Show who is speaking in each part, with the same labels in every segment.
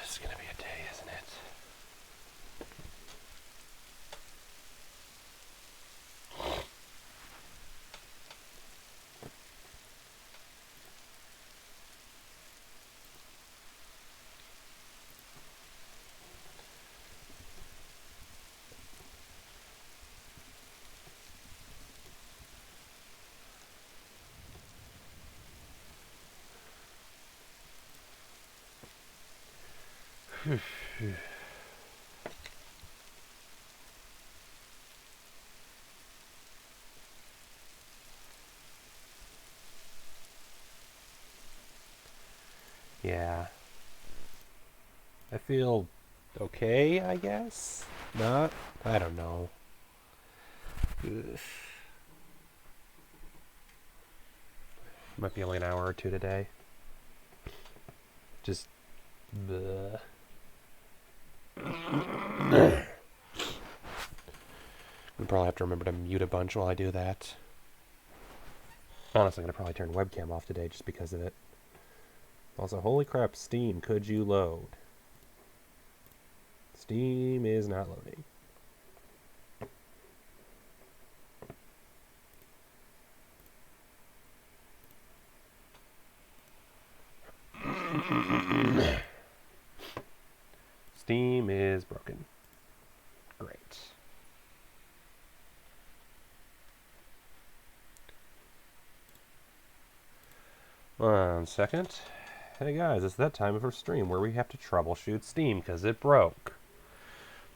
Speaker 1: It's gonna be a day, isn't it? Yeah. I feel okay, I guess? Not? I don't know. Ugh. Might be only an hour or two today. Just. Bleh. I'll probably have to remember to mute a bunch while I do that. Honestly, I'm gonna probably turn webcam off today just because of it. Also, holy crap, Steam, could you load? Steam is not loading. Steam is broken. Great. One second. Hey guys, it's that time of our stream where we have to troubleshoot Steam because it broke.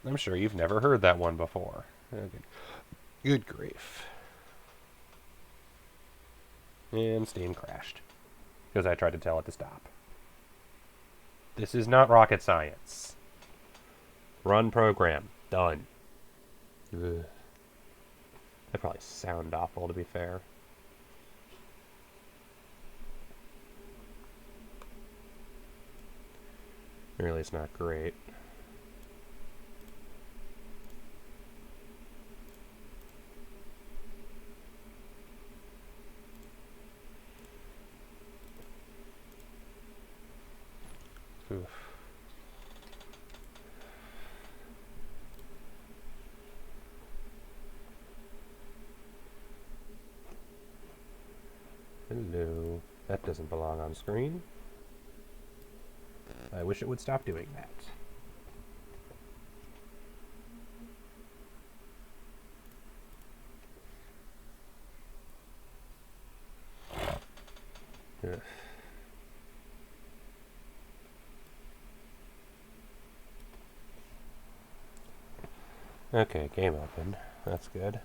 Speaker 1: I'm sure you've never heard that one before. Okay. Good grief. And Steam crashed because I tried to tell it to stop. This is not rocket science. Run program. Done. Ugh. They probably sound awful, to be fair. Really, it's not great. Oof. Hello. That doesn't belong on screen. I wish it would stop doing that. Ugh. Okay, game open. That's good.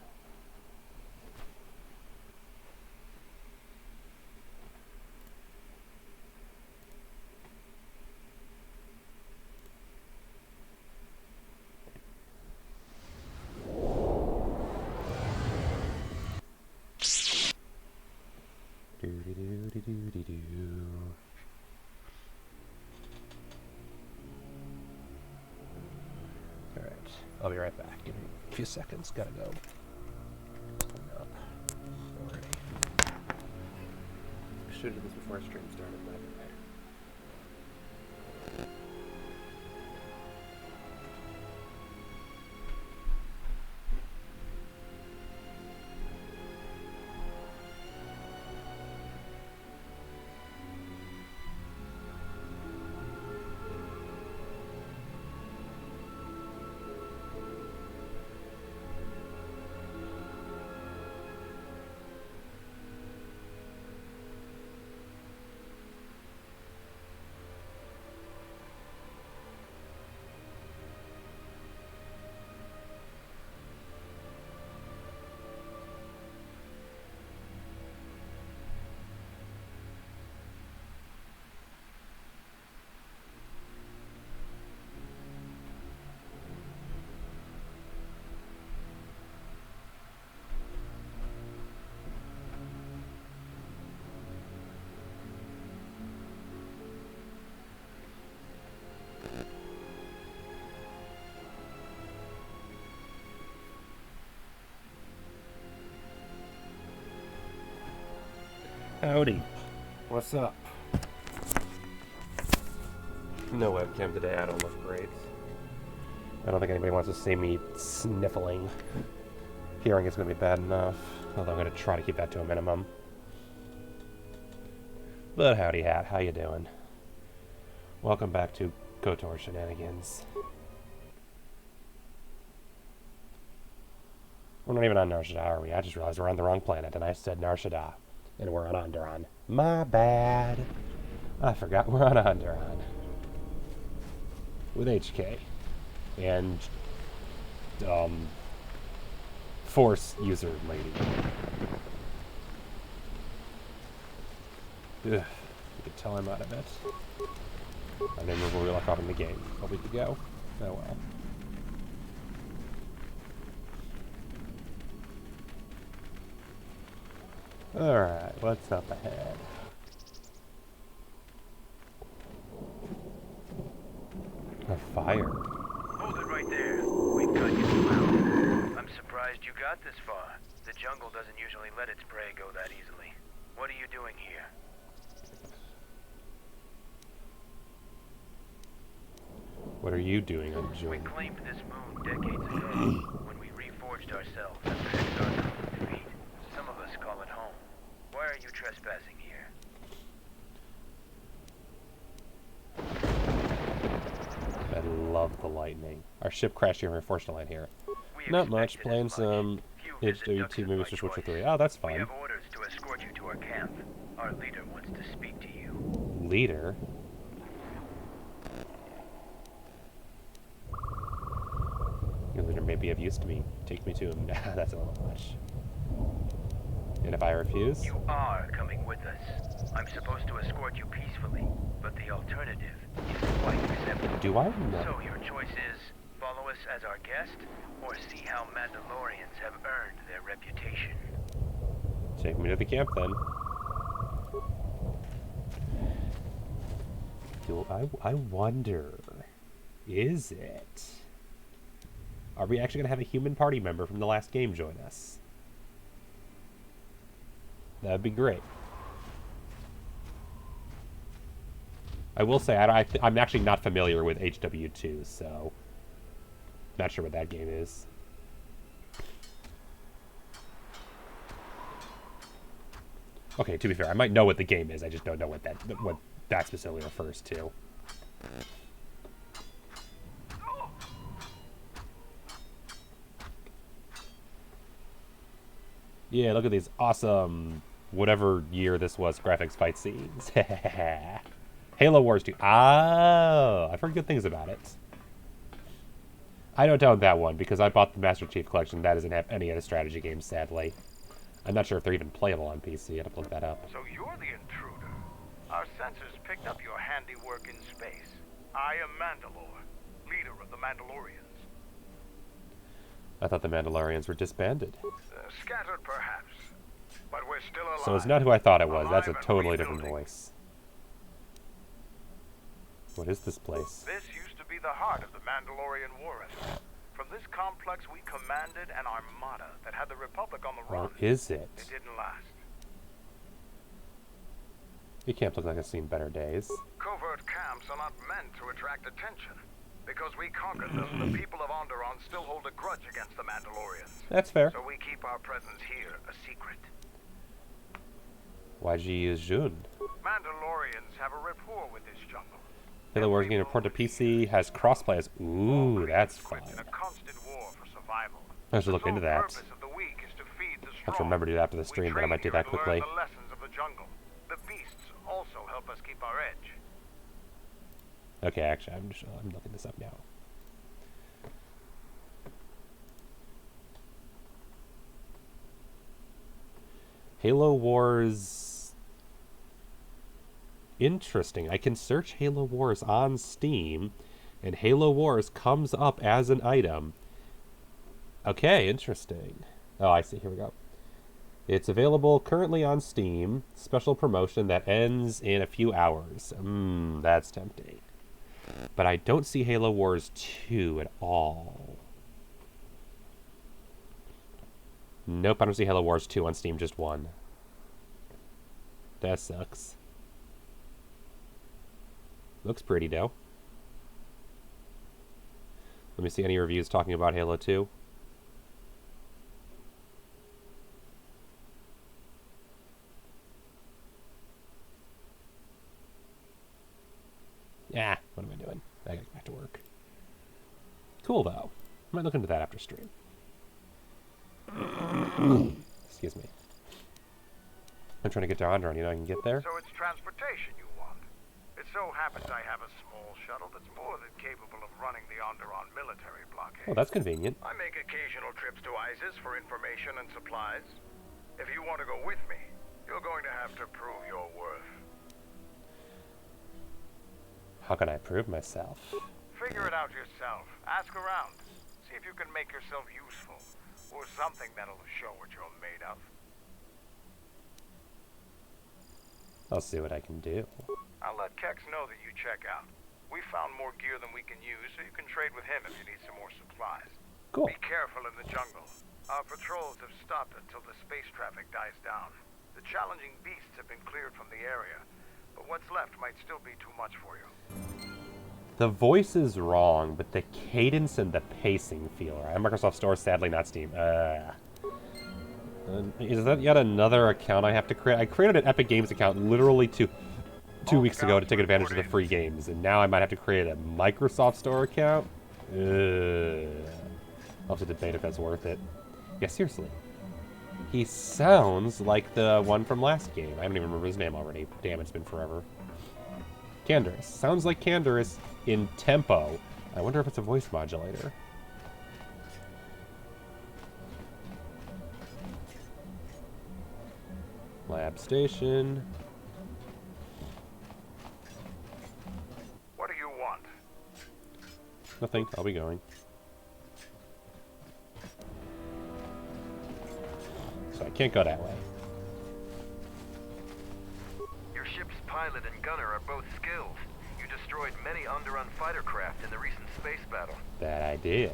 Speaker 1: Do-do-do-do-do-do-do. Alright, I'll be right back. Give me a few seconds. Gotta go. Clean up. Already. Should have done this before our stream started, but howdy. What's up? No webcam today. I don't look great. I don't think anybody wants to see me sniffling. Hearing is going to be bad enough. Although I'm going to try to keep that to a minimum. But howdy hat, how you doing? Welcome back to KotOR Shenanigans. We're not even on Nar Shaddaa, are we? I just realized we're on the wrong planet, and I said Nar Shaddaa. And we're on Onderon. My bad. I forgot we're on Onderon. With HK. And, Force user lady. Ugh. You can tell I'm out of it. I didn't remember where we left off in the game a week ago. Oh well. Alright, what's up ahead? A fire.
Speaker 2: Hold it right there. We've got you surrounded. I'm surprised you got this far. The jungle doesn't usually let its prey go that easily. What are you doing here?
Speaker 1: What are you doing on June?
Speaker 2: We claimed this moon decades ago when we reforged ourselves after Exar's defeat. Some of us call it home. Why are you trespassing here?
Speaker 1: I love the lightning. Our ship crashed here and we're forced to land here. Not much. Playing some HW2 movies for Switcher 3. Oh, that's fine.
Speaker 2: We have orders to escort you to our camp. Our leader wants to speak to you.
Speaker 1: Leader? Your leader may be of use to me. Take me to him. That's a little much. And if I refuse?
Speaker 2: You are coming with us. I'm supposed to escort you peacefully, but the alternative is quite acceptable.
Speaker 1: Do I know?
Speaker 2: So your choice is follow us as our guest, or see how Mandalorians have earned their reputation.
Speaker 1: Take me to the camp then. I wonder, is it? Are we actually going to have a human party member from the last game join us? That'd be great. I will say, I'm actually not familiar with HW2, so... Not sure what that game is. Okay, to be fair, I might know what the game is, I just don't know what that specifically refers to. Yeah, look at these awesome, whatever year this was, graphics fight scenes. Halo Wars 2. Oh, I've heard good things about it. I don't own that one because I bought the Master Chief Collection. That doesn't have any of the strategy games, sadly. I'm not sure if they're even playable on PC. I'd have to look that up.
Speaker 3: So you're the intruder. Our sensors picked up your handiwork in space. I am Mandalore, leader of the Mandalorians.
Speaker 1: I thought the Mandalorians were disbanded.
Speaker 3: Scattered, perhaps, but we're still alive.
Speaker 1: So it's not who I thought it was. That's a
Speaker 3: Alive and
Speaker 1: totally different
Speaker 3: rebuilding.
Speaker 1: voice. What is this place?
Speaker 3: This used to be the heart of the Mandalorian war effort. From this complex, we commanded an armada that had the Republic on the run.
Speaker 1: Or is it?
Speaker 3: It didn't last.
Speaker 1: It can't look like I've seen better days.
Speaker 3: Covert camps are not meant to attract attention. Because we conquered them, the people of Onderon still hold a grudge against the Mandalorians.
Speaker 1: That's fair.
Speaker 3: So we keep our presence here a secret.
Speaker 1: Why'd you use June?
Speaker 3: Mandalorians have a rapport with this jungle.
Speaker 1: Halo Wars getting report to PC, has crossplay as... Ooh, that's fun.
Speaker 3: In a constant war for survival.
Speaker 1: I should look into that.
Speaker 3: The purpose of the weak is to feed the
Speaker 1: I have to
Speaker 3: strong.
Speaker 1: remember to do that after the stream, but I might do that quickly.
Speaker 3: The lessons of the jungle. The beasts also help us keep our edge.
Speaker 1: Okay, actually, I'm looking this up now. Halo Wars... Interesting. I can search Halo Wars on Steam, and Halo Wars comes up as an item. Okay, interesting. Oh, I see. Here we go. It's available currently on Steam. Special promotion that ends in a few hours. That's tempting. But I don't see Halo Wars 2 at all. Nope, I don't see Halo Wars 2 on Steam, just one. That sucks. Looks pretty, though. Let me see any reviews talking about Halo 2. Yeah, what am I doing? I gotta get back to work. Cool, though. I might look into that after stream. Excuse me. I'm trying to get to Andron. You know I can get there?
Speaker 3: So it's transportation you want. It so happens I have a small shuttle that's more than capable of running the Onderon military blockade.
Speaker 1: Oh, that's convenient.
Speaker 3: I make occasional trips to ISIS for information and supplies. If you want to go with me, you're going to have to prove your worth.
Speaker 1: How can I prove myself?
Speaker 3: Figure it out yourself. Ask around. See if you can make yourself useful. Or something that'll show what you're made of.
Speaker 1: I'll see what I can do.
Speaker 3: I'll let Kex know that you check out. We found more gear than we can use, so you can trade with him if you need some more supplies.
Speaker 1: Cool.
Speaker 3: Be careful in the jungle. Our patrols have stopped until the space traffic dies down. The challenging beasts have been cleared from the area, but what's left might still be too much for you.
Speaker 1: The voice is wrong, but the cadence and the pacing feel right. Microsoft Store, sadly not Steam. Is that yet another account I have to create? I created an Epic Games account literally two weeks ago to take advantage of the free games, and now I might have to create a Microsoft Store account? I'll have to debate if that's worth it. Yeah, seriously. He sounds like the one from last game. I don't even remember his name already. Damn, it's been forever. Canderous. Sounds like Canderous in tempo. I wonder if it's a voice modulator. Lab station.
Speaker 3: What do you want?
Speaker 1: Nothing. I'll be going. So I can't go that way.
Speaker 2: Your ship's pilot and gunner are both skilled. You destroyed many Onderon fighter craft in the recent space battle.
Speaker 1: That I did.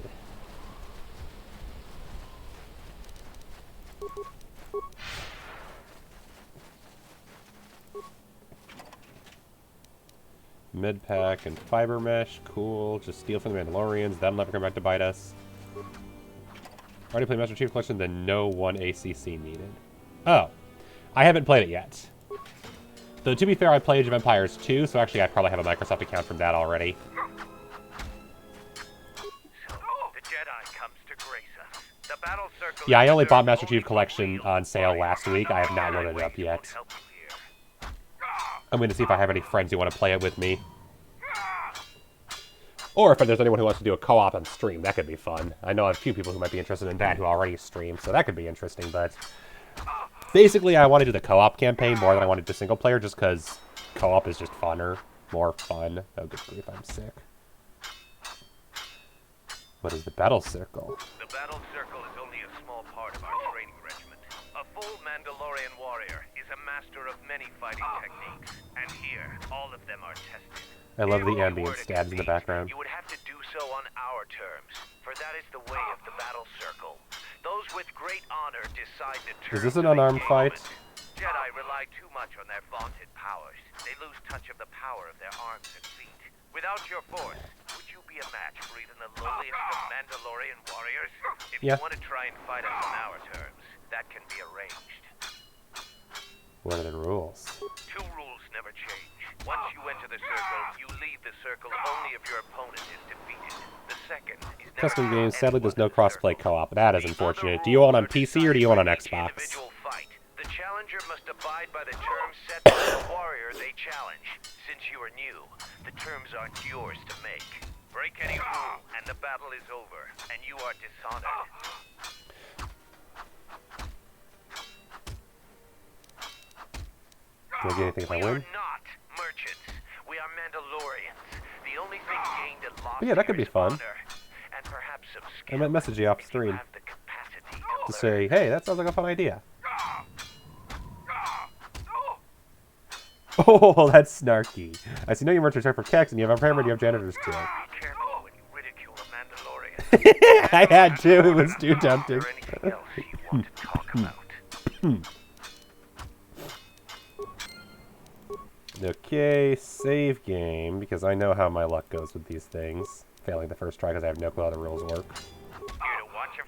Speaker 1: Medpack and fiber mesh, cool. Just steal from the Mandalorians. That'll never come back to bite us. Already played Master Chief Collection, then no one ACC needed. Oh, I haven't played it yet. Though to be fair, I played Age of Empires 2, so actually I probably have a Microsoft account from that already.
Speaker 2: The Jedi comes to grace us. The battle circle.
Speaker 1: Yeah, I only bought Master Chief Collection on sale last week. I have not loaded it up yet. I'm going to see if I have any friends who want to play it with me. Or if there's anyone who wants to do a co-op on stream, that could be fun. I know a few people who might be interested in that who already stream, so that could be interesting, but... Basically, I want to do the co-op campaign more than I want to do single player, just because co-op is just funner. More fun. Oh, good grief, I'm sick. What is the battle circle?
Speaker 2: The battle circle is only a small part of our training regiment. A full Mandalorian warrior is a master of many fighting techniques, and here, all of them are tested.
Speaker 1: I love the
Speaker 2: If you
Speaker 1: ambient
Speaker 2: were to
Speaker 1: stabs in the
Speaker 2: compete,
Speaker 1: background.
Speaker 2: You would have to do so on our terms, for that is the way of the battle circle. Those with great honor decide the terms.
Speaker 1: Is this an
Speaker 2: of a
Speaker 1: unarmed fight?
Speaker 2: engagement. Jedi rely too much on their vaunted powers. They lose touch of the power of their arms and feet. Without your force, would you be a match for even the lowliest of Mandalorian warriors? If
Speaker 1: Yeah.
Speaker 2: you want to try and fight us on our terms, that can be arranged.
Speaker 1: What are the rules?
Speaker 2: Two rules never change. Once you enter the circle, you leave the circle only if your opponent is defeated. The second is never
Speaker 1: Custom
Speaker 2: allow
Speaker 1: games, sadly there's no
Speaker 2: anyone in the
Speaker 1: cross-play
Speaker 2: circle.
Speaker 1: co-op. That is
Speaker 2: The
Speaker 1: unfortunate.
Speaker 2: other
Speaker 1: Do you own on
Speaker 2: rules are
Speaker 1: PC or do you own on
Speaker 2: decided by
Speaker 1: Xbox?
Speaker 2: the individual fight. The challenger must abide by the terms set by the warrior they challenge. Since you are new, the terms aren't yours to make. Break any rule, and the battle is over, and you are dishonored.
Speaker 1: Do I get anything if I
Speaker 2: We are
Speaker 1: win?
Speaker 2: not merchants. We are Mandalorians. The only thing gained and lost
Speaker 1: But yeah, that could
Speaker 2: here
Speaker 1: be
Speaker 2: is
Speaker 1: fun.
Speaker 2: honor, and perhaps some
Speaker 1: I
Speaker 2: skill.
Speaker 1: might message you off
Speaker 2: If you
Speaker 1: stream
Speaker 2: have the capacity
Speaker 1: to
Speaker 2: learn.
Speaker 1: say, hey, that sounds like a fun idea. Oh, that's snarky. I see no you merchants are for Kex, and you have a hammer, you have janitors too.
Speaker 2: Be careful when you ridicule a Mandalorian.
Speaker 1: I had to, it was too tempting.
Speaker 2: Is there anything else you want to talk about?
Speaker 1: Okay, save game, because I know how my luck goes with these things. failing the first try because I have no clue how the rules work.
Speaker 2: Here to watch him.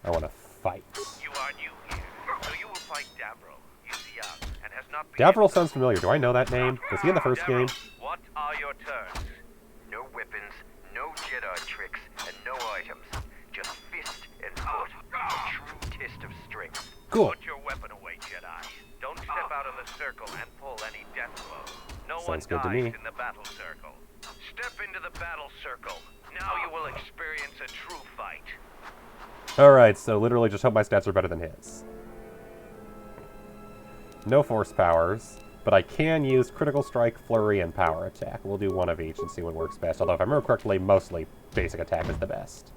Speaker 1: I want to fight.
Speaker 2: You are new here, so you will fight Davro. He is young and has not been...
Speaker 1: Davro sounds familiar. Do I know that name? Was he in the first game?
Speaker 2: What are your turns?
Speaker 4: No weapons, no Jedi tricks, and no items. Just fist and foot. A true test of strength.
Speaker 1: Cool.
Speaker 2: Put your weapon away, Jedi. Don't step out of the circle and pull any death blow. No
Speaker 1: Sounds
Speaker 2: one
Speaker 1: good to
Speaker 2: dies
Speaker 1: me.
Speaker 2: in the battle circle. Step into the battle circle. Now you will experience a true fight.
Speaker 1: Alright, so literally just hope my stats are better than his. No force powers, but I can use critical strike, flurry, and power attack. We'll do one of each and see what works best. Although if I remember correctly, mostly basic attack is the best.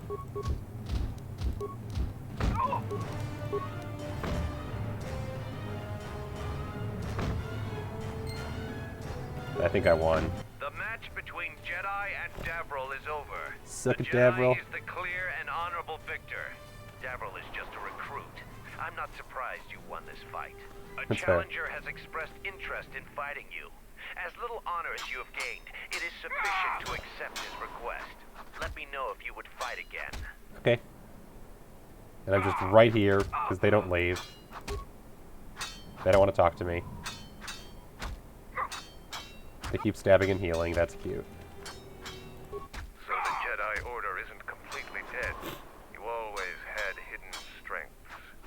Speaker 1: I think I won.
Speaker 2: The match between Jedi and Davril is over.
Speaker 1: Suck
Speaker 2: The
Speaker 1: it,
Speaker 2: Jedi
Speaker 1: Davril.
Speaker 2: is the clear and honorable victor. Davril is just a recruit. I'm not surprised you won this fight. A
Speaker 1: That's fair.
Speaker 2: challenger has expressed interest in fighting you. As little honor as you have gained, it is sufficient to accept his request. Let me know if you would fight again.
Speaker 1: Okay. And I'm just right here, because they don't leave. They don't want to talk to me. They keep stabbing and healing, that's cute.
Speaker 3: So the Jedi Order isn't completely dead. You always had hidden strengths.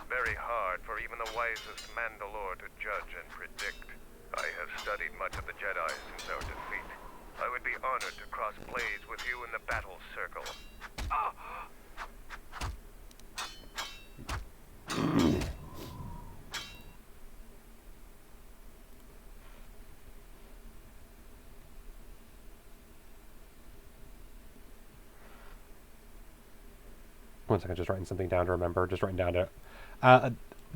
Speaker 3: Very hard for even the wisest Mandalore to judge and predict. I have studied much of the Jedi since our defeat. I would be honored to cross blades with you in the battle circle.
Speaker 1: One second, just writing something down to remember. Just writing down to...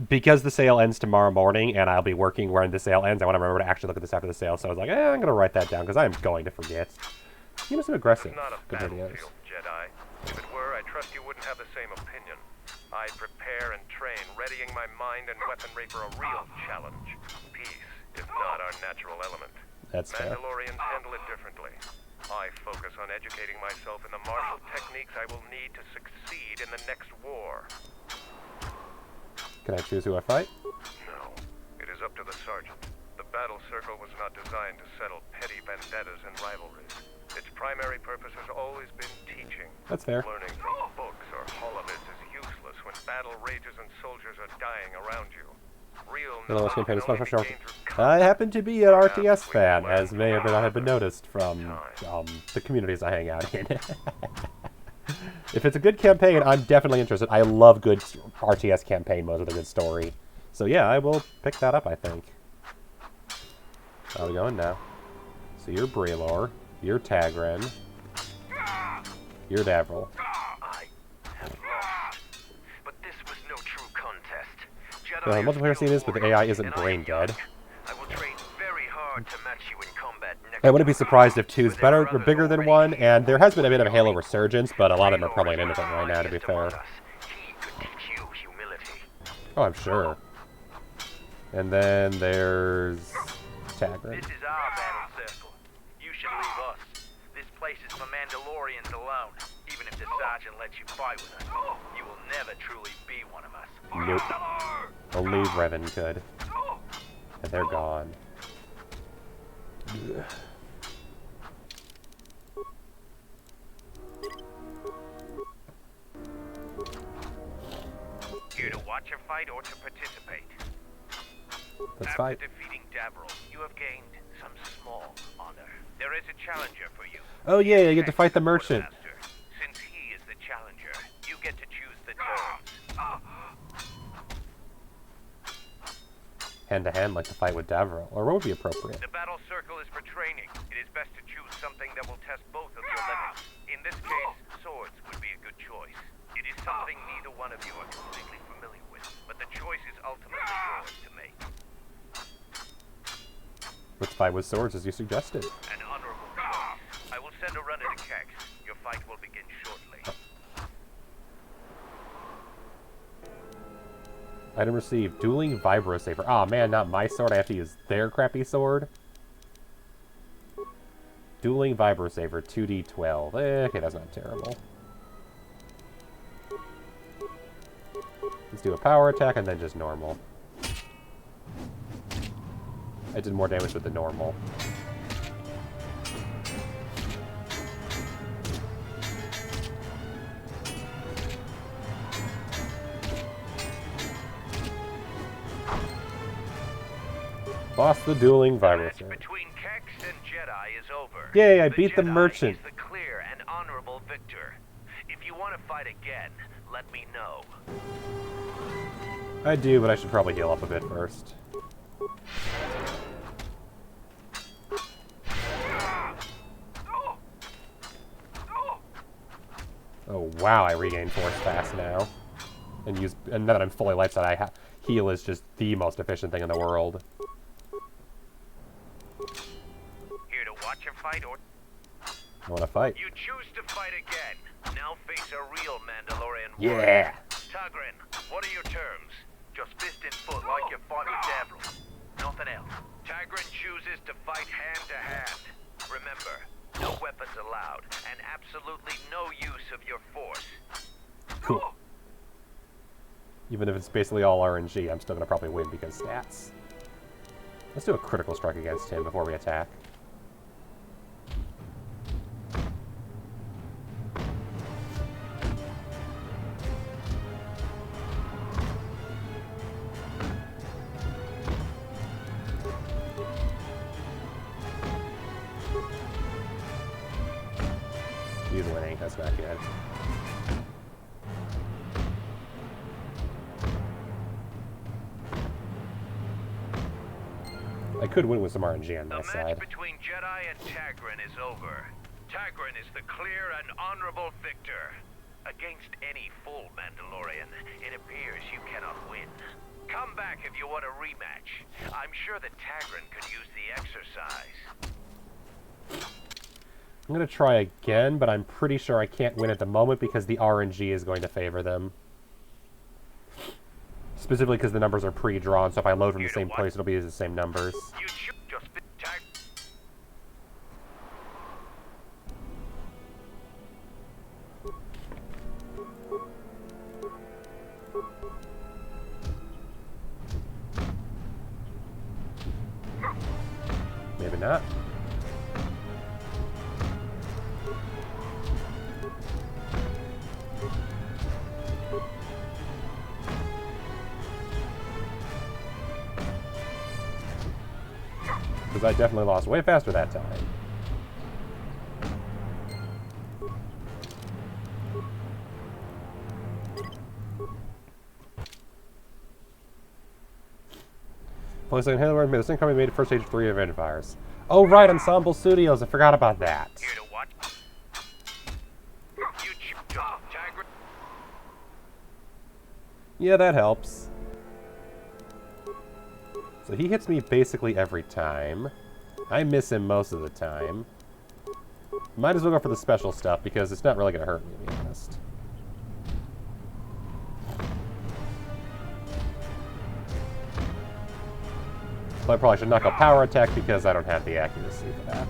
Speaker 1: because the sale ends tomorrow morning, and I'll be working when the sale ends, I want to remember to actually look at this after the sale. So I was like, I'm going to write that down, because I am going to forget. You know, some aggressive.
Speaker 3: It's not a
Speaker 1: Good videos.
Speaker 3: battlefield, Jedi. If it were, I trust you wouldn't have the same opinion. I prepare and train, readying my mind and weaponry for a real challenge. Peace is not our natural element.
Speaker 1: That's fair.
Speaker 3: Mandalorians handle it differently. I focus on educating myself in the martial techniques I will need to succeed in the next war.
Speaker 1: Can I choose who I fight?
Speaker 3: No, it is up to the sergeant. The battle circle was not designed to settle petty vendettas and rivalries. Its primary purpose has always been teaching.
Speaker 1: That's fair.
Speaker 3: Learning from books or holovids is useless when battle rages and soldiers are dying around you. Real
Speaker 1: The lowest
Speaker 3: knowledge
Speaker 1: campaign is
Speaker 3: can only
Speaker 1: special
Speaker 3: be
Speaker 1: show.
Speaker 3: gained through
Speaker 1: I happen to be an RTS fan,
Speaker 3: learn
Speaker 1: as may or may not have been
Speaker 3: from
Speaker 1: noticed from
Speaker 3: time.
Speaker 1: the communities I hang out in. If it's a good campaign, I'm definitely interested. I love good RTS campaign modes with a good story. So yeah, I will pick that up, I think. How are we going now? So you're Brelor, you're Tagren, you're Davril.
Speaker 4: I have lost. But this was no true contest. Jedi
Speaker 1: The
Speaker 4: are
Speaker 1: multiplayer scene is, but the
Speaker 4: skilled
Speaker 1: AI isn't
Speaker 4: warriors, and I
Speaker 1: brain
Speaker 4: am young.
Speaker 1: dead.
Speaker 4: I will train very hard to match you in combat next
Speaker 1: I wouldn't be
Speaker 4: time.
Speaker 1: surprised if 2's
Speaker 4: But there are
Speaker 1: better or
Speaker 4: others
Speaker 1: bigger than
Speaker 4: already
Speaker 1: 1, and there has been a bit of a Halo
Speaker 4: Brelor
Speaker 1: resurgence, but a lot of them are probably
Speaker 4: is
Speaker 1: innocent right now, to be
Speaker 4: mightiest
Speaker 1: fair.
Speaker 4: among us. He could teach you humility.
Speaker 1: Oh, I'm sure. And then there's Tagren.
Speaker 2: This is our battle circle. You should leave us. This place is for Mandalorians alone. Even if the sergeant lets you fight with us, you will never truly be one of us.
Speaker 1: Nope. Only Revan could. And they're gone. Ugh.
Speaker 2: Here to watch a fight or to participate.
Speaker 1: Let's
Speaker 2: After
Speaker 1: fight.
Speaker 2: defeating Davril, you have gained some small honor. There is a challenger for you.
Speaker 1: Oh yeah, you get to fight the
Speaker 2: Check
Speaker 1: merchant.
Speaker 2: Quartermaster. Since he is the challenger, you get to choose the terms.
Speaker 1: Hand to hand, like the fight with Davril. Or what would be appropriate?
Speaker 2: The battle circle is for training. It is best to choose something that will test both of your limits. In this case, swords would be a good choice. It is something neither one of you are completely familiar with, but the choice is ultimately yours to make.
Speaker 1: Let's fight with swords, as you suggested.
Speaker 2: An honorable choice. I will send a runner to Kex. Your fight will begin shortly.
Speaker 1: Item received. Dueling Vibro Saber. Aw, man, not my sword. I have to use their crappy sword. Dueling Vibrosaver, 2d12. Okay, that's not terrible. Let's do a power attack and then just normal. I did more damage with the normal. Boss the dueling
Speaker 2: The match
Speaker 1: Vibrosaver.
Speaker 2: between Kex and Jedi is over.
Speaker 1: Yay, I beat the
Speaker 2: Jedi
Speaker 1: merchant.
Speaker 2: is the clear and honorable victor. If you want to fight again, let me know.
Speaker 1: I do, but I should probably heal up a bit first. Oh wow, I regain force fast now. And now that I'm fully light side, heal is just the most efficient thing in the world.
Speaker 2: Here to watch a fight or
Speaker 1: I want to fight.
Speaker 2: you choose to fight again. Now face a real Mandalorian
Speaker 1: Yeah.
Speaker 2: warrior. Tagrin, what are your terms? Just fist and foot like you fought with Davros. Nothing else. Tagrin chooses to fight hand to hand. Remember, no weapons allowed, and absolutely no use of your force.
Speaker 1: Cool. Even if it's basically all RNG, I'm still going to probably win because stats. Let's do a critical strike against him before we attack. He's winning, that's not good. I could win with some RNG on
Speaker 2: The
Speaker 1: my
Speaker 2: match
Speaker 1: side.
Speaker 2: between Jedi and Tagrin is over. Tagrin is the clear and honorable victor. Against any full Mandalorian, it appears you cannot win. Come back if you want a rematch. I'm sure that Tagrin could use the exercise.
Speaker 1: I'm going to try again, but I'm pretty sure I can't win at the moment because the RNG is going to favor them. Specifically because the numbers are pre-drawn, so if I load from the same place, it'll be the same numbers.
Speaker 2: You should just tag.
Speaker 1: Maybe not. Because I definitely lost way faster that time. Police and Halo made the same company made first stage 3 of Endfires. Oh right, Ensemble Studios, I forgot about that.
Speaker 2: Here to watch. You just Tagrin.
Speaker 1: Yeah, that helps. So he hits me basically every time. I miss him most of the time. Might as well go for the special stuff because it's not really going to hurt me, to be honest. But I probably should not go power attack because I don't have the accuracy for that.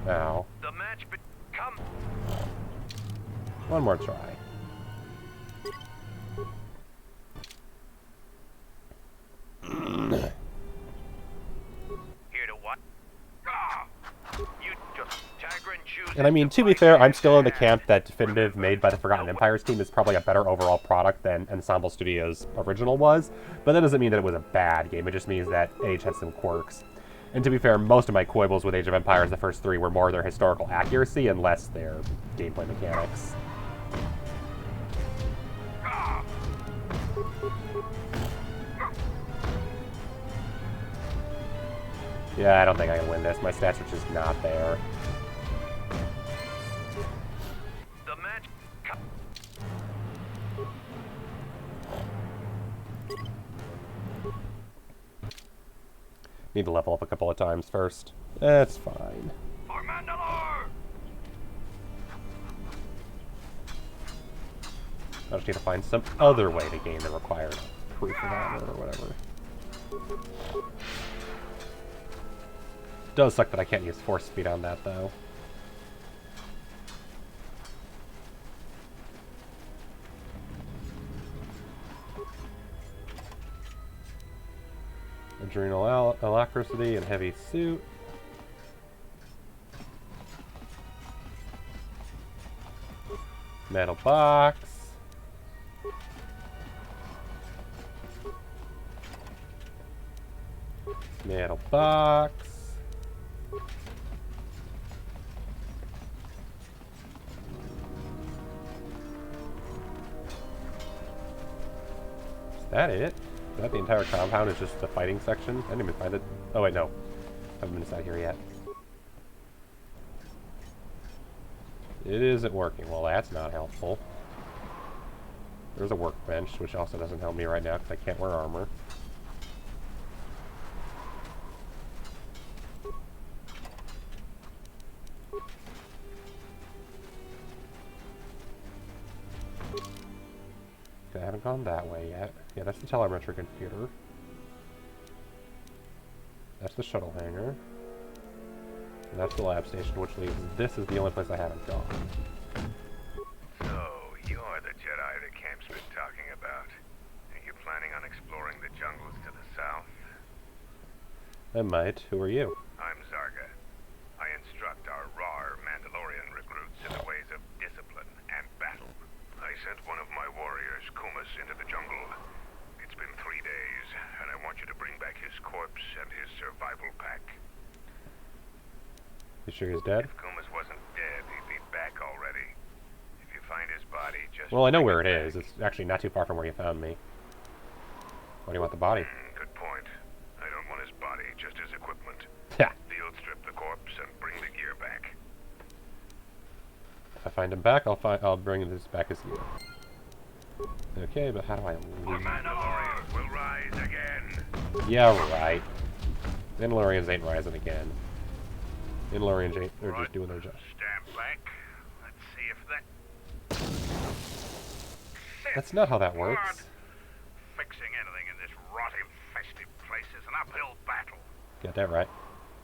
Speaker 1: Ow.
Speaker 2: The match come.
Speaker 1: One more try.
Speaker 2: Here to what? You just Tagrin chooses.
Speaker 1: And I mean, to be fair, I'm still in the camp that Definitive, made by the Forgotten Empires team, is probably a better overall product than Ensemble Studios' original was. But that doesn't mean that it was a bad game. It just means that Age had some quirks. And to be fair, most of my quibbles with Age of Empires, the first 3, were more their historical accuracy and less their gameplay mechanics. Yeah, I don't think I can win this. My stats are just not there.
Speaker 2: The match.
Speaker 1: Need to level up a couple of times first. That's fine.
Speaker 2: For Mandalore.
Speaker 1: I just need to find some other way to gain the required proof of honor or whatever. Does suck that I can't use force speed on that, though. Adrenal alacrity and heavy suit. Metal box. Metal box. Is that it? Is that the entire compound? Is just the fighting section? I didn't even find it. Oh wait, no. I haven't been inside here yet. It isn't working. Well, that's not helpful. There's a workbench, which also doesn't help me right now because I can't wear armor. Okay, I haven't gone that way yet. Yeah, that's the telemetry computer. That's the shuttle hangar. And that's the lab station, which leaves this is the only place I haven't gone.
Speaker 3: So, you're the Jedi the camp's been talking about. Are you planning on exploring the jungles to the south?
Speaker 1: I might. Who are you?
Speaker 3: I'm Zarga. I instruct our raw Mandalorian recruits in the ways of discipline and battle. I sent one of my warriors, Kumas, into the jungle. It's been 3 days, and I want you to bring back his corpse and his survival pack.
Speaker 1: You sure he's dead?
Speaker 3: If Kumas wasn't dead, he'd be back already. If you find his body, just...
Speaker 1: Well, I know
Speaker 3: bring
Speaker 1: where it
Speaker 3: back.
Speaker 1: is. It's actually not too far from where you found me. Why do you want the body?
Speaker 3: Good point. I don't want his body, just his equipment.
Speaker 1: Yeah.
Speaker 3: Field strip the corpse and bring the gear back.
Speaker 1: If I find him back, I'll bring this back as you. Okay, but how do I
Speaker 3: The
Speaker 1: leave?
Speaker 3: Mandalorians will rise again.
Speaker 1: Yeah, right. Mandalorians ain't rising again. Mandalorians ain't, they're just doing their job.
Speaker 3: Stand back. Let's see if that...
Speaker 1: That's not how that works.
Speaker 3: Lord, fixing anything in this rot-infested place is an uphill battle.
Speaker 1: Got that right.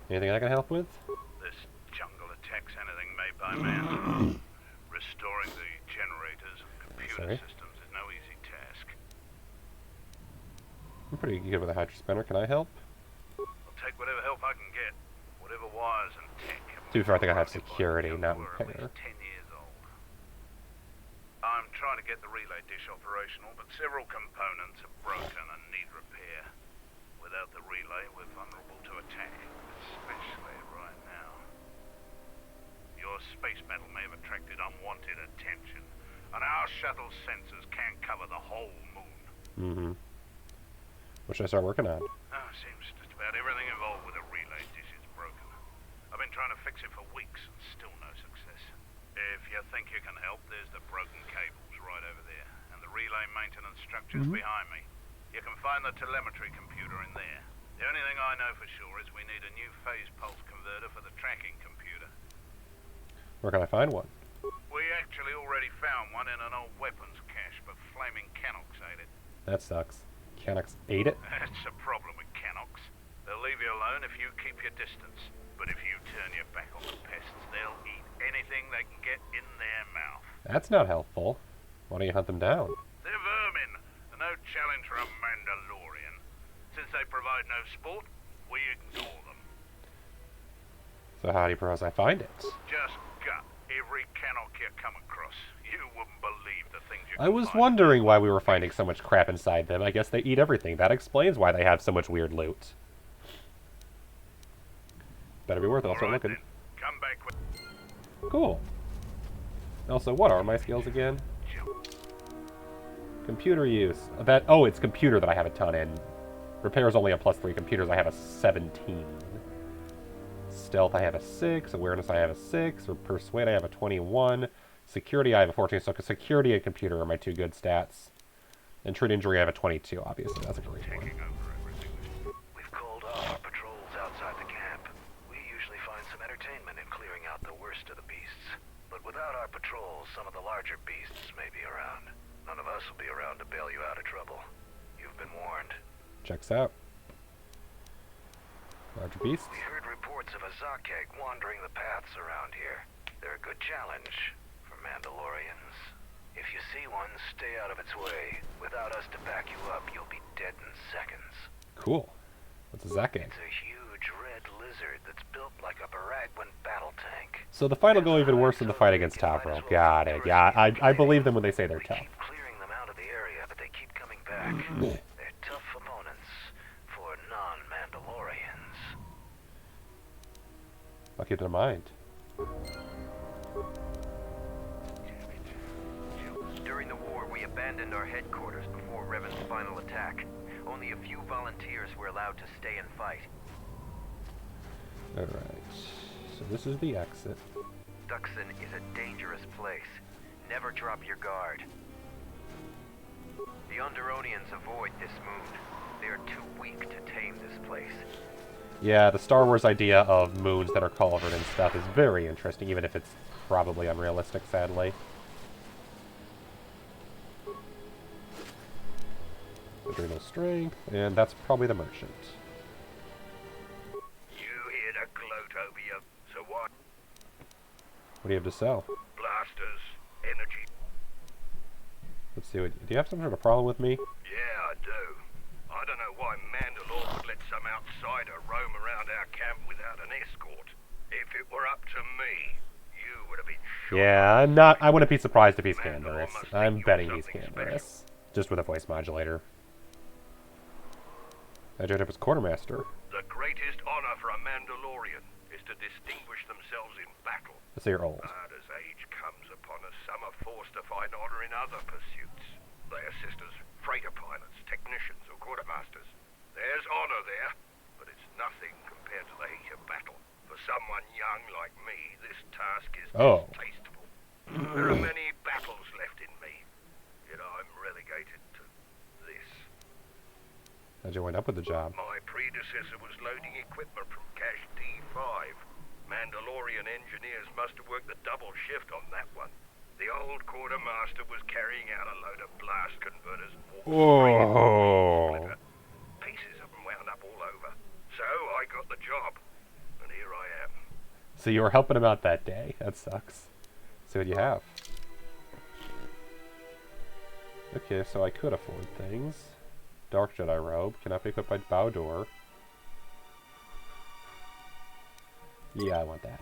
Speaker 1: Anything I can help with?
Speaker 3: This jungle attacks anything made by man. Restoring the generators and computer
Speaker 1: Sorry?
Speaker 3: systems is no easy task.
Speaker 1: I'm pretty good with a hydro spinner. Can I help?
Speaker 3: I'll take whatever help I can get. Whatever wires and tech.
Speaker 1: To be fair, I think I have security, not repair.
Speaker 3: 10 years old. I'm trying to get the relay dish operational, but several components are broken and need repair. Without the relay, we're vulnerable to attack, especially right now. Your space battle may have attracted unwanted attention, and our shuttle sensors can't cover the whole moon.
Speaker 1: Mm-hmm. What should I start working on?
Speaker 3: Oh, seems just about everything involved with a relay dish is broken. I've been trying to fix it for weeks and still no success. If you think you can help, there's the broken cables right over there, and the relay maintenance structures behind me. You can find the telemetry computer in there. The only thing I know for sure is we need a new phase pulse converter for the tracking computer.
Speaker 1: Where can I find one?
Speaker 3: We actually already found one in an old weapons cache, but flaming Canox ate it.
Speaker 1: That sucks. Canox ate it?
Speaker 3: That's a problem with Canox. They'll leave you alone if you keep your distance. But if you turn your back on the pests, they'll eat anything they can get in their mouth.
Speaker 1: That's not helpful. Why don't you hunt them down?
Speaker 3: They're vermin, and no challenge for a Mandalorian. Since they provide no sport, we ignore them.
Speaker 1: So how do you propose I find it?
Speaker 3: Just gut every Canoc you come across. You wouldn't believe the things you
Speaker 1: I
Speaker 3: can
Speaker 1: was
Speaker 3: find.
Speaker 1: wondering why we were finding so much crap inside them. I guess they eat everything. That explains why they have so much weird loot. Better be worth it. I'll start
Speaker 3: All right,
Speaker 1: looking.
Speaker 3: then. Come back with...
Speaker 1: Cool. Also, what are my skills again? Computer use. It's computer that I have a ton in. Repair is only a +3. Computers I have a 17. Stealth I have a 6. Awareness I have a 6. Or Persuade I have a 21. Security I have a 14. So security and computer are my 2 good stats. And treat injury I have a 22. Obviously, that's a great one.
Speaker 3: Taking over everything.
Speaker 2: We've called off our patrols outside the camp. We usually find some entertainment in clearing out the worst of the beasts. But without our patrols, some of the larger beasts may be around.
Speaker 3: None of us will be around to bail you out of trouble. You've been warned.
Speaker 1: Checks out. Larger beast.
Speaker 3: We heard reports of a Zakek wandering the paths around here. They're a good challenge for Mandalorians. If you see one, stay out of its way. Without us to back you up, you'll be dead in seconds.
Speaker 1: Cool. What's a Zakek?
Speaker 3: It's a huge red lizard that's built like a Baragwin battle tank.
Speaker 1: So the fight will go even worse than the fight against Tavro. Got it. Yeah, I believe them when they say they're
Speaker 3: We
Speaker 1: tough.
Speaker 3: keep clearing them out of the area, but they keep coming back. They're tough opponents for non-Mandalorians.
Speaker 1: I'll keep it in mind.
Speaker 4: During the war, we abandoned our headquarters before Revan's final attack. Only a few volunteers were allowed to stay and fight.
Speaker 1: Alright. So this is the exit.
Speaker 4: Duxon is a dangerous place. Never drop your guard. The Onderonians avoid this moon. They are too weak to tame this place.
Speaker 1: Yeah, the Star Wars idea of moons that are covered and stuff is very interesting, even if it's probably unrealistic, sadly. Adrenal strength, and that's probably the merchant.
Speaker 3: You hear the gloat over you, so what?
Speaker 1: What do you have to sell?
Speaker 3: Blasters, energy.
Speaker 1: Let's see, do you have some sort of problem with me?
Speaker 3: Yeah, I do. I don't know why Mandalore would let some outsider roam around our camp without an escort. If it were up to me, you would have been shot.
Speaker 1: Yeah, I wouldn't be surprised if he's Canderous. I'm betting he's Canderous. Just with a voice modulator. I joined up as quartermaster.
Speaker 3: The greatest honor for a Mandalorian is to distinguish themselves in battle.
Speaker 1: Let's say you're old.
Speaker 3: But as age comes upon us, some are forced to find honor in other pursuits. They assist as freighter pilots, technicians, or quartermasters. There's honor there, but it's nothing compared to the heat of battle. For someone young like me, this task is distasteful. There are many battles left in me, yet I'm relegated to this.
Speaker 1: How'd you wind up with the job?
Speaker 3: My predecessor was loading equipment from Cache D5. Mandalorian engineers must have worked the double shift on that one. The old quartermaster was carrying out a load of blast converters.
Speaker 1: Oh.
Speaker 3: Pieces of them wound up all over. So I got the job, and here I am.
Speaker 1: So you were helping him out that day. That sucks. See what you have. Okay, so I could afford things. Dark Jedi robe cannot be equipped by Bowdor. Yeah, I want that.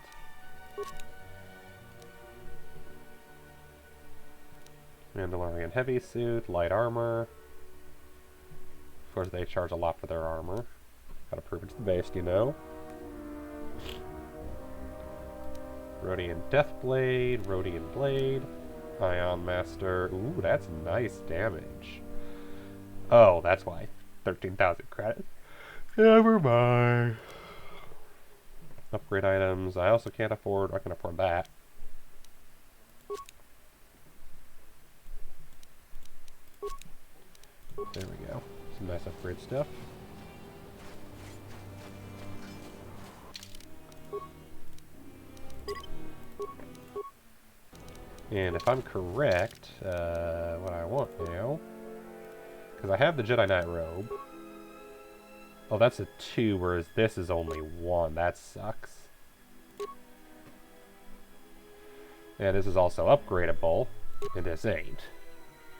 Speaker 1: Mandalorian heavy suit, light armor. Of course, they charge a lot for their armor. Gotta prove it to the base, you know. Rhodian Deathblade, Rhodian Blade, Ion Master. Ooh, that's nice damage. Oh, that's why. 13,000 credit. Never mind. Upgrade items. I also can't afford. I can afford that. There we go. Some nice upgrade stuff. And if I'm correct, what I want now, because I have the Jedi Knight robe. Oh, that's a 2, whereas this is only 1. That sucks. And this is also upgradable, and this ain't.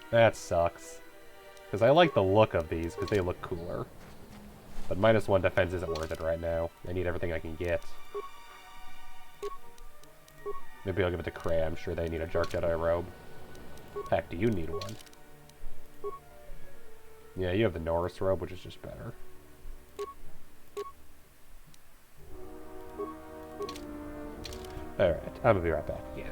Speaker 1: That sucks. Because I like the look of these, because they look cooler. But -1 defense isn't worth it right now. I need everything I can get. Maybe I'll give it to Cray. I'm sure they need a Dark Jedi robe. Heck, do you need one? Yeah, you have the Norris robe, which is just better. Alright, I'm gonna be right back again.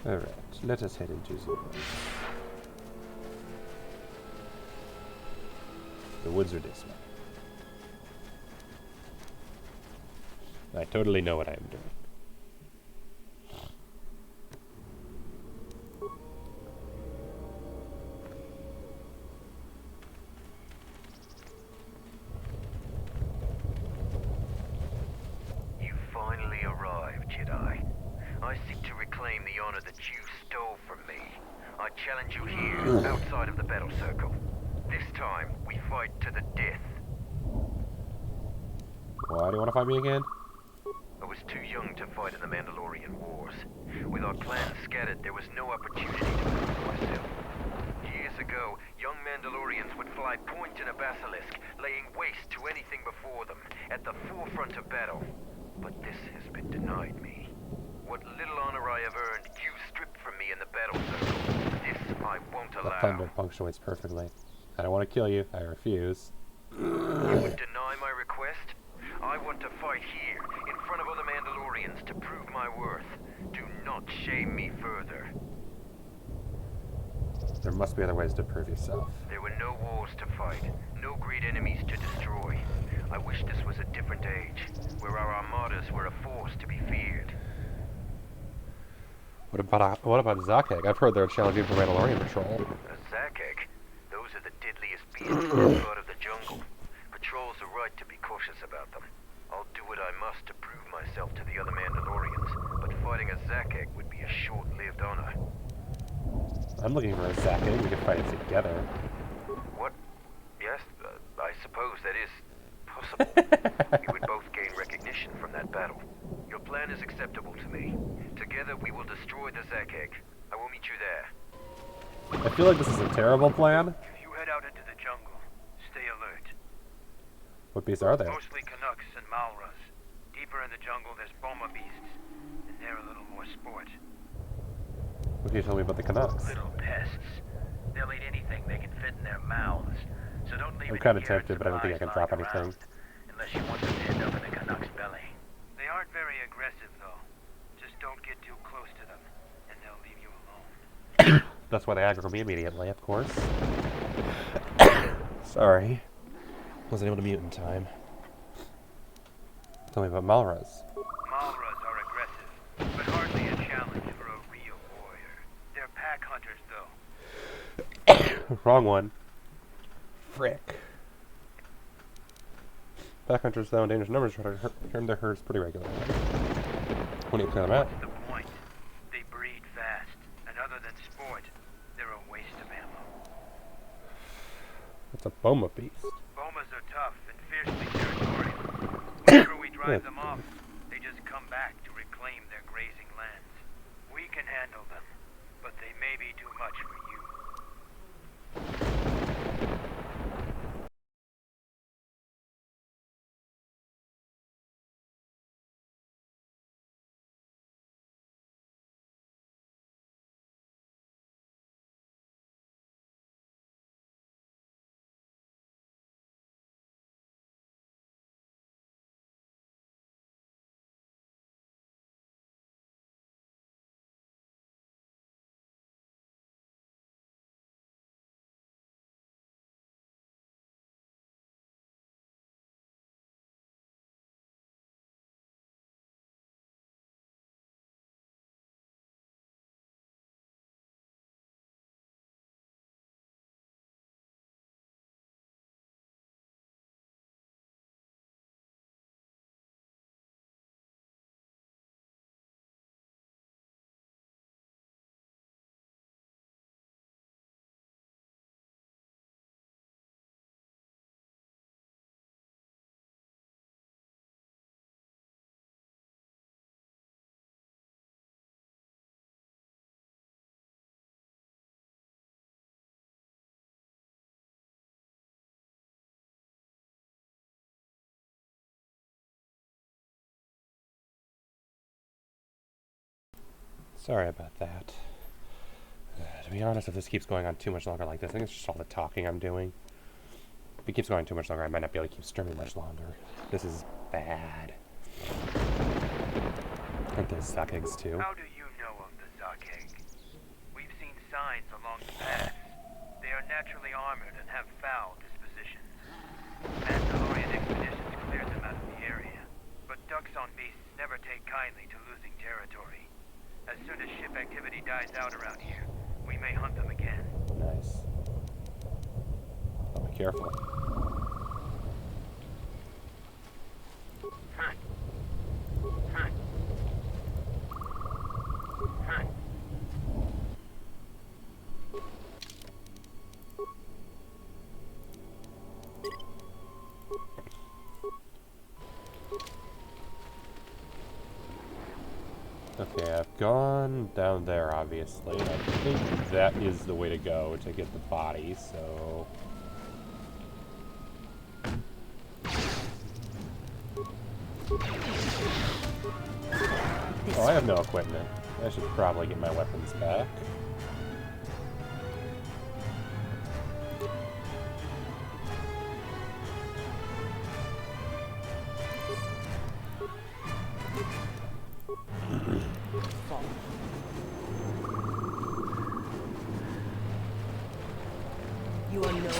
Speaker 1: Alright, let us head into the woods. The woods are this way. I totally know what I am doing.
Speaker 4: You finally arrived, Jedi. I seek to reclaim the honor that you stole from me. I challenge you here, outside of the battle circle. This time, we fight to the death.
Speaker 1: Why do you want to fight me again?
Speaker 4: I was too young to fight in the Mandalorian Wars. With our clan scattered, there was no opportunity to prove myself. Years ago, young Mandalorians would fly point in a basilisk, laying waste to anything before them, at the forefront of battle. But this has been denied me. What little honor I have earned, you stripped from me in the battle circle. This I won't allow.
Speaker 1: Thunder punctuates perfectly. I don't want to kill you. I refuse.
Speaker 4: You would deny my request? I want to fight here, in front of other Mandalorians, to prove my worth. Do not shame me further.
Speaker 1: There must be other ways to prove yourself.
Speaker 4: There were no wars to fight, no great enemies to destroy. I wish this was a different age, where our armadas were a force to be feared.
Speaker 1: What about Zakek? I've heard they're challenging for Mandalorian patrol.
Speaker 4: A Zakek? Those are the deadliest beasts in the part of the jungle. Patrols are right to be cautious about them. I'll do what I must to prove myself to the other Mandalorians, but fighting a Zakek would be a short-lived honor.
Speaker 1: I'm looking for a Zakek. We can fight it together.
Speaker 4: What? Yes, I suppose that is possible. We would both gain recognition from that battle. Your plan is acceptable to me. Together we will destroy the Zakek. I will meet you there.
Speaker 1: I feel like this is a terrible plan.
Speaker 5: If you head out into the jungle, stay alert.
Speaker 1: What beasts are there?
Speaker 5: Mostly Canucks and Malras. Deeper in the jungle, there's Boma beasts, and they're a little more sport.
Speaker 1: What can you tell me about the Canucks?
Speaker 5: Little pests. They'll eat anything they can fit in their mouths. So don't leave
Speaker 1: I'm
Speaker 5: any
Speaker 1: kinda
Speaker 5: carrots
Speaker 1: tempted,
Speaker 5: or
Speaker 1: but I don't think I can
Speaker 5: pies
Speaker 1: drop
Speaker 5: lying
Speaker 1: anything.
Speaker 5: around, unless you want them to end up in the Canuck's belly. They aren't very aggressive, though. Just don't get too close to them, and they'll leave you alone.
Speaker 1: That's why they aggro me immediately, of course. Sorry. Wasn't able to mute in time. Tell me about Malras.
Speaker 5: Malras are aggressive, but hardly a challenge for a real warrior. They're pack hunters, though.
Speaker 1: Wrong one. Frick. Pack hunters, though, in dangerous numbers, try to turn their herds pretty regularly. When do you clear them out?
Speaker 5: What's the point? They breed fast, and other than sport, they're a waste of ammo.
Speaker 1: It's a Boma beast.
Speaker 5: Bomas are tough and fiercely territorial. Whenever we drive them off, they just come back to reclaim their grazing lands. We can handle them, but they may be too much for you.
Speaker 1: Sorry about that. To be honest, if this keeps going on too much longer like this, I think it's just all the talking I'm doing. If it keeps going too much longer, I might not be able to keep streaming much longer. This is bad. I think there's Zakegs too.
Speaker 5: How do you know of the Zakeg? Pass. They are naturally armored and have foul dispositions. Mandalorian expeditions cleared them out of the area. But ducks on beasts never take kindly to losing territory. As soon as ship activity dies out around here, we may hunt them again.
Speaker 1: Nice. Oh, be careful. Okay, I've gone down there, obviously. I think that is the way to go to get the body, so... Oh, I have no equipment. I should probably get my weapons back.
Speaker 6: You are no match.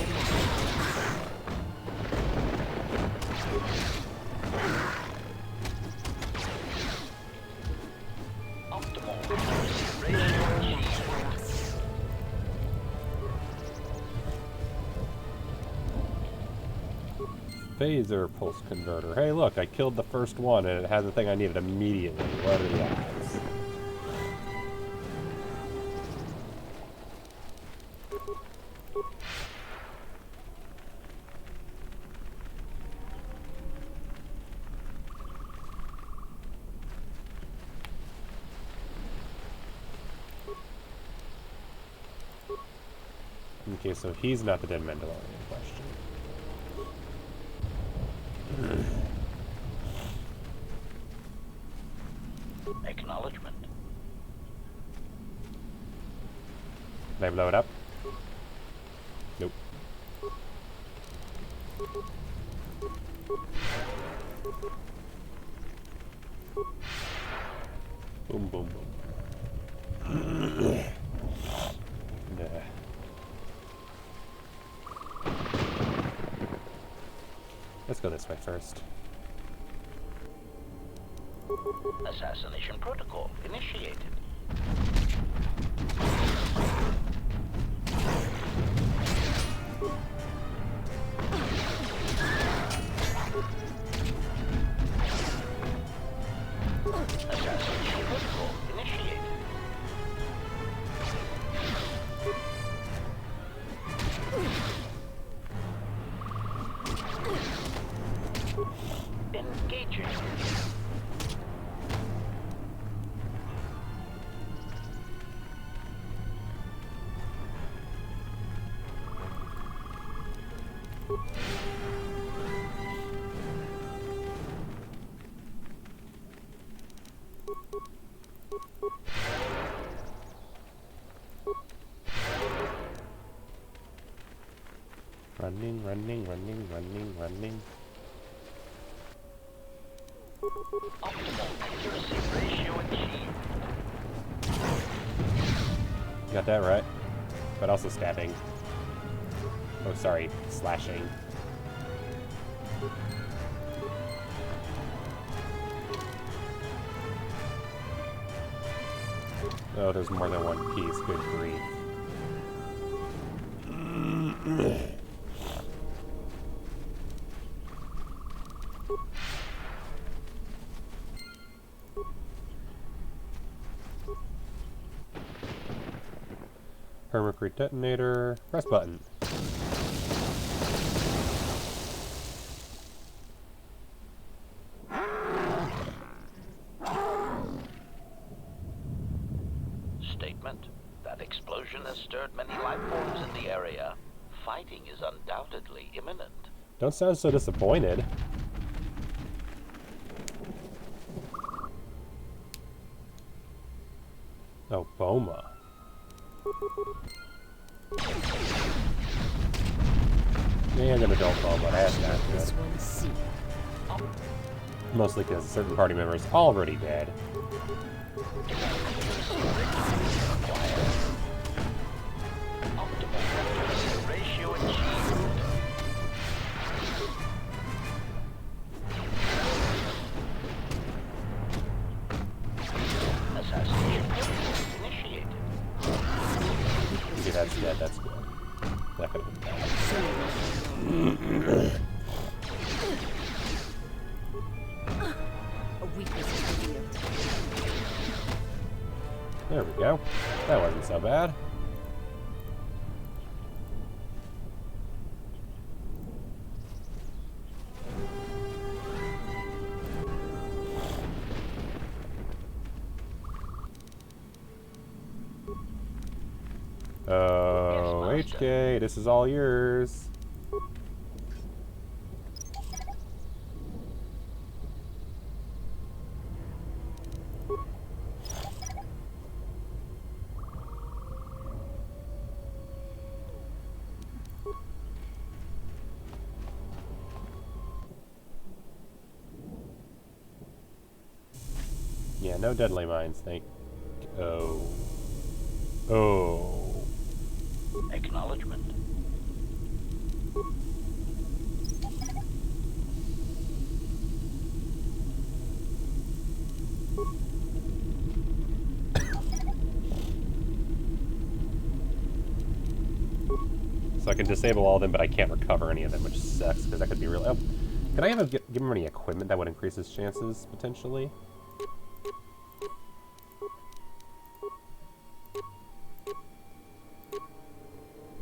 Speaker 1: Phaser pulse converter. Hey, look, I killed the first one and it had the thing I needed immediately. What are the odds? Okay, so he's not the dead Mandalorian in question.
Speaker 4: Acknowledgement.
Speaker 1: Did I blow it up? Nope. Boom, boom, boom. Nah. Let's go this way first.
Speaker 4: Assassination protocol initiated. Assassination protocol initiated. Engaging.
Speaker 1: Running, running, running, running, running.
Speaker 4: Optimal accuracy ratio achieved.
Speaker 1: Got that right. But also stabbing. Oh, sorry, slashing. Oh, there's more than one piece. Good grief. Permacrete detonator. Press button.
Speaker 4: Statement. That explosion has stirred many life forms in the area. Fighting is undoubtedly imminent.
Speaker 1: Don't sound so disappointed. Oh, Boma. And an adult Boma. That's not
Speaker 6: This
Speaker 1: good.
Speaker 6: one's C.
Speaker 1: Mostly because a certain party member is already dead. go. That wasn't so bad. Oh, HK, this is all yours. Yeah, no deadly mines, thank... Oh. Oh.
Speaker 7: Acknowledgement.
Speaker 1: So I can disable all of them, but I can't recover any of them, which sucks, because that could be really... Oh, can I give him any equipment that would increase his chances, potentially?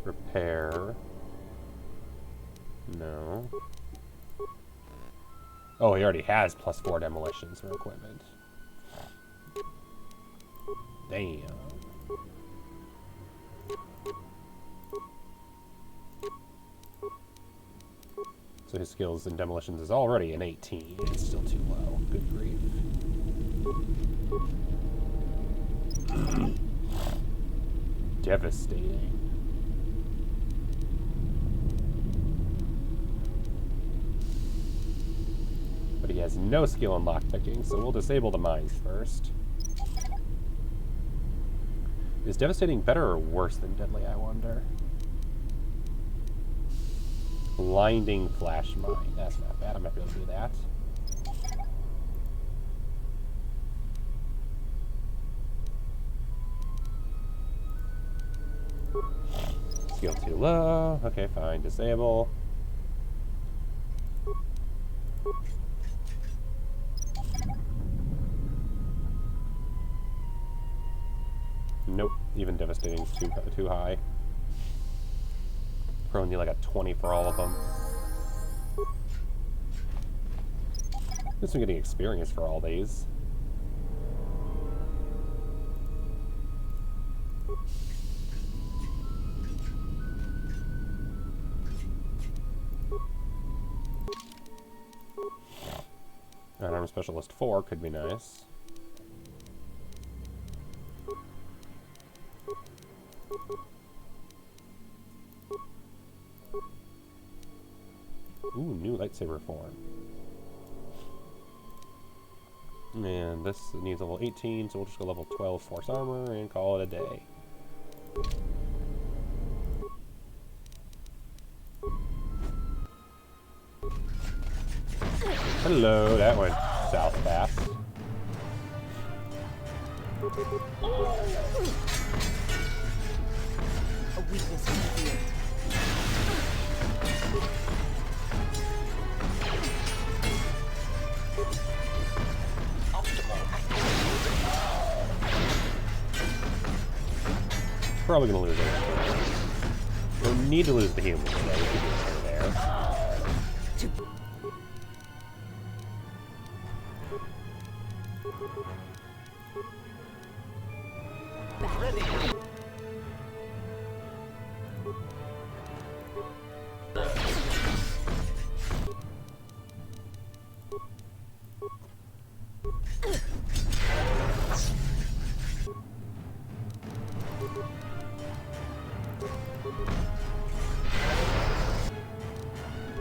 Speaker 1: Repair. No. Oh, he already has +4 demolitions for equipment. Damn. So his skills in demolitions is already an 18. It's still too low. Good grief. Devastating. But he has no skill in lockpicking, so we'll disable the mines first. Is devastating better or worse than deadly, I wonder? Blinding flash mine. That's not bad. I might be able to do that. Skill too low. Okay, fine. Disable. Nope. Even devastating's too high. Probably need like a 20 for all of them. Guess I'm getting experience for all these. Unarmed Specialist 4 could be nice. Ooh, new lightsaber form. And this needs level 18, so we'll just go level 12 force armor and call it a day. Hello, that went south fast.
Speaker 6: A weakness in the field.
Speaker 1: Probably gonna lose it. We'll need to lose the humans, so we can do it there.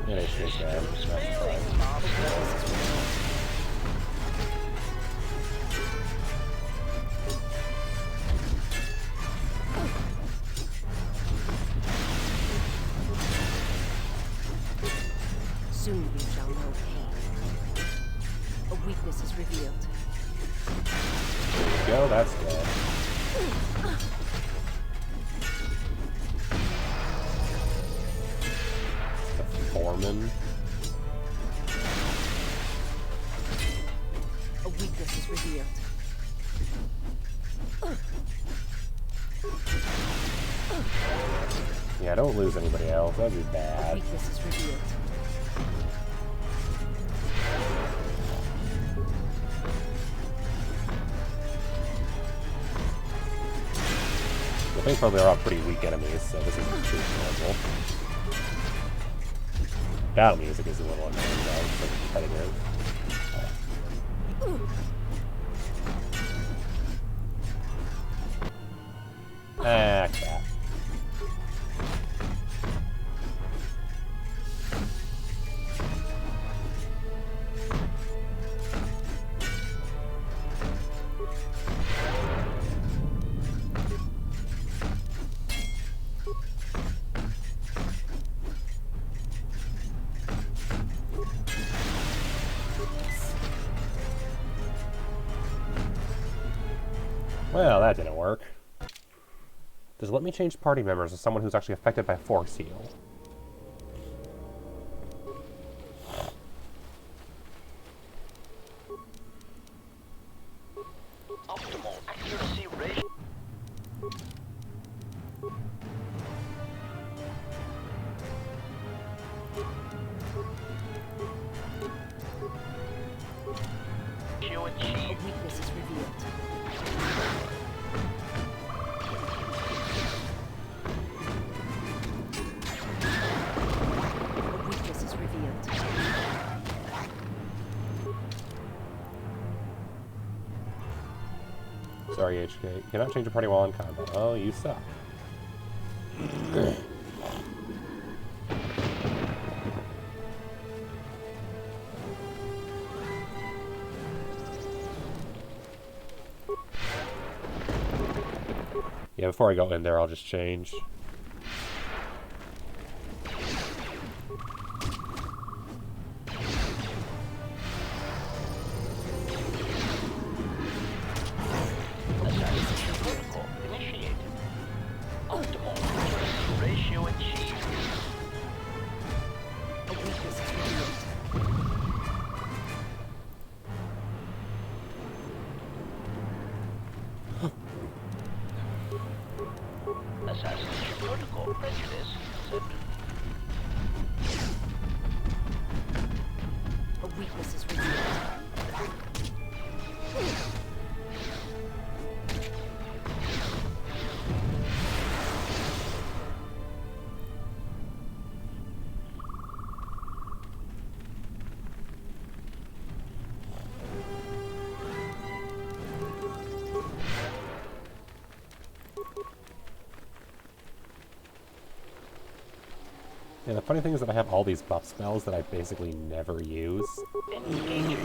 Speaker 1: Yeah, they should have. I'm just not surprised.
Speaker 6: Soon you shall know pain. A weakness is revealed.
Speaker 1: There we go, that's dead. The foreman.
Speaker 6: A weakness is revealed.
Speaker 1: Yeah, don't lose anybody else. That'd be
Speaker 6: A
Speaker 1: bad.
Speaker 6: weakness is revealed.
Speaker 1: I think probably they're all pretty weak enemies, so this isn't too horrible. Battle music is a little annoying though, it's like repetitive. Ah, crap. Well, that didn't work. Does it let me change party members to someone who's actually affected by force heal?
Speaker 7: Optimal accuracy ratio.
Speaker 6: A weakness is revealed. A weakness is revealed.
Speaker 1: Sorry, HK. You cannot change your party while in combat. Oh, you suck. Yeah, before I go in there, I'll just change.
Speaker 7: Assassination protocol initiated. Optimal accuracy ratio achieved.
Speaker 6: A weakness is revealed.
Speaker 7: Assassination protocol prejudice set.
Speaker 6: A weakness is revealed.
Speaker 1: Yeah, the funny thing is that I have all these buff spells that I basically never use.
Speaker 7: Engaging.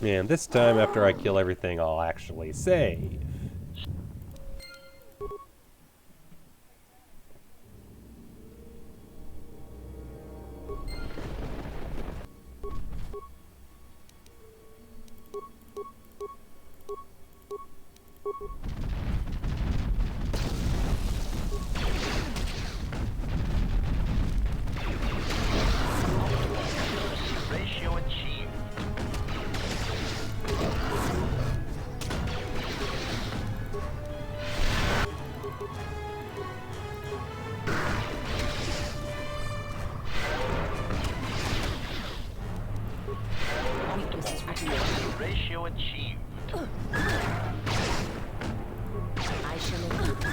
Speaker 1: And this time, after I kill everything, I'll actually save.
Speaker 7: Ratio achieved.
Speaker 6: Weakness is revealed.
Speaker 7: Accuracy ratio achieved.
Speaker 6: I shall elude.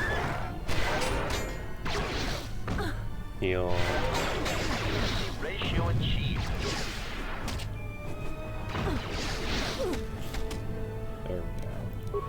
Speaker 1: Heal.
Speaker 7: Accuracy ratio achieved.
Speaker 1: There we go.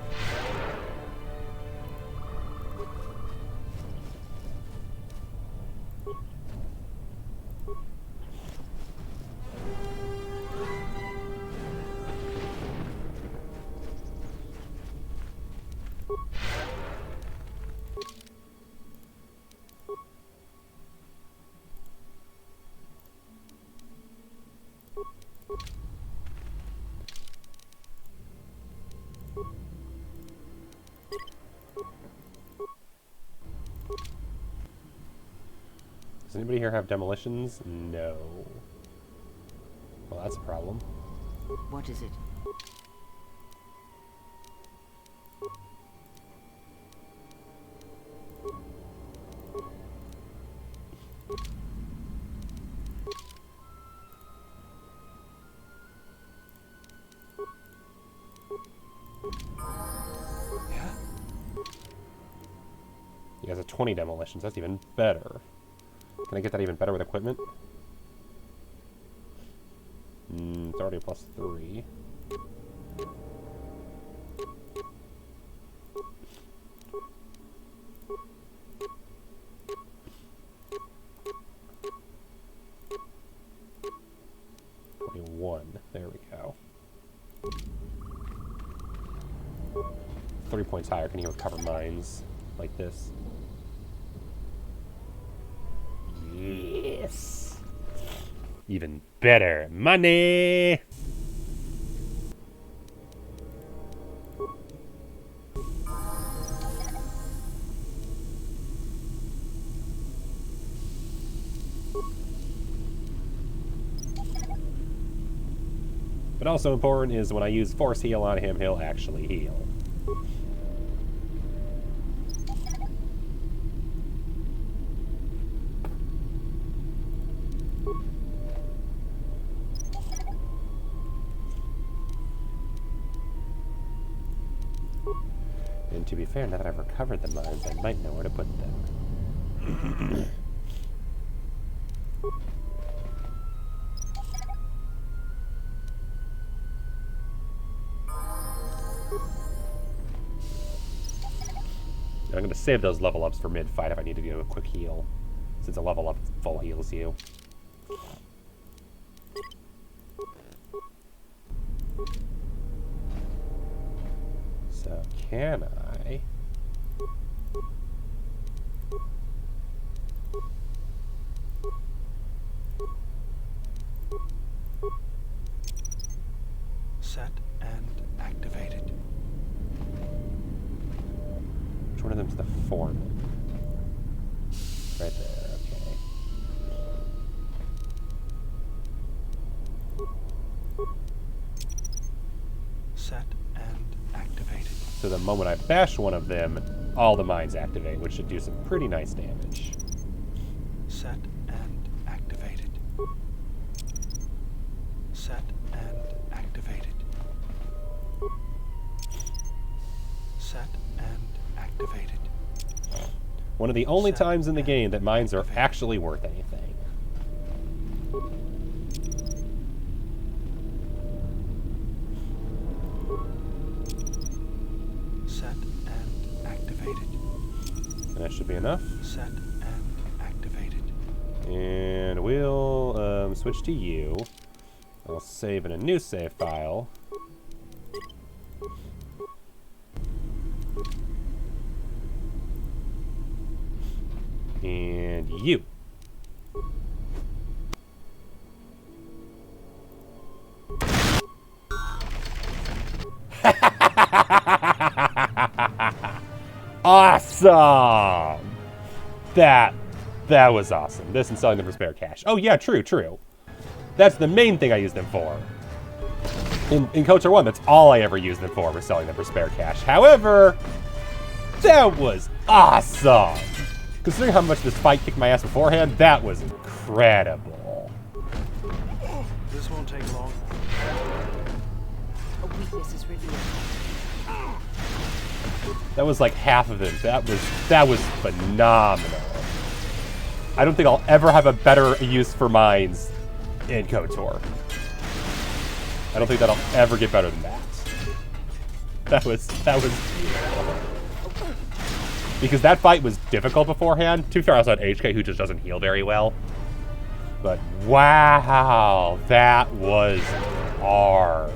Speaker 1: anybody here have demolitions? No. Well, that's a problem.
Speaker 6: What is it?
Speaker 1: You guys have 20 demolitions. That's even better. Can I get that even better with equipment? It's already a +3. There we go. 3 points higher. Can you recover mines like this? Yes. Even better. Money. But also important is when I use force heal on him, he'll actually heal. And to be fair, now that I've recovered the mines, I might know where to put them. I'm going to save those level ups for mid-fight if I need to do a quick heal, since a level up full heals you. So, can I...
Speaker 8: Set and activated.
Speaker 1: Which one of them's the foreman? Right there, okay.
Speaker 8: Set and activated.
Speaker 1: So the moment I bash one of them, all the mines activate, which should do some pretty nice damage.
Speaker 8: Set and activated. Set and activated. Set and activated.
Speaker 1: One of the only
Speaker 8: Set
Speaker 1: times in the
Speaker 8: and
Speaker 1: game that mines are
Speaker 8: activated.
Speaker 1: actually worth anything.
Speaker 8: Set and activated.
Speaker 1: And that should be enough.
Speaker 8: Set and activated.
Speaker 1: And we'll switch to you. I'll save in a new save file. And you. Awesome! That was awesome. This and selling them for spare cash. Oh yeah, true. That's the main thing I use them for. In KotOR 1, that's all I ever used them for, was selling them for spare cash. However, that was awesome! Considering how much this fight kicked my ass beforehand, that was incredible.
Speaker 8: This won't take long.
Speaker 6: A weakness is revealed.
Speaker 1: That was like half of it. That was phenomenal. I don't think I'll ever have a better use for mines in KotOR. I don't think that'll ever get better than that. That was beautiful. Because that fight was difficult beforehand. To be fair, I also had HK, who just doesn't heal very well. But wow, that was art.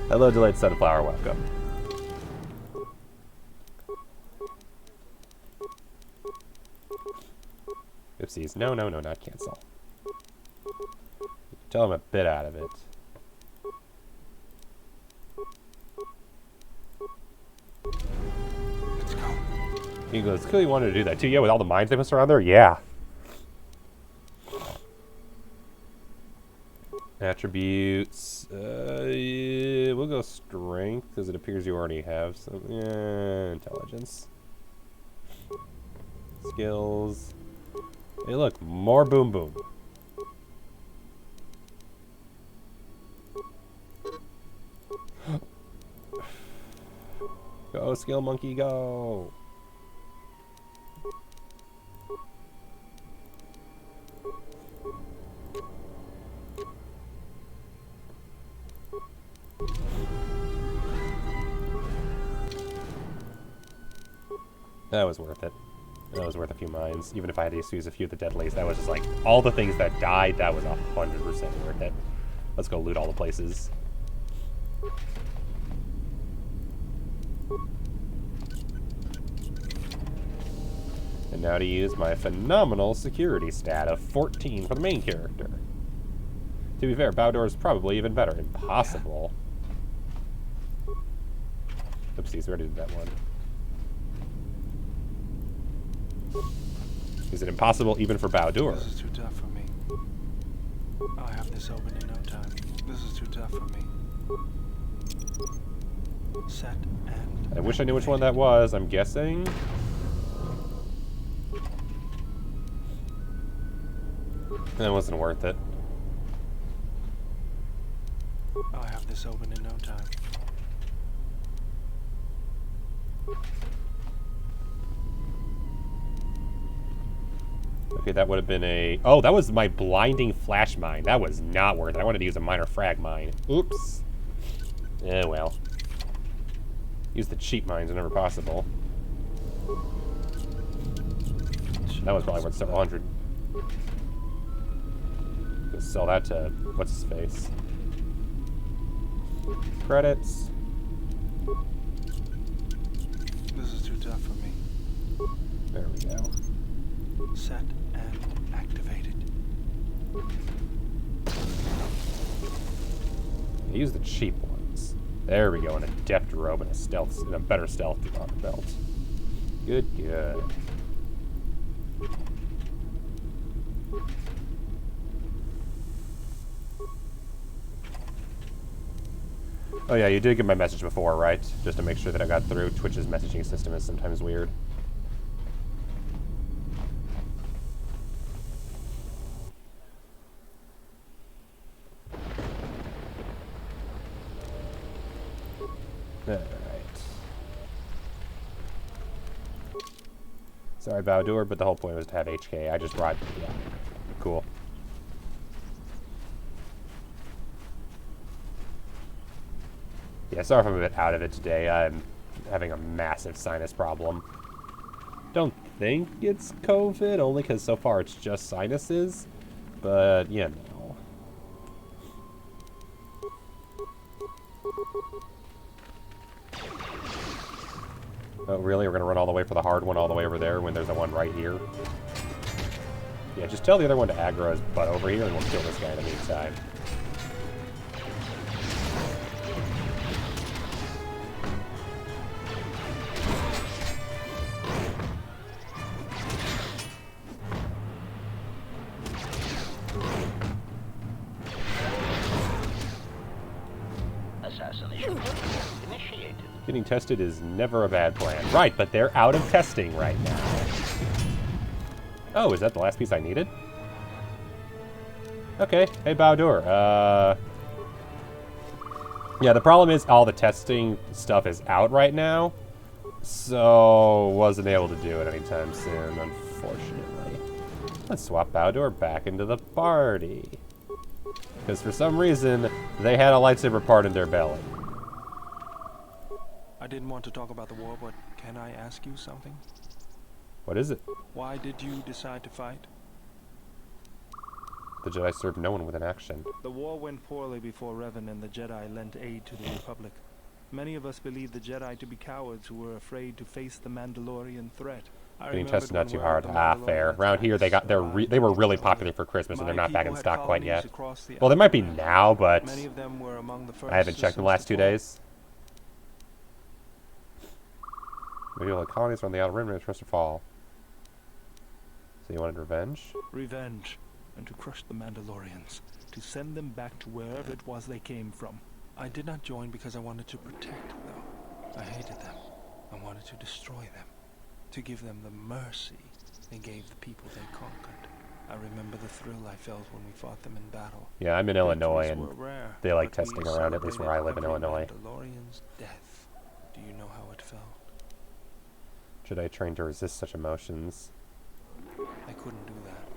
Speaker 1: Hello, Delayed Sunflower, welcome. Oopsies. No, not cancel. Tell him a bit out of it.
Speaker 8: Let's go.
Speaker 1: He goes, cool, you wanted to do that too? Yeah, with all the mines they must around there? Yeah. Attributes. Yeah, we'll go strength because it appears you already have some. Intelligence. Skills. Hey, look, more boom boom. Go, skill monkey, go. That was worth it. That was worth a few mines. Even if I had to use a few of the deadlies, that was just like, all the things that died, that was 100% worth it. Let's go loot all the places. And now to use my phenomenal security stat of 14 for the main character. To be fair, Bowdor is probably even better. Impossible. Oopsies, we already did that one. Is it impossible even for Bowdor?
Speaker 8: This is too tough for me. I'll have this open in no time. This is too tough for me. Set and
Speaker 1: I wish I knew which one that was. I'm guessing. That wasn't worth it.
Speaker 8: I'll have this open in no time.
Speaker 1: Okay, that would have been a... Oh, that was my blinding flash mine. That was not worth it. I wanted to use a minor frag mine. Oops. Eh, well. Use the cheap mines whenever possible. That was probably worth several hundred. Go sell that to... What's his face? Credits.
Speaker 8: This is too tough for me.
Speaker 1: There we go.
Speaker 8: Set and activated.
Speaker 1: Use the cheap ones. There we go, an adept robe and a stealth, and a better stealth belt. Good, good. Oh yeah, you did get my message before, right? Just to make sure that I got through. Twitch's messaging system is sometimes weird. Alright. Sorry, Bowdor, but the whole point was to have HK. I just brought... Yeah. Cool. Yeah, sorry if I'm a bit out of it today. I'm having a massive sinus problem. Don't think it's COVID, only because so far it's just sinuses. But, you know. Oh, really? We're going to run all the way for the hard one all the way over there when there's a one right here? Yeah, just tell the other one to aggro his butt over here and we'll kill this guy in the meantime.
Speaker 7: Assassination initiated.
Speaker 1: Getting tested is never a bad plan. Right, but they're out of testing right now. Oh, is that the last piece I needed? Okay. Hey, Bowdor. Yeah, the problem is all the testing stuff is out right now. So, wasn't able to do it anytime soon, unfortunately. Let's swap Bowdor back into the party. Because for some reason, they had a lightsaber part in their belly.
Speaker 8: I didn't want to talk about the war, but can I ask you something?
Speaker 1: What is it?
Speaker 8: Why did you decide to fight?
Speaker 1: The Jedi served no one with an action.
Speaker 8: The war went poorly before Revan and the Jedi lent aid to the Republic. Many of us believed the Jedi to be cowards who were afraid to face the Mandalorian threat.
Speaker 1: Getting tested not too hard. Ah, fair. Around here, they were really popular for Christmas, and they're not back in stock quite yet. Well, they might be now, but I haven't checked in the last 2 days. Maybe all the colonies around the outer rim are supposed to fall. So you wanted revenge?
Speaker 8: Revenge, and to crush the Mandalorians. to send them back to wherever it was they came from. I did not join because I wanted to protect, though. I hated them. I wanted to destroy them. To give them the mercy they gave the people they conquered. I remember the thrill I felt when we fought them in battle.
Speaker 1: Yeah, I'm in Illinois, and
Speaker 8: Victories were rare,
Speaker 1: they like
Speaker 8: but we
Speaker 1: testing around, at least where I live in
Speaker 8: celebrated
Speaker 1: Illinois.
Speaker 8: every Mandalorian's death. Do you know how it felt?
Speaker 1: Jedi trained to resist such emotions.
Speaker 8: I couldn't do that.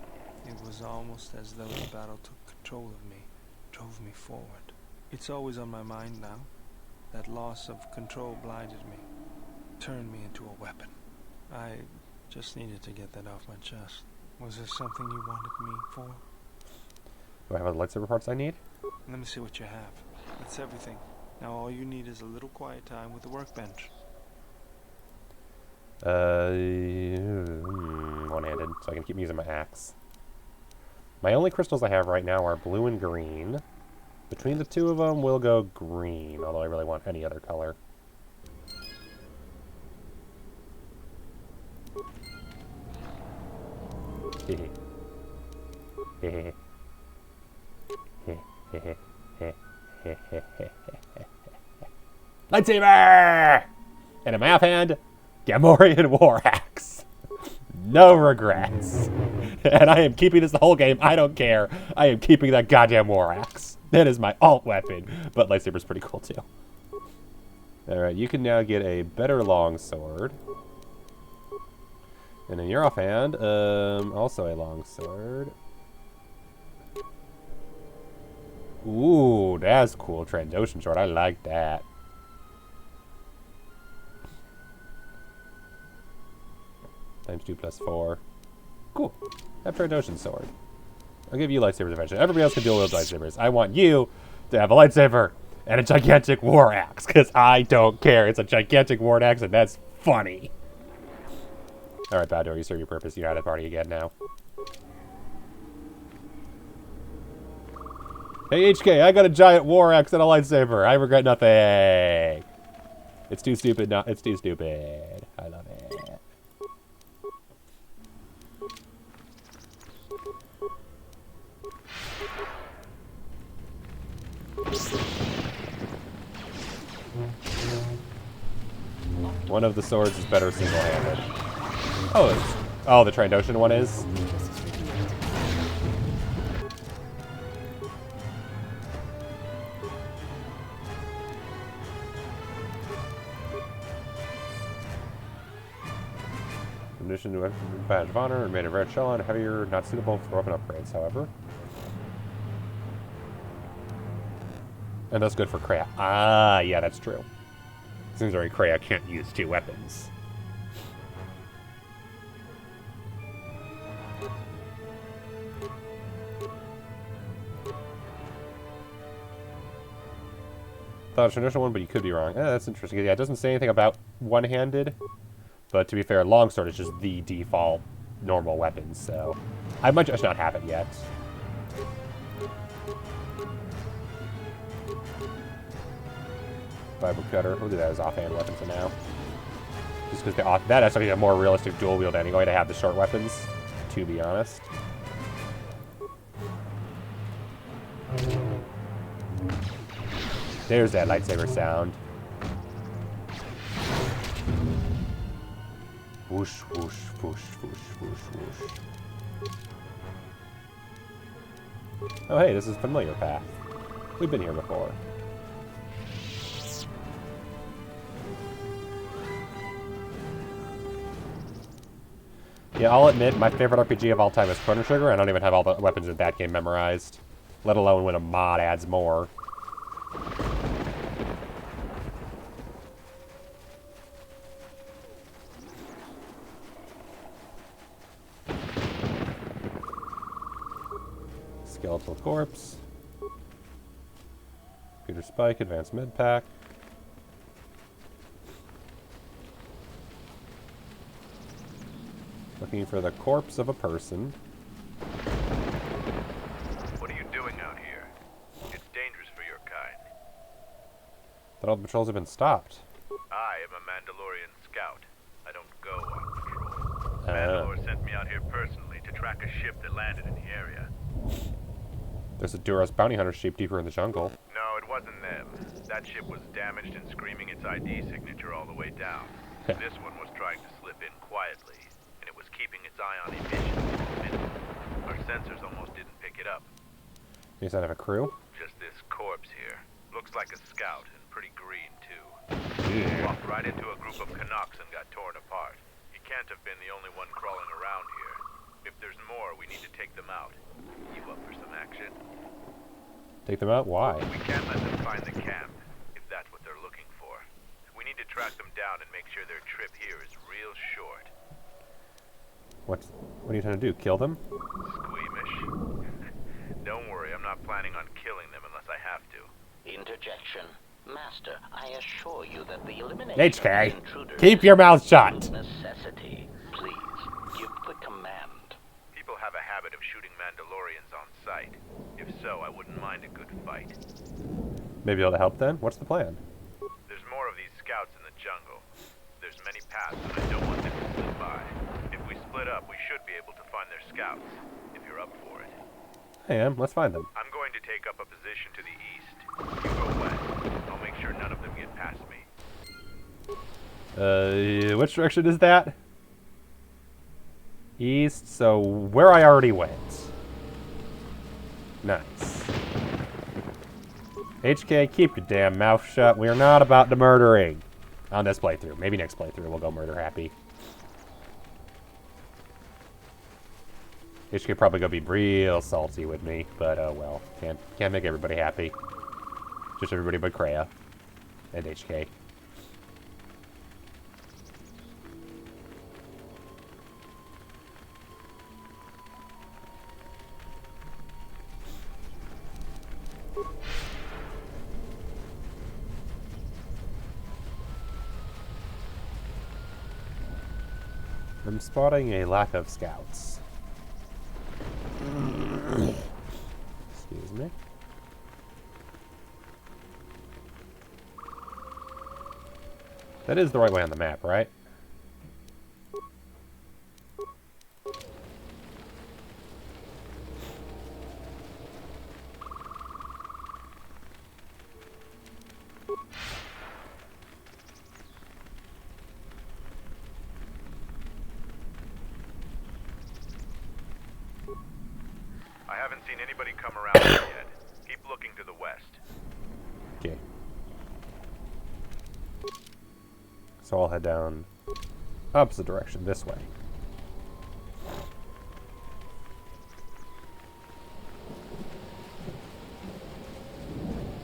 Speaker 8: It was almost as though the battle took control of me, drove me forward. It's always on my mind now. That loss of control blinded me, turned me into a weapon. I just needed to get that off my chest. Was there something you wanted me for?
Speaker 1: Do I have all the lightsaber parts I need?
Speaker 8: Let me see what you have. That's everything. Now all you need is a little quiet time with the workbench.
Speaker 1: One-handed, so I can keep using my axe. My only crystals I have right now are blue and green. Between the two of them, we'll go green, although I really want any other color. Lightsaber! And in my offhand, Gamorrean War Axe. No regrets. And I am keeping this the whole game. I don't care. I am keeping that goddamn War Axe. That is my alt weapon. But lightsaber's pretty cool too. Alright, you can now get a better longsword. And in your offhand, also a longsword. Ooh, that's cool. Trandoshan sword. I like that. Times 2 plus 4. Cool. Have Trandoshan sword. I'll give you lightsabers eventually. Everybody else can dual wield lightsabers. I want you to have a lightsaber and a gigantic war axe, because I don't care. It's a gigantic war axe, and that's funny. Alright, Bador, you serve your purpose. You're out of the party again now. Hey, HK, I got a giant war axe and a lightsaber. I regret nothing. It's too stupid. It's too stupid. I love it. One of the swords is better single-handed. Oh, the Trandoshan one is? Condition to badge of honor, made of red shell and heavier, not suitable for weapon upgrades, however. And that's good for Kreia. Ah, yeah, that's true. Seems like Kreia can't use two weapons. Thought a traditional one, but you could be wrong. That's interesting. Yeah, it doesn't say anything about one-handed. But to be fair, longsword is just the default normal weapon, so I might just not have it yet. Fiber cutter. We'll do that as offhand weapon for now. Just because that has something a more realistic dual wield anyway to have the short weapons, to be honest. There's that lightsaber sound. Whoosh, whoosh, whoosh, whoosh, whoosh, whoosh. Oh hey, this is a familiar path. We've been here before. Yeah, I'll admit, my favorite RPG of all time is Chrono Trigger. I don't even have all the weapons in that game memorized. Let alone when a mod adds more. Skeletal corpse. Computer spike, advanced med pack. Looking for the corpse of a person.
Speaker 3: What are you doing out here? It's dangerous for your kind.
Speaker 1: Thought all the patrols have been stopped.
Speaker 3: I am a Mandalorian scout. I don't go on patrol. Mandalore sent me out here personally to track a ship that landed in the area.
Speaker 1: There's a Duros bounty hunter ship deeper in the jungle.
Speaker 3: No, it wasn't them. That ship was damaged and screaming its ID signature all the way down. This one was trying to slip in quietly, and it was keeping its eye on emissions. Our sensors almost didn't pick it up.
Speaker 1: You said I have a crew?
Speaker 3: Just this corpse here. Looks like a scout, and pretty green, too.
Speaker 1: Yeah.
Speaker 3: Walked right into a group of Canucks and got torn apart. He can't have been the only one crawling around here. If there's more, we need to take them out. You up for some action?
Speaker 1: Take them out? Why?
Speaker 3: We can't let them find the camp, if that's what they're looking for. We need to track them down and make sure their trip here is real short.
Speaker 1: What are you trying to do? Kill them?
Speaker 3: Squeamish? Don't worry, I'm not planning on killing them unless I have to.
Speaker 7: Interjection. Master, I assure you that the elimination
Speaker 1: HK,
Speaker 7: of the intruders
Speaker 1: keep your mouth
Speaker 7: is
Speaker 1: shut.
Speaker 7: a necessity. Please, give the command.
Speaker 3: People have a habit of shooting Mandalorians on sight. If so, I wouldn't mind a good fight.
Speaker 1: Maybe able to help then? What's the plan?
Speaker 3: There's more of these scouts in the jungle. There's many paths, and I don't want them to slip by. If we split up, we should be able to find their scouts, if you're up for it.
Speaker 1: I am. Let's find them.
Speaker 3: I'm going to take up a position to the east. You go west. I'll make sure none of them get past me.
Speaker 1: Which direction is that? East, so where I already went. Nice. HK, keep your damn mouth shut. We are not about to murdering. On this playthrough. Maybe next playthrough we'll go murder happy. HK probably gonna be real salty with me, but oh well. Can't make everybody happy. Just everybody but Kreia. And HK. I'm spotting a lack of scouts. Excuse me. That is the right way on the map, right?
Speaker 3: I haven't seen anybody come around here yet. Keep looking to the west.
Speaker 1: Okay. So I'll head down opposite direction, this way.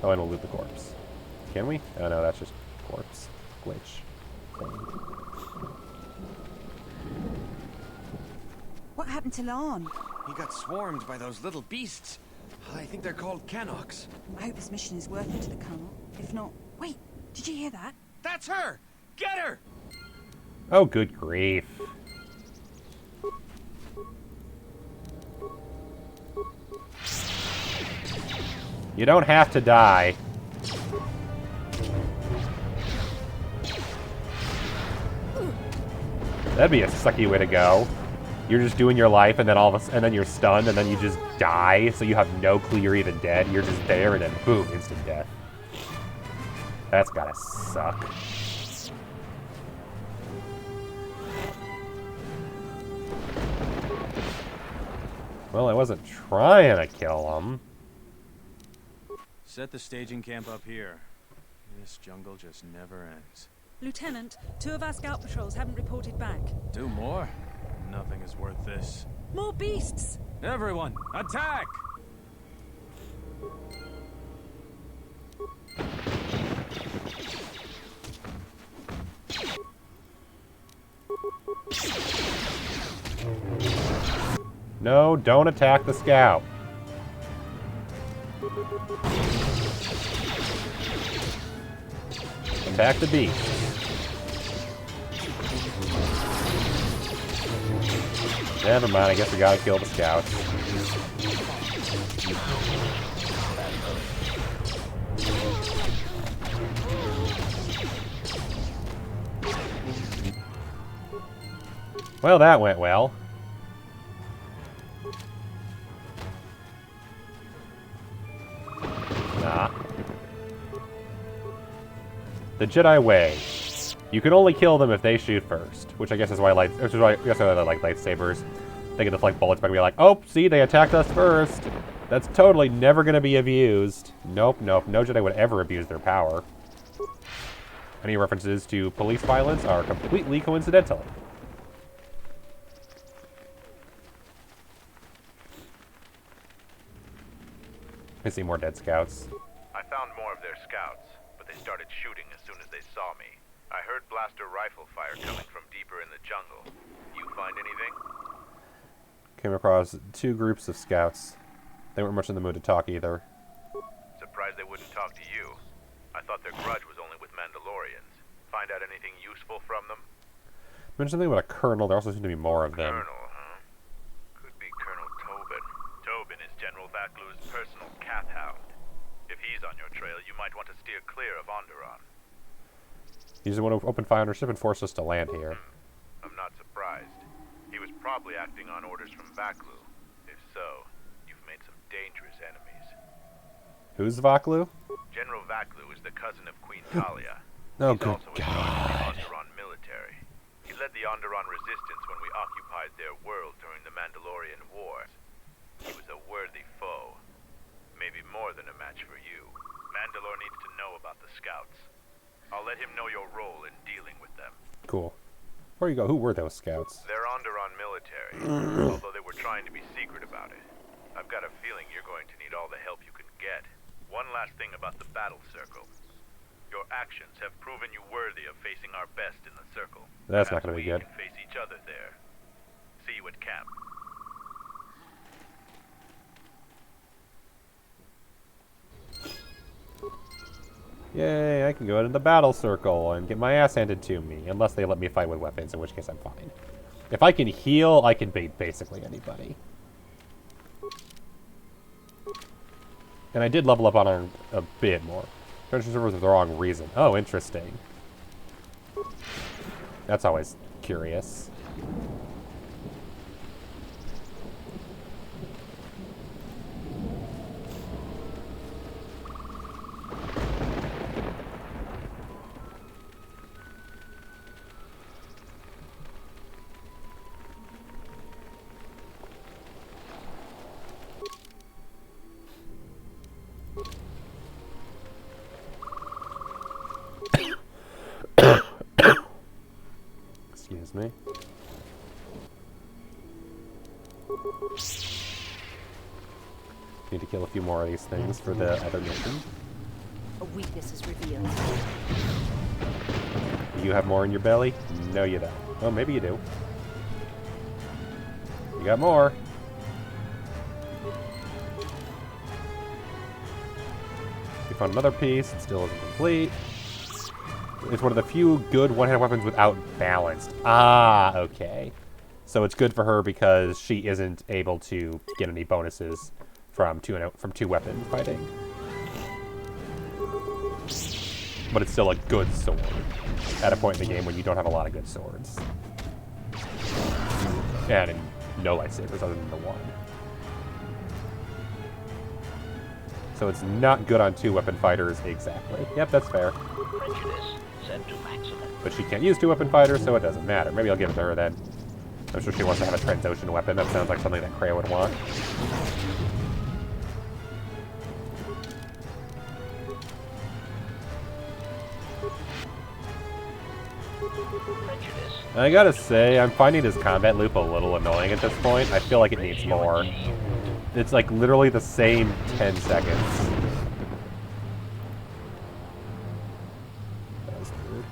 Speaker 1: Oh, and we'll loot the corpse. Can we? Oh no, that's just corpse. Glitch.
Speaker 6: What happened to Lon?
Speaker 9: He got swarmed by those little beasts. I think they're called Canucks.
Speaker 6: I hope this mission is worth it to the Colonel. If not... Wait, did you hear that?
Speaker 9: That's her! Get her!
Speaker 1: Oh, good grief. You don't have to die. That'd be a sucky way to go. You're just doing your life, and then and then you're stunned, and then you just die, so you have no clue you're even dead. You're just there, and then boom, instant death. That's gotta suck. Well, I wasn't trying to kill him.
Speaker 10: Set the staging camp up here. This jungle just never ends.
Speaker 11: Lieutenant, 2 of our scout patrols haven't reported back.
Speaker 10: 2 more? Nothing is worth this.
Speaker 11: More beasts!
Speaker 10: Everyone, attack!
Speaker 1: No, don't attack the scout. Attack the beast. Never mind, I guess we gotta kill the scouts. Well, that went well. The Jedi way. You can only kill them if they shoot first, which I guess is why I guess I like lightsabers. They get to deflect bullets, but be like, oh, see, they attacked us first. That's totally never going to be abused. Nope, nope, no Jedi would ever abuse their power. Any references to police violence are completely coincidental. I see more dead scouts.
Speaker 3: I found more of their scouts, but they started shooting as soon as they saw me. I heard blaster rifle fire coming from deeper in the jungle. You find anything?
Speaker 1: Came across 2 groups of scouts. They weren't much in the mood to talk either.
Speaker 3: Surprised they wouldn't talk to you. I thought their grudge was only with Mandalorians. Find out anything useful from them?
Speaker 1: Mentioned something about a colonel. There also seem to be more of them.
Speaker 3: Colonel, huh? Could be Colonel Tobin. Tobin is General Vaklu's personal cat hound. If he's on your trail, you might want to steer clear of Onderon.
Speaker 1: He's the one who opened fire on our ship and forced us to land here.
Speaker 3: I'm not surprised. He was probably acting on orders from Vaklu. If so, you've made some dangerous enemies.
Speaker 1: Who's Vaklu?
Speaker 3: General Vaklu is the cousin of Queen Talia.
Speaker 1: Oh,
Speaker 3: He's
Speaker 1: good
Speaker 3: also
Speaker 1: God.
Speaker 3: in the Onderon military. He led the Onderon resistance when we occupied their world during the Mandalorian Wars. He was a worthy foe. Maybe more than a match for you. Mandalore needs to know about the scouts. I'll let him know your role in dealing with them.
Speaker 1: Cool. Where you go? Who were those scouts?
Speaker 3: They're Onderon military, although they were trying to be secret about it. I've got a feeling you're going to need all the help you can get. One last thing about the battle circle. Your actions have proven you worthy of facing our best in the circle.
Speaker 1: That's not going to be good.
Speaker 3: We can face each other there. See you at camp.
Speaker 1: Yay, I can go into the battle circle and get my ass handed to me. Unless they let me fight with weapons, in which case I'm fine. If I can heal, I can beat basically anybody. And I did level up on a bit more. Treasure server was the wrong reason. Oh, interesting. That's always curious. Excuse me. Need to kill a few more of these things for the other mission.
Speaker 6: A weakness is revealed.
Speaker 1: You have more in your belly? No, you don't. Oh, maybe you do. You got more. You found another piece. It still isn't complete. It's one of the few good one-handed weapons without balanced. Ah, okay. So it's good for her because she isn't able to get any bonuses from two weapon fighting. But it's still a good sword at a point in the game when you don't have a lot of good swords. And no lightsabers other than the one. So it's not good on two-weapon fighters exactly. Yep, that's fair.
Speaker 7: Prejudice set to maximum.
Speaker 1: But she can't use two-weapon fighters, so it doesn't matter. Maybe I'll give it to her then. I'm sure she wants to have a Transocean weapon. That sounds like something that Kreia would want.
Speaker 7: Prejudice.
Speaker 1: I gotta say, I'm finding this combat loop a little annoying at this point. I feel like it needs more. It's like literally the same 10 seconds. That was weird.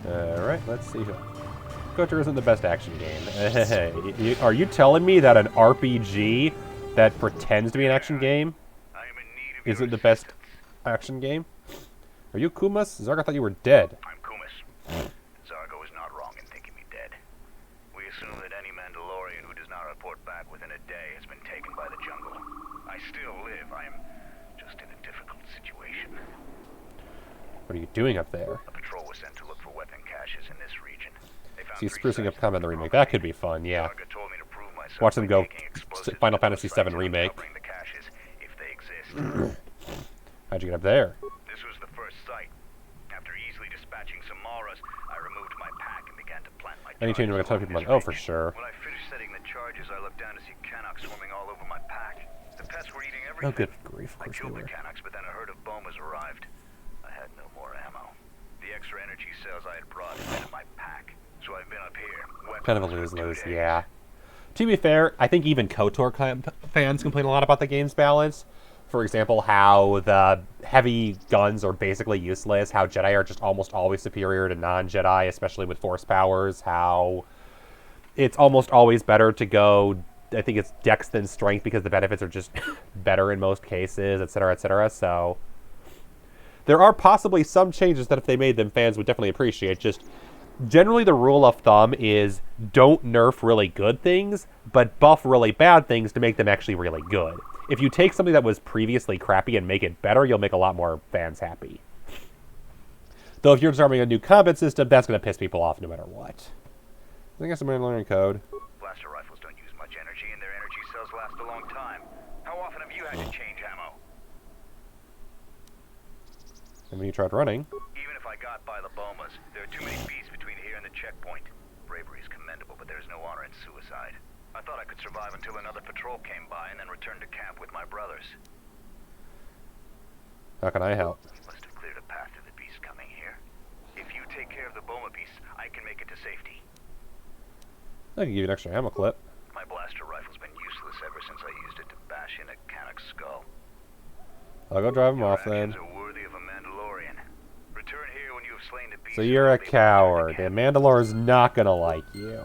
Speaker 1: Alright, let's see. KotOR isn't the best action game. Are you telling me that an RPG that pretends to be an action game isn't the best action game? Are you Kumas? Zarg, I thought you were dead.
Speaker 2: I'm Kumas. Zargo is not wrong in thinking me dead. We assume that any Mandalorian who does not our report back within a day has been taken by the jungle. I still live. I am just in a difficult situation.
Speaker 1: What are you doing up there?
Speaker 2: A patrol was sent to look for weapon caches in this region. They found
Speaker 1: See,
Speaker 2: 3
Speaker 1: sprucing up
Speaker 2: sites
Speaker 1: combat in the
Speaker 2: that
Speaker 1: remake.
Speaker 2: were
Speaker 1: That could be fun, yeah.
Speaker 2: Target told me to prove myself
Speaker 1: Watch them
Speaker 2: by
Speaker 1: go
Speaker 2: taking explosives
Speaker 1: Final
Speaker 2: to those
Speaker 1: Fantasy
Speaker 2: sites
Speaker 1: VII
Speaker 2: and
Speaker 1: Remake.
Speaker 2: uncovering the caches, if they exist.
Speaker 1: How'd you get up there?
Speaker 2: This was the first site. After easily dispatching some Maras, I removed my pack and began to plant my
Speaker 1: Any change, I'm gonna tell people, like, oh, for sure.
Speaker 2: When I finished setting the charges, I looked down to see Canucks swarming all over my pack. The pests were eating everything.
Speaker 1: Oh, good grief, of
Speaker 2: I
Speaker 1: course they
Speaker 2: killed the
Speaker 1: were.
Speaker 2: Canucks, but then a herd of Bomas arrived. I had no more ammo. The extra energy cells I had brought had in my pack. So I've been up here.
Speaker 1: Kind of a lose-lose, yeah. To be fair, I think even KotOR fans complain a lot about the game's balance. For example, how the heavy guns are basically useless, how Jedi are just almost always superior to non-Jedi, especially with Force powers, how it's almost always better to go, I think it's Dex than Strength because the benefits are just better in most cases, etc., etc., so there are possibly some changes that if they made them, fans would definitely appreciate. Just generally the rule of thumb is don't nerf really good things, but buff really bad things to make them actually really good. If you take something that was previously crappy and make it better, you'll make a lot more fans happy. Though if you're starting a new combat system, that's going to piss people off no matter what. I think I'm learning code.
Speaker 2: Blaster rifles don't use much energy, and their energy cells last a long time. How often have you had to change ammo?
Speaker 1: And when you tried running...
Speaker 2: Even if I got by the Bomas, there are too many beasts between here and the checkpoint. Bravery is commendable, but there's no honor in suicide. I thought I could survive until another patrol came by and then return to camp with my brothers.
Speaker 1: How can I help?
Speaker 2: You must have cleared a path to the beast coming here. If you take care of the Boma beasts, I can make it to safety.
Speaker 1: I can give you an extra ammo clip.
Speaker 2: My blaster rifle's been useless ever since I used it to bash in a Canuck's skull.
Speaker 1: I'll go drive him off
Speaker 2: Your
Speaker 1: then.
Speaker 2: actions are worthy of a Mandalorian. Return here when you have slain the beast.
Speaker 1: So you're a coward, and Mandalore's not gonna like you.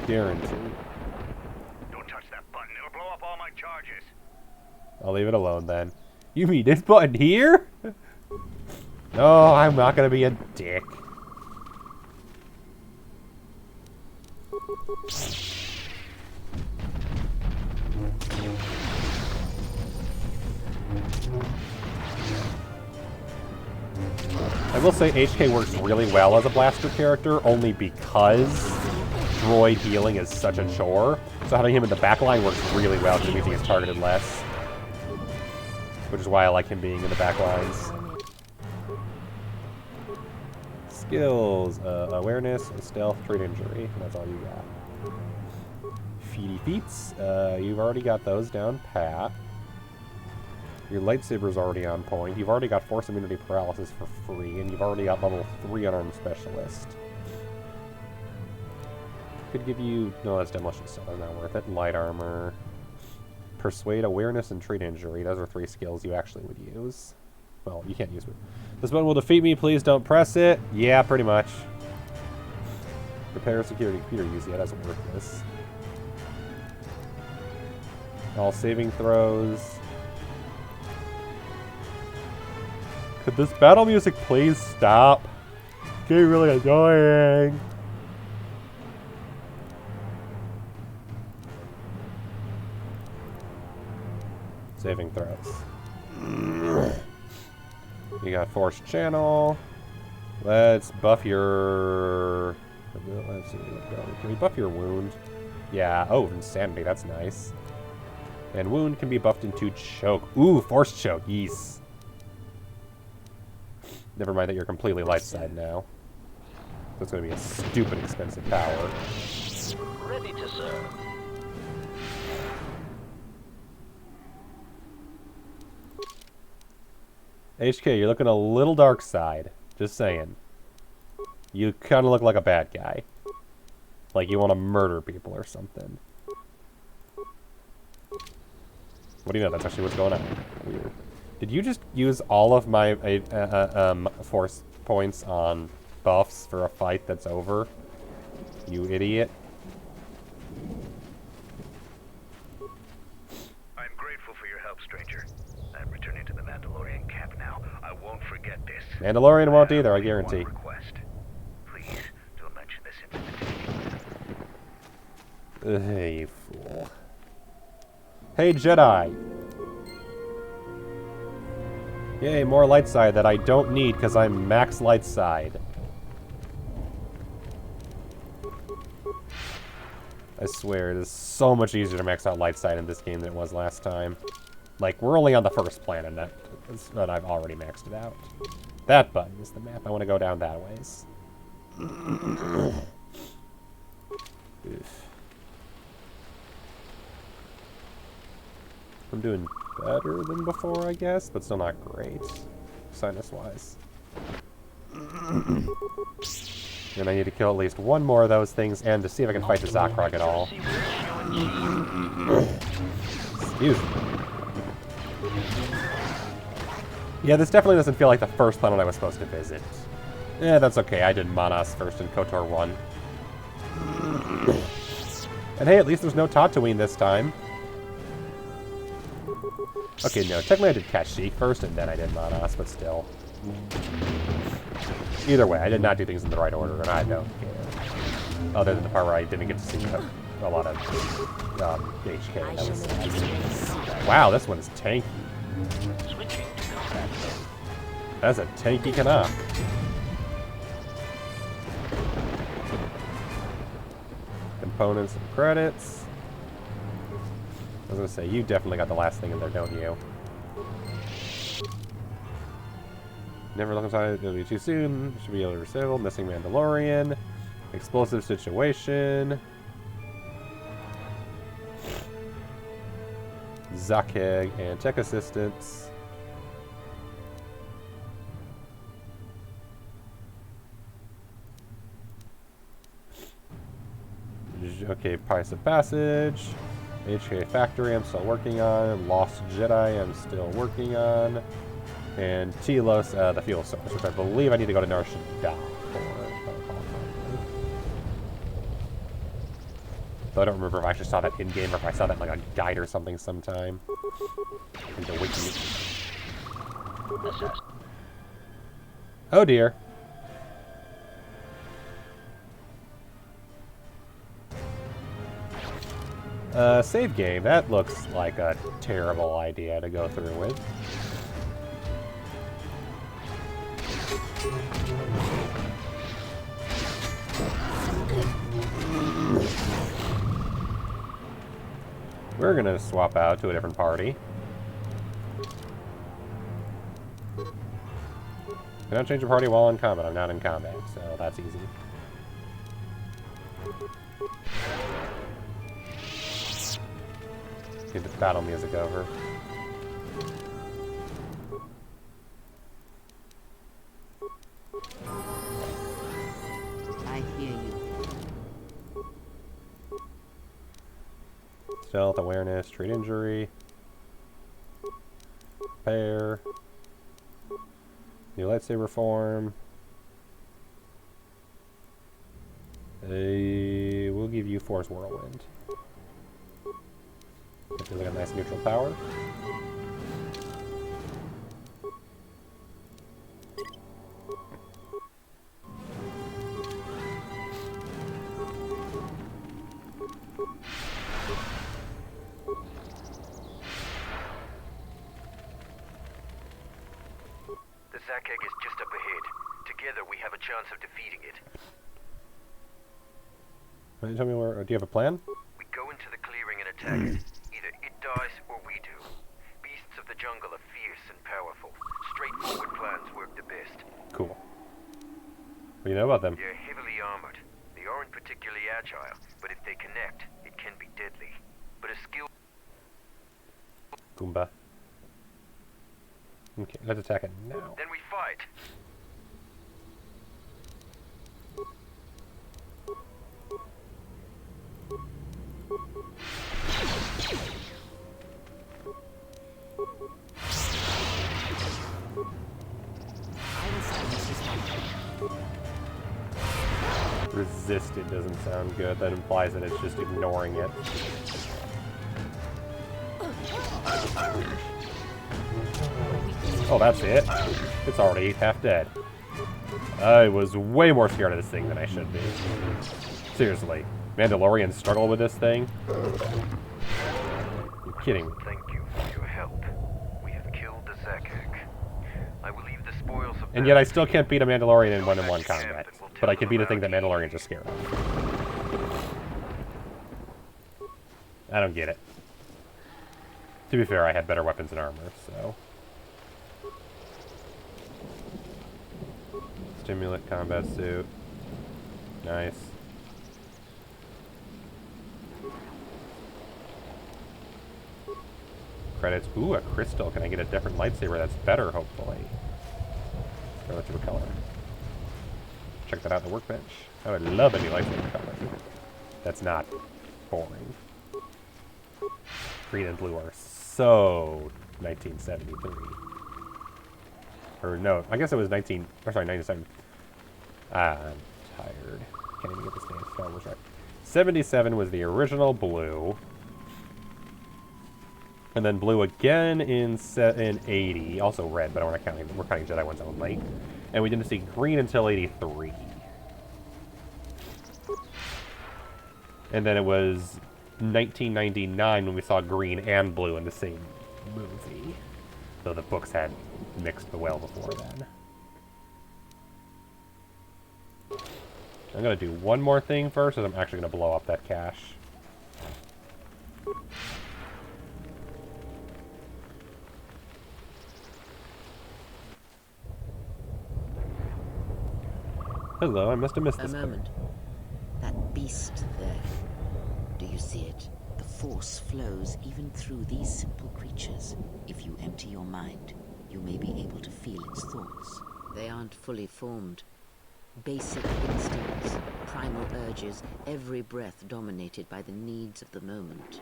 Speaker 1: Guaranteed.
Speaker 2: Don't touch that button, it'll blow up all my charges.
Speaker 1: I'll leave it alone then. You mean this button here? No, I'm not gonna be a dick. I will say HK works really well as a blaster character, only because droid healing is such a chore. So having him in the backline works really well because it means he gets targeted less. Which is why I like him being in the backlines. Skills, awareness, stealth, trade injury, and that's all you got. Feety feats, you've already got those down pat. Your lightsaber's already on point. You've already got force immunity paralysis for free, and you've already got level 3 unarmed specialist. Could give you... No, that's demolition, so that's not worth it. Light armor. Persuade, awareness, and treat injury. Those are 3 skills you actually would use. Well, you can't use it. This button will defeat me. Please don't press it. Yeah, pretty much. Repair security computer use. Yeah, that's worthless. All saving throws. Could this battle music please stop? It's getting really annoying. Saving throws. You got force channel. Let's buff your... Let's see. Can we buff your wound? Yeah. Oh, insanity. That's nice. And wound can be buffed into choke. Ooh, force choke. Yes. Never mind that you're completely light side now. That's going to be a stupid expensive power.
Speaker 7: Ready to serve.
Speaker 1: HK, you're looking a little dark side. Just saying. You kind of look like a bad guy. Like you want to murder people or something. What do you know? That's actually what's going on. Weird. Did you just use all of my force points on buffs for a fight that's over? You idiot.
Speaker 2: I'm grateful for your help, stranger. I'm returning to the Mandalorian camp now. I won't forget this.
Speaker 1: Mandalorian won't either, I guarantee.
Speaker 2: One request. Please, don't mention this incident.
Speaker 1: Hey, you fool. Hey, Jedi! Yay, more light side that I don't need because I'm max light side. I swear, it is so much easier to max out light side in this game than it was last time. Like, we're only on the first planet, but I've already maxed it out. That button is the map. I want to go down that ways. I'm doing better than before, I guess, but still not great, sinus-wise. And I need to kill at least one more of those things, and to see if I can fight the Zakrog at all. Excuse me. Yeah, this definitely doesn't feel like the first planet I was supposed to visit. Yeah, that's okay. I did Manas first in KotOR 1. And hey, at least there's no Tatooine this time. Okay, no, technically I did Kashyyyk first, and then I did Manas, but still. Either way, I did not do things in the right order, and I don't care. Other than the part where I didn't get to see a lot of HK. That was sad. Wow, this one's tanky. That's a tanky Canuck. Components and credits. I was gonna say, you definitely got the last thing in there, don't you? Never look inside, it'll be too soon. Should be able to resettle. Missing Mandalorian. Explosive situation. Zakeg and tech assistance. Okay, Price of Passage. HK Factory I'm still working on. Lost Jedi I'm still working on. And Telos, the fuel source, which I believe I need to go to Nar Shaddaa for. Though I don't remember if I actually saw that in-game or if I saw that in like a guide or something sometime. In the wiki. Oh dear. Save game. That looks like a terrible idea to go through with. We're gonna swap out to a different party. Can I change a party while in combat? I'm not in combat, so that's easy. Get the battle music over.
Speaker 6: I hear you.
Speaker 1: Stealth, awareness, treat injury. Repair. New lightsaber form. We'll give you Force Whirlwind. It feels like a nice neutral power.
Speaker 4: The Zakeg is just up ahead. Together we have a chance of defeating it.
Speaker 1: Can you tell me where? Do you have a plan?
Speaker 4: We go into the clearing and attack it. Either it dies or we do. Beasts of the jungle are fierce and powerful. Straightforward plans work the best.
Speaker 1: Cool. What do you know about them?
Speaker 4: They're heavily armored. They aren't particularly agile, but if they connect, it can be deadly. But a skill...
Speaker 1: Goomba. Okay, let's attack it now.
Speaker 4: Then we fight.
Speaker 1: Resisted doesn't sound good. That implies that it's just ignoring it. Oh, that's it. It's already half dead. I was way more scared of this thing than I should be. Seriously. Mandalorians struggle with this thing. You're kidding me.
Speaker 4: Thank you for your help. We have killed the Zakek. I will leave the spoils of
Speaker 1: And yet I still can't beat a Mandalorian in one-on-one combat. But I can beat a thing that Mandalorians are scared of. I don't get it. To be fair, I had better weapons and armor, so... Stimulant combat suit. Nice. Credits. Ooh, a crystal. Can I get a different lightsaber that's better, hopefully? Relative color. Check that out on the workbench. I would love a new lightsaber color. That's not boring. Green and blue are so 1973. Or no, I guess it was 97. I'm tired. Can't even get this damn Star Wars right. 77 was the original blue. And then blue again in 80. Also red, but we're counting Jedi ones only. And we didn't see green until 83. And then it was 1999 when we saw green and blue in the same movie. Though the books had mixed well before then. I'm going to do one more thing first, as I'm actually going to blow up that cache. Hello, I must have missed this part.
Speaker 6: A moment. That beast there. Do you see it? The force flows even through these simple creatures. If you empty your mind, you may be able to feel its thoughts. They aren't fully formed. Basic instincts, primal urges, every breath dominated by the needs of the moment.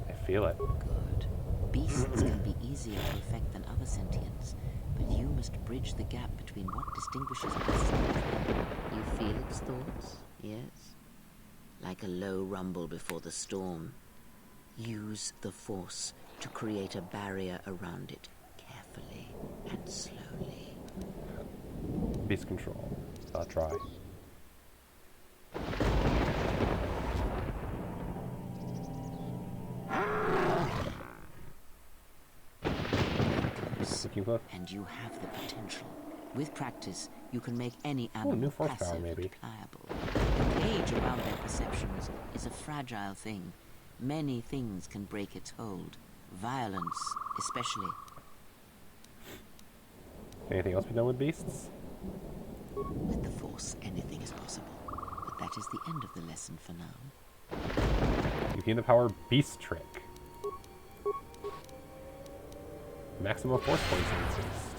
Speaker 1: I feel it.
Speaker 6: Good. Beasts can be easier to affect than other sentients, but you must bridge the gap between what distinguishes us and them. You feel its thoughts, yes? Like a low rumble before the storm. Use the force to create a barrier around it, carefully and slowly.
Speaker 1: Beast control. I'll try.
Speaker 6: And you have the potential. With practice, you can make any animal
Speaker 1: new force power,
Speaker 6: passive
Speaker 1: maybe.
Speaker 6: and pliable. The cage around their perceptions is a fragile thing. Many things can break its hold. Violence, especially.
Speaker 1: Anything else we've done with beasts?
Speaker 6: With the Force, anything is possible. But that is the end of the lesson for now.
Speaker 1: You gain the power beast trick. Maximum force points increased.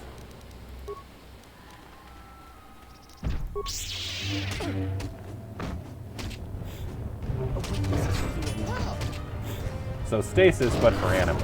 Speaker 1: So stasis, but for animals.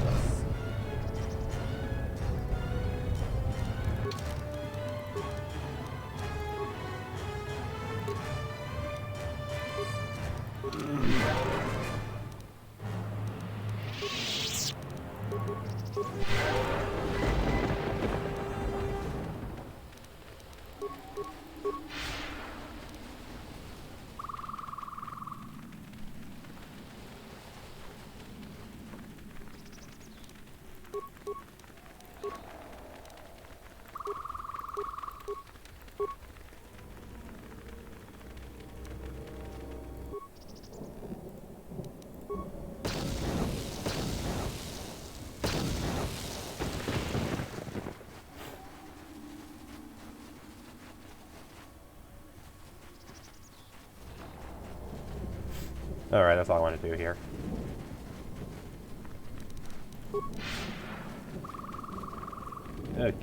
Speaker 1: Alright, that's all I want to do here. Okay.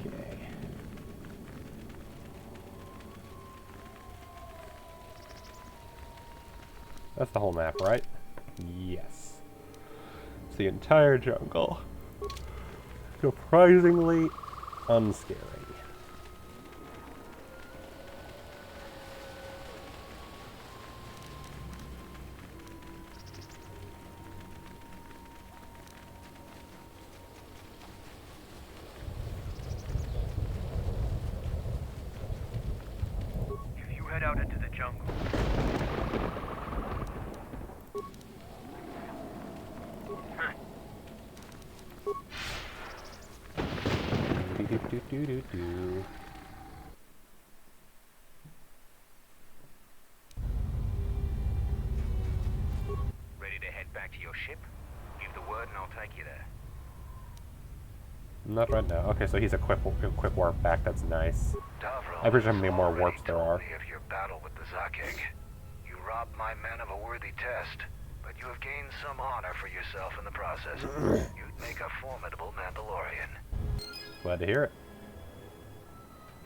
Speaker 1: That's the whole map, right? Yes. It's the entire jungle. Surprisingly unscary.
Speaker 5: If you head out into the jungle,
Speaker 1: Do.
Speaker 2: Ready to head back to your ship? Give the word and I'll take you there.
Speaker 1: Not right now. Okay, so he's a quick warp back. That's nice.
Speaker 4: Davros
Speaker 1: I presume how many more
Speaker 4: already
Speaker 1: warps there
Speaker 4: told
Speaker 1: are.
Speaker 4: me of your battle with the Zakeg. You robbed my men of a worthy test, but you have gained some honor for yourself in the process. You'd make a formidable Mandalorian.
Speaker 1: Glad to hear it.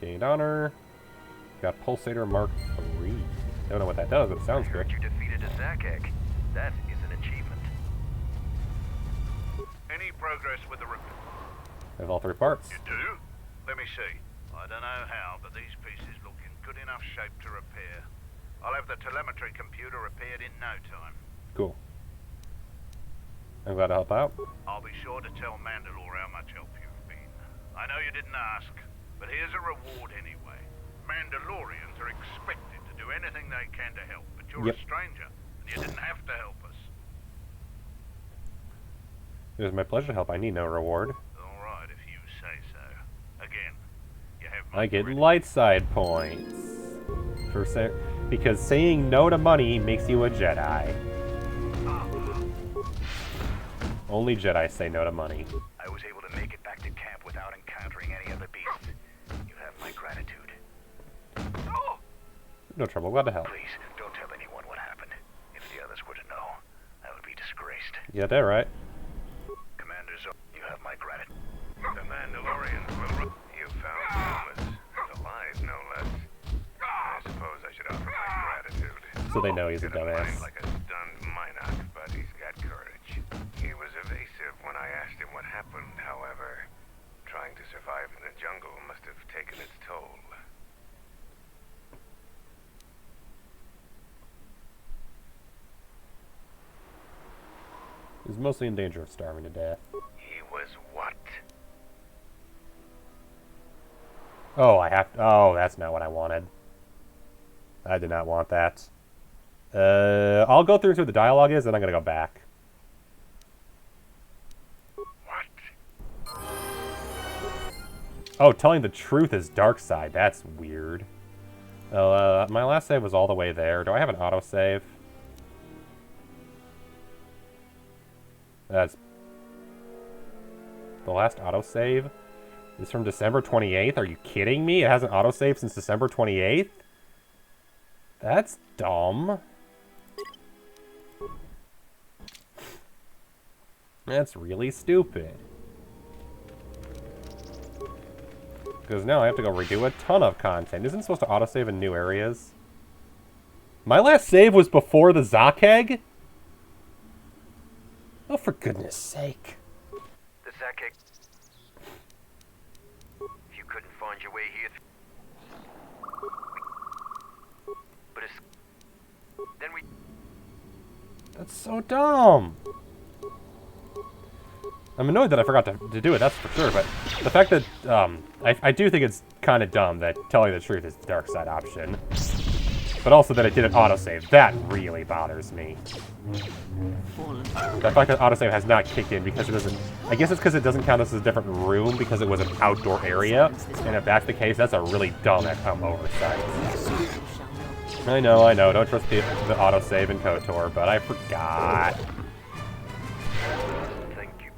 Speaker 1: Gained honor. Got Pulsator Mark III. Don't know what that does, but it sounds good.
Speaker 2: You defeated a Zakeg. That is an achievement.
Speaker 3: Any progress with the repair?
Speaker 1: I have all 3 parts.
Speaker 3: You do? Let me see. I don't know how, but these pieces look in good enough shape to repair. I'll have the telemetry computer repaired in no time.
Speaker 1: Cool. I'm glad to help out.
Speaker 3: I'll be sure to tell Mandalore how much help you've been. I know you didn't ask, but here's a reward anyway. Mandalorians are expected to do anything they can to help, but you're a stranger, and you didn't have to help us.
Speaker 1: It was my pleasure to help. I need no reward.
Speaker 3: All right, if you say so. Again, you have my
Speaker 1: I get
Speaker 3: credit.
Speaker 1: light side points. Because saying no to money makes you a Jedi. Only Jedi say no to money.
Speaker 2: I was able to make it back to camp without encountering any other beasts. You have my gratitude. Oh!
Speaker 1: No trouble. Glad to help.
Speaker 2: Please, don't tell anyone what happened. If the others were to know, I would be disgraced.
Speaker 1: Yeah, they're right.
Speaker 2: Commander you have my gratitude.
Speaker 3: The Mandalorians will... You found Thomas. Alive, no less. I suppose I should offer my gratitude.
Speaker 1: So they know he's a
Speaker 3: Gonna
Speaker 1: dumbass.
Speaker 3: find like a stunned Minot, but he's got courage. He was evasive when I asked him what happened, however. Trying to survive in the jungle must have taken its toll.
Speaker 1: He's mostly in danger of starving to death.
Speaker 3: He was what?
Speaker 1: Oh, I have to... Oh, that's not what I wanted. I did not want that. I'll go through what the dialogue is, and I'm gonna go back.
Speaker 3: What?
Speaker 1: Oh, telling the truth is dark side. That's weird. My last save was all the way there. Do I have an autosave? That's... The last autosave is from December 28th? Are you kidding me? It hasn't autosaved since December 28th? That's dumb. That's really stupid. Because now I have to go redo a ton of content. Isn't it supposed to autosave in new areas? My last save was before the Zakeg? Oh, for goodness sake.
Speaker 4: The Zakeg... If you couldn't find your way here... But it's... Then we...
Speaker 1: That's so dumb. I'm annoyed that I forgot to do it, that's for sure, but the fact that, I do think it's kind of dumb that telling the truth is the dark side option. But also that it didn't autosave. That really bothers me. The fact that autosave has not kicked in because it doesn't... I guess it's because it doesn't count as a different room because it was an outdoor area. And if that's the case, that's a really dumb oversight. I know. Don't trust the autosave in KotOR, but I forgot.
Speaker 4: Thank you.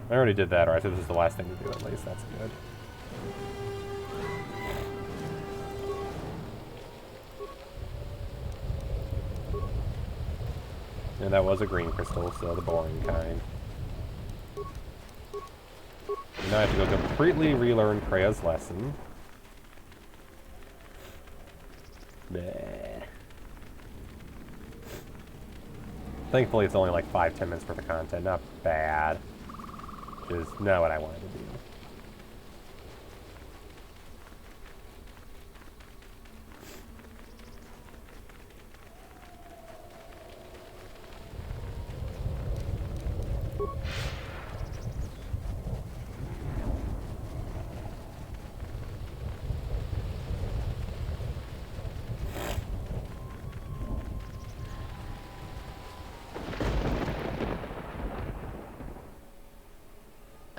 Speaker 1: I already did that, alright, so this is the last thing to do at least. That's good. And that was a green crystal, so the boring kind. And now I have to go completely relearn Krea's lesson. Bleh. Thankfully, it's only like 5-10 minutes worth of content. Not bad. Which is not what I wanted to do.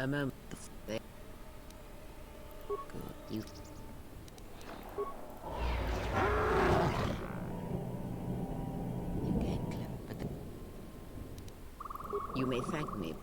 Speaker 6: A moment. Good. You. You came clever, but you may thank me.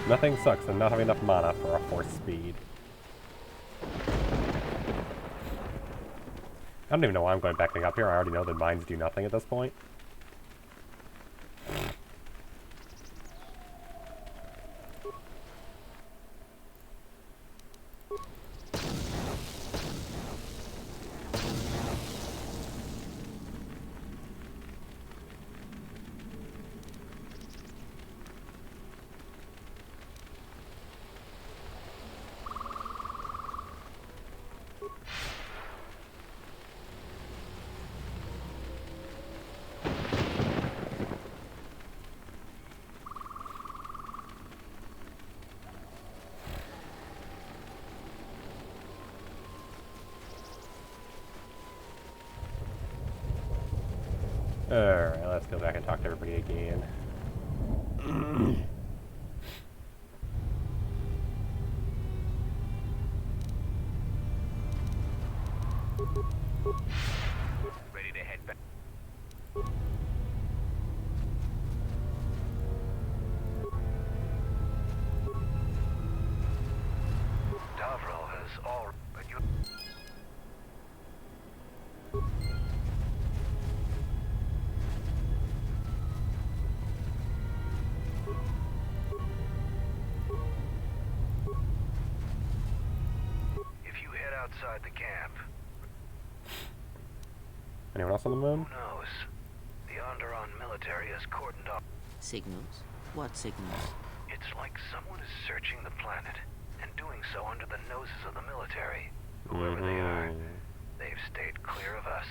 Speaker 1: Nothing sucks than not having enough mana for a horse speed. I don't even know why I'm going backing up here. I already know that mines do nothing at this point. Alright, let's go back and talk to everybody again.
Speaker 2: Ready to head back.
Speaker 4: Davril has all... But you... If you head outside the camp,
Speaker 1: Anyone else on the moon?
Speaker 4: who knows? The Onderon military has cordoned off.
Speaker 6: Signals? What signals?
Speaker 4: It's like someone is searching the planet, and doing so under the noses of the military. Whoever they are, they've stayed clear of us.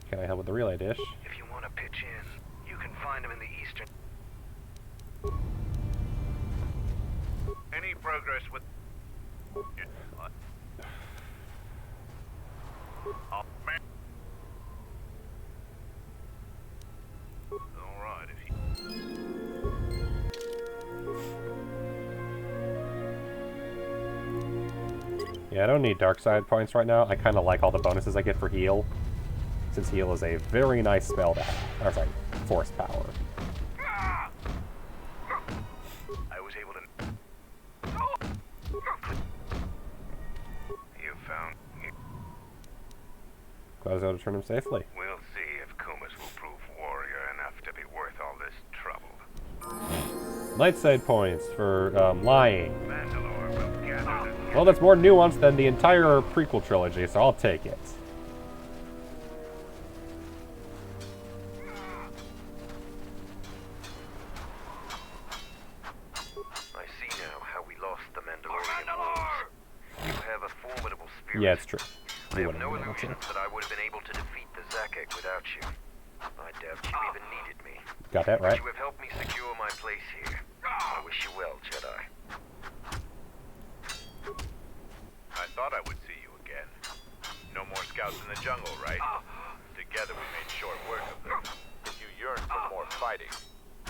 Speaker 1: Can I help with the relay dish?
Speaker 4: If you want to pitch in, you can find them in the eastern...
Speaker 2: Any progress with... Oh, man. Alright, if you...
Speaker 1: Yeah, I don't need dark side points right now. I kind of like all the bonuses I get for heal, since heal is a very nice spell to have. Or sorry, force power.
Speaker 2: I was able to... You found...
Speaker 1: Glad I was able to return him safely.
Speaker 2: We'll see if Kumas will prove warrior enough to be worth all this trouble.
Speaker 1: Light side points for lying.
Speaker 2: Mandalore will gather the...
Speaker 1: Well, that's more nuanced than the entire prequel trilogy, so I'll take it.
Speaker 4: I see now how we lost the Mandalorian Wars. You have a formidable spirit.
Speaker 1: Yeah, it's true.
Speaker 4: I
Speaker 1: We
Speaker 4: have
Speaker 1: wouldn't
Speaker 4: no
Speaker 1: have been able to.
Speaker 4: illusions that I would have been able to defeat the Zakek without you. I doubt you even needed me.
Speaker 1: Got that right.
Speaker 4: But you have helped me secure my place here. I wish you well, Jedi.
Speaker 3: I thought I would see you again. No more scouts in the jungle, right? Together we made short work of them. If you yearn for more fighting,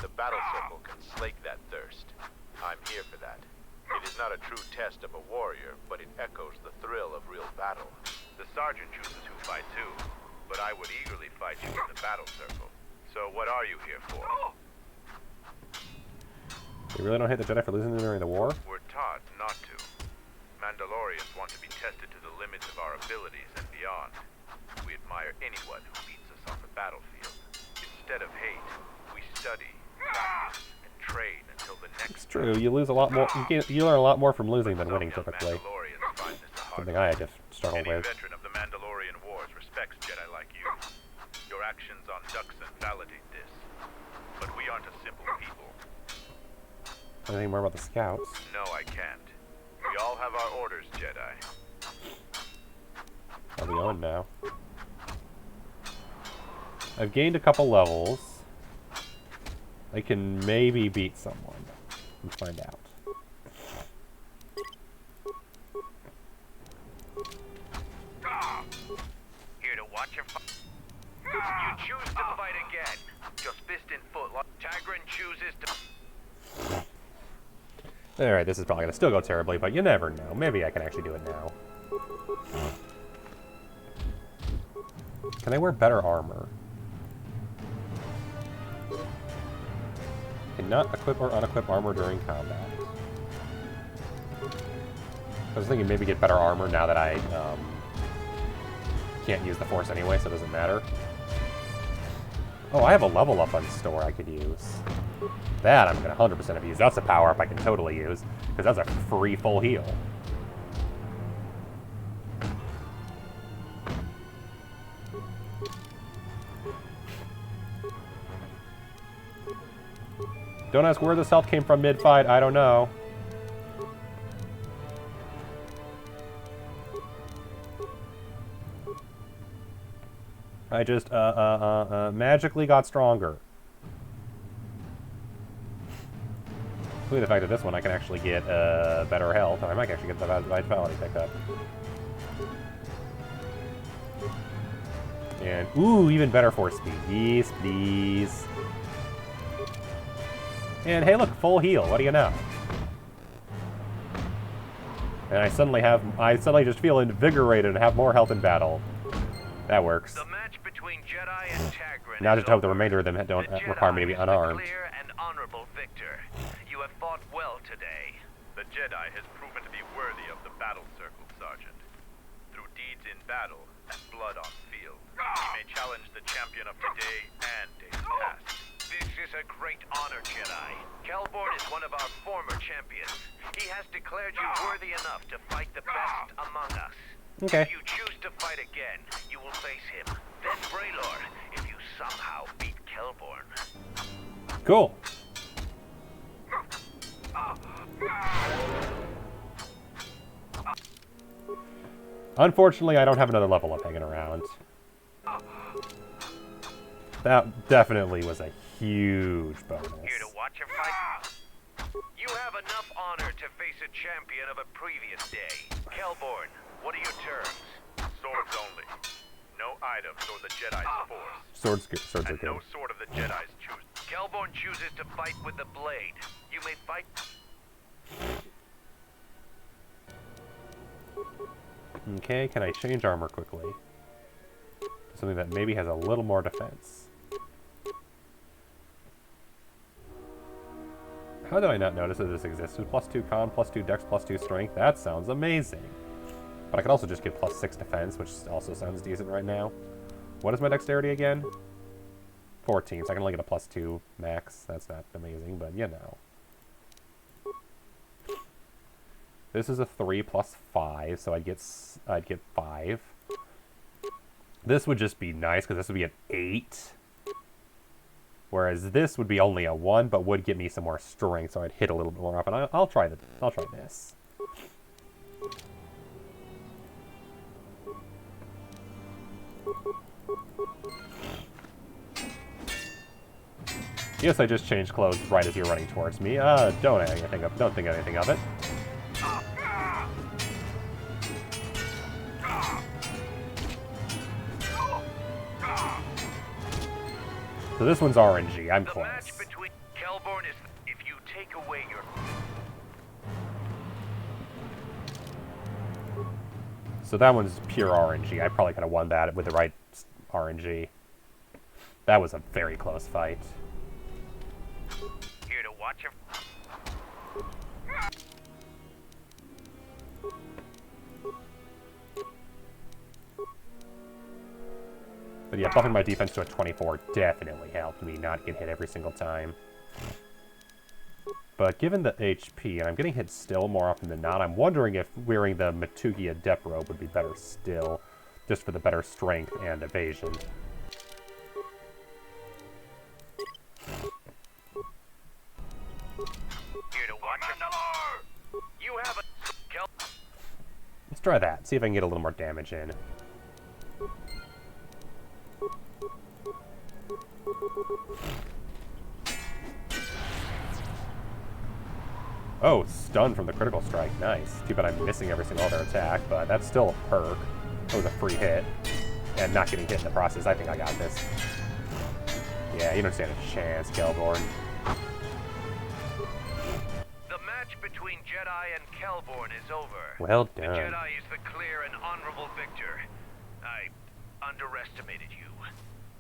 Speaker 3: the battle circle can slake that thirst. I'm here for that. It is not a true test of a warrior, but it echoes the thrill of real battle. The sergeant chooses who fight too, but I would eagerly fight you in the battle circle. So what are you here for?
Speaker 1: You really don't hate the Jedi for losing them during the war?
Speaker 3: We're taught not to. Mandalorians want to be tested to the limits of our abilities and beyond. We admire anyone who beats us on the battlefield. Instead of hate, we study, practice, and train until the next...
Speaker 1: It's true. You lose a lot more. You learn a lot more from losing than winning, typically.
Speaker 3: Mandalorians find this a hard
Speaker 1: Something I had to struggle
Speaker 3: Any
Speaker 1: with.
Speaker 3: veteran of the Mandalorian Wars respects Jedi like you. Your actions on Duxon validate this. But we aren't
Speaker 1: Anything more about the scouts?
Speaker 3: No, I can't. We all have our orders, Jedi.
Speaker 1: How are we going now? I've gained a couple levels. I can maybe beat someone. Let's find out.
Speaker 2: Here to watch your You choose to fight again. Just fist in foot. Tagrin chooses to...
Speaker 1: Alright, this is probably going to still go terribly, but you never know. Maybe I can actually do it now. Can I wear better armor? Cannot equip or unequip armor during combat. I was thinking maybe get better armor now that I can't use the Force anyway, so it doesn't matter. Oh, I have a level up on store I could use. That I'm going to 100% have used. That's a power up I can totally use, because that's a free full heal. Don't ask where this health came from mid-fight. I don't know. I just, magically got stronger. Look at the fact that this one I can actually get, better health. I might actually get the vitality pickup. And, ooh, even better force speed. Yes, please. And hey, look, full heal. What do you know? And I suddenly just feel invigorated and have more health in battle. That works.
Speaker 2: The match between Jedi and Tagrin.
Speaker 1: Now just hope the remainder of them don't require me to be unarmed.
Speaker 2: Clear and honorable victor. You have fought well today.
Speaker 3: The Jedi has proven to be worthy of the battle circle, Sergeant. Through deeds in battle and blood on field, he may challenge the champion of today and days past.
Speaker 2: This is a great honor, Jedi. Kelborn is one of our former champions. He has declared you worthy enough to fight the best among us.
Speaker 1: Okay.
Speaker 2: If you choose to fight again, you will face him. Then Braylor, if you somehow beat Kelborn.
Speaker 1: Cool. Unfortunately, I don't have another level up hanging around. That definitely was a huge bonus.
Speaker 2: Here to watch him fight? You have enough honor to face a champion of a previous day. Kelborn, what are your terms?
Speaker 3: Swords only. No items or the Jedi's force.
Speaker 1: Swords are
Speaker 3: And
Speaker 1: good.
Speaker 3: no sword of the Jedi's choose.
Speaker 2: Kelborn chooses to fight with the blade. You may fight...
Speaker 1: Okay, can I change armor quickly? Something that maybe has a little more defense. How did I not notice that this existed? +2 con, +2 dex, +2 strength. That sounds amazing. But I could also just get +6 defense, which also sounds decent right now. What is my dexterity again? 14, so I can only get a +2 max. That's not amazing, but you know. This is a 3 + 5, so I'd get 5. This would just be nice, because this would be an 8. Whereas this would be only a 1, but would give me some more strength, so I'd hit a little bit more often. I'll try this. Yes, I just changed clothes right as you're running towards me. Don't think anything of it. So this one's RNG. I'm
Speaker 2: The
Speaker 1: close.
Speaker 2: match between Kelborn is if you take away your...
Speaker 1: So that one's pure RNG. I probably could have won that with the right RNG. That was a very close fight.
Speaker 2: Here to watch him.
Speaker 1: But yeah, buffing my defense to a 24 definitely helped me not get hit every single time. But given the HP, and I'm getting hit still more often than not, I'm wondering if wearing the Matugi Adept robe would be better still, just for the better strength and evasion.
Speaker 2: Here to Mandalore! You have a...
Speaker 1: Let's try that. See if I can get a little more damage in. Oh, stun from the critical strike. Nice. Too bad I'm missing every single other attack, but that's still a perk. That was a free hit. And not getting hit in the process. I think I got this. Yeah, you don't stand a chance, Kelborn.
Speaker 2: The match between Jedi and Kelborn is over.
Speaker 1: Well
Speaker 2: The
Speaker 1: done.
Speaker 2: Jedi is the clear and honorable victor. I underestimated you.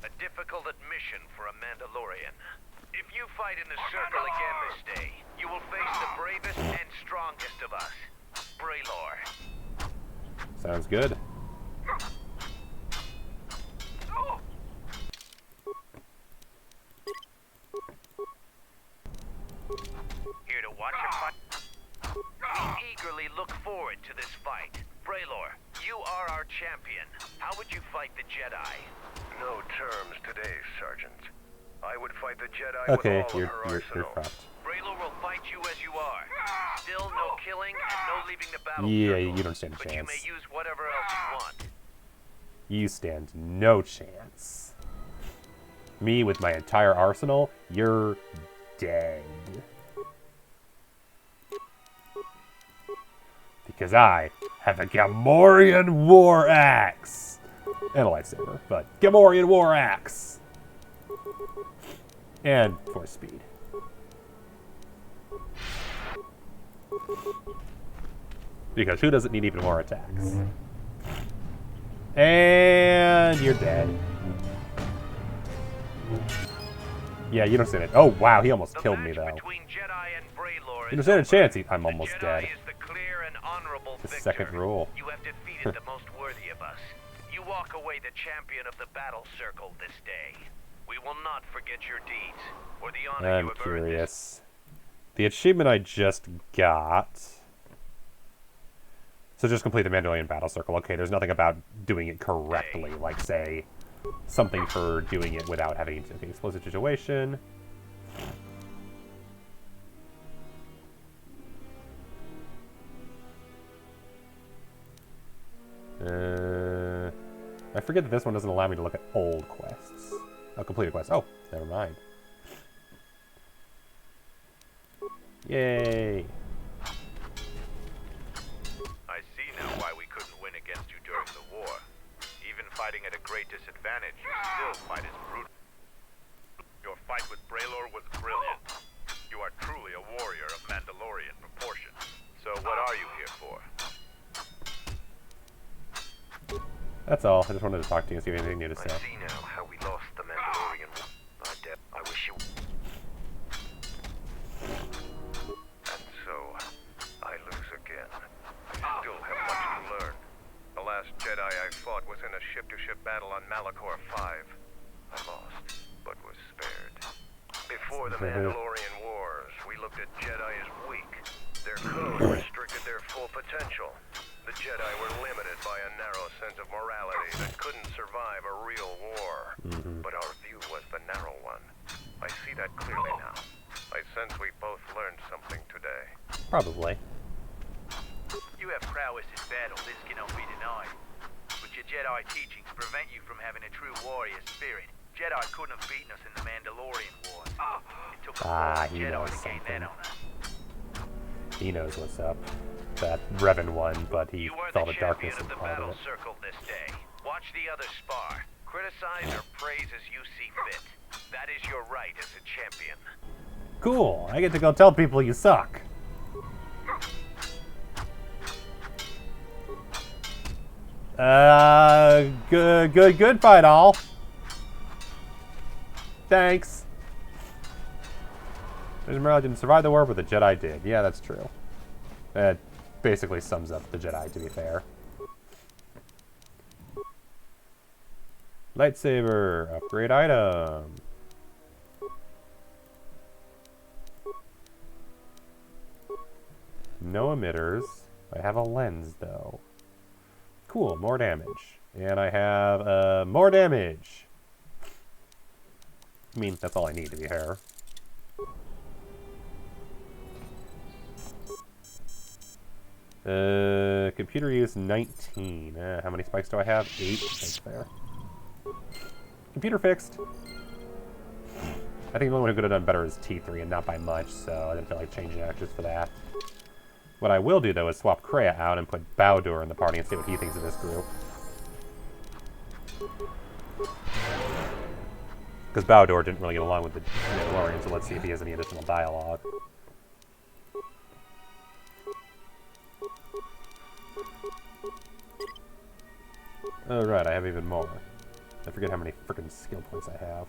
Speaker 2: A difficult admission for a Mandalorian. If you fight in the circle again this day, you will face the bravest and strongest of us, Braylor.
Speaker 1: Sounds good.
Speaker 2: Here to watch a fight. We eagerly look forward to this fight. Braylor, you are our champion. How would you fight the Jedi?
Speaker 3: No terms today, Sergeant. I would fight the Jedi
Speaker 1: Okay,
Speaker 3: with all of her
Speaker 1: you're
Speaker 3: arsenal.
Speaker 1: fucked.
Speaker 2: Braylor will fight you as you are. Still no killing and no leaving the battle
Speaker 1: Yeah,
Speaker 2: circle.
Speaker 1: you don't stand a
Speaker 2: But you may
Speaker 1: chance.
Speaker 2: use whatever else you want.
Speaker 1: You stand no chance. Me with my entire arsenal, you're dead. Because I have a Gamorrean War Axe. And a lightsaber, but Gamorrean War Axe. And force speed. Because who doesn't need even more attacks? And you're dead. Yeah, you don't stand it. Oh, wow, he almost killed me, though. You don't stand a chance. I'm almost dead.
Speaker 2: Is the clear and honorable
Speaker 1: The
Speaker 2: victor.
Speaker 1: second rule.
Speaker 2: You have defeated the most worthy of us. You walk away the champion of the battle circle this day. We will not forget your deeds or the honor
Speaker 1: I'm
Speaker 2: you have earned.
Speaker 1: curious. The achievement I just got. So just complete the Mandalorian battle circle. Okay, there's nothing about doing it correctly, like say something for doing it without having to okay, explosive situation. I forget that this one doesn't allow me to look at old quests. Oh, completed quests. Oh, never mind. Yay.
Speaker 2: I see now why we couldn't win against you during the war. Even fighting at a great disadvantage, you still fight as brutal. Your fight with Braylor was brilliant. You are truly a warrior of Mandalorian proportion. So what are you here for?
Speaker 1: That's all. I just wanted to talk to you and see if anything new to say.
Speaker 4: I see now how we lost the Mandalorian. I wish you...
Speaker 3: And so, I lose again. I still have much to learn. The last Jedi I fought was in a ship-to-ship battle on Malachor 5. I lost, but was spared. Before the Mandalorian Wars, we looked at Jedi as weak. Their code restricted their full potential. The Jedi were limited by a narrow sense of morality that couldn't survive a real war. But our view was the narrow one. I see that clearly now. I sense we both learned something today.
Speaker 1: Probably.
Speaker 5: You have prowess in battle, this cannot be denied. But your Jedi teachings prevent you from having a true warrior spirit. Jedi couldn't have beaten us in the Mandalorian Wars. It took a
Speaker 1: he
Speaker 5: Jedi
Speaker 1: knows
Speaker 5: to gain that
Speaker 1: something.
Speaker 5: honor.
Speaker 1: He knows what's up. That Revan won, but he
Speaker 2: You are
Speaker 1: felt
Speaker 2: the
Speaker 1: the
Speaker 2: champion
Speaker 1: darkness
Speaker 2: of the
Speaker 1: and part
Speaker 2: battle
Speaker 1: of it.
Speaker 2: circle this day. Watch the others spar. Criticize or praise as you see fit. That is your right as a champion.
Speaker 1: Cool. I get to go tell people you suck. Good fight, all. Thanks. There's Morale didn't survive the war, but the Jedi did. Yeah, that's true. That basically sums up the Jedi, to be fair. Lightsaber. Upgrade item. No emitters. I have a lens, though. Cool, more damage. And I have more damage. I mean, that's all I need, to be fair. Computer use 19. How many spikes do I have? 8. That's fair. Computer fixed. I think the only one who could have done better is T3, and not by much, so I didn't feel like changing it just for that. What I will do, though, is swap Kreia out and put Baldur in the party and see what he thinks of this group. Because Baldur didn't really get along with the Mandalorian, so let's see if he has any additional dialogue. Oh, right, I have even more. I forget how many freaking skill points I have.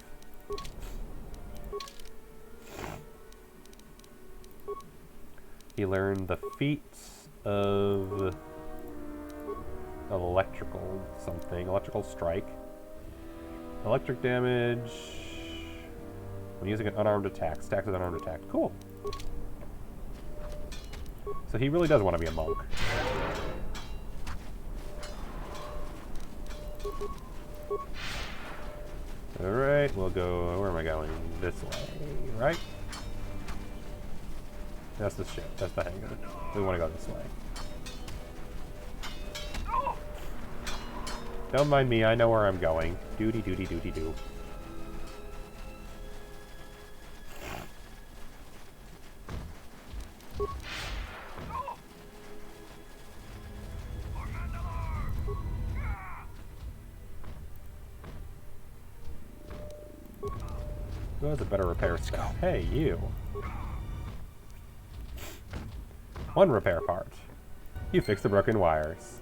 Speaker 1: He learned the feat of electrical something. Electrical strike. Electric damage when using an unarmed attack. Stacks with unarmed attack. Cool. So he really does want to be a monk. Alright, we'll go... Where am I going? This way, right? That's the ship. That's the hangar. We want to go this way. Don't mind me, I know where I'm going. Doody doody doody doo. Who has a better repair spell? Hey, you. One repair part. You fix the broken wires.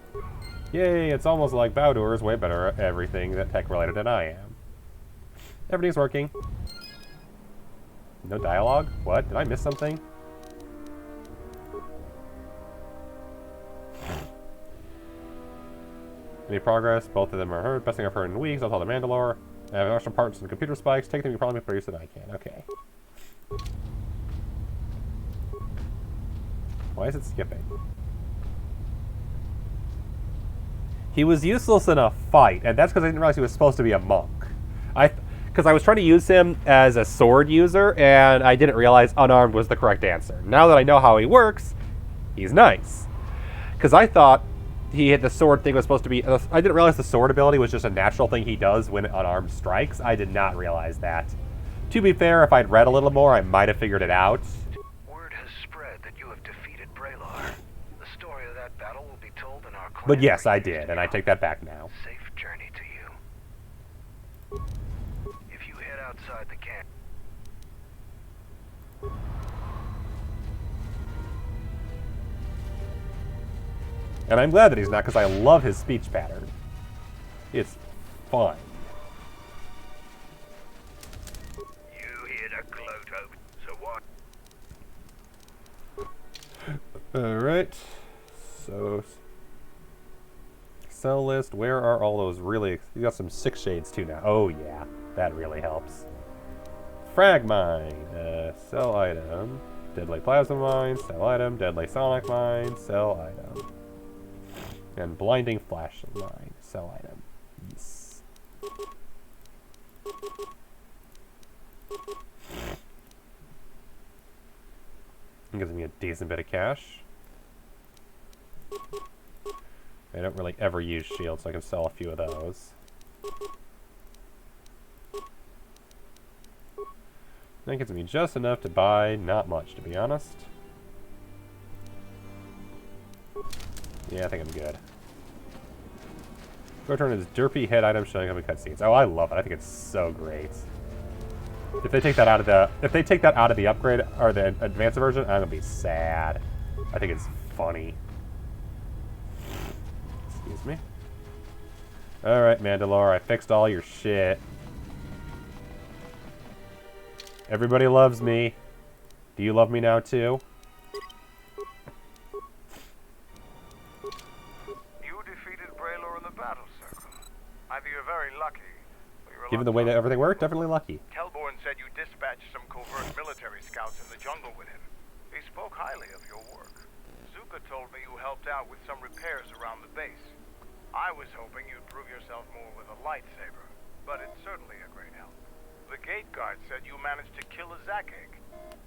Speaker 1: Yay, it's almost like Baldur is way better at everything that tech-related than I am. Everything's working. No dialogue? What? Did I miss something? Any progress? Both of them are hurt. Best thing I've heard in weeks. I'll tell the Mandalore. I have extra parts and computer spikes. Take them, you probably produce than I can. Okay. Why is it skipping? He was useless in a fight, and that's because I didn't realize he was supposed to be a monk. Because I was trying to use him as a sword user, and I didn't realize unarmed was the correct answer. Now that I know how he works, he's nice. Because I thought he hit the sword thing was supposed to be... I didn't realize the sword ability was just a natural thing he does when unarmed strikes. I did not realize that. To be fair, if I'd read a little more, I might have figured it out.
Speaker 4: Word has spread that you have defeated Braylar. The story of that battle will be told in our clan.
Speaker 1: But yes, I did, and I take that back now.
Speaker 4: Safe journey to you. If you head outside the camp...
Speaker 1: And I'm glad that he's not, because I love his speech pattern. It's fun.
Speaker 4: You hear the KotOR, so what?
Speaker 1: Alright. So... Cell list, where are all those really... You got some 6 shades too now. Oh yeah, that really helps. Frag mine. Sell item. Deadly plasma mine. Sell item. Deadly sonic mine. Sell item. And blinding flash mine. Sell item. Yes. It gives me a decent bit of cash. I don't really ever use shields, so I can sell a few of those. That gives me just enough to buy not much, to be honest. Yeah, I think I'm good. Go turn his derpy head item showing up in cutscenes. Oh, I love it. I think it's so great. If they take that out of the upgrade or the advanced version, I'm gonna be sad. I think it's funny. Excuse me. Alright, Mandalore, I fixed all your shit. Everybody loves me. Do you love me now too?
Speaker 3: You defeated Braylar in the battle circle. Either you're very lucky, or you're a
Speaker 1: Given
Speaker 3: lot
Speaker 1: the way that
Speaker 3: tougher.
Speaker 1: everything worked, definitely lucky.
Speaker 3: Telborn said you dispatched some covert military scouts in the jungle with him. He spoke highly of your work. Zuka told me you helped out with some repairs around the base. I was hoping you'd prove yourself more with a lightsaber, but it's certainly a great help. The gate guard said you managed to kill a Zakeg.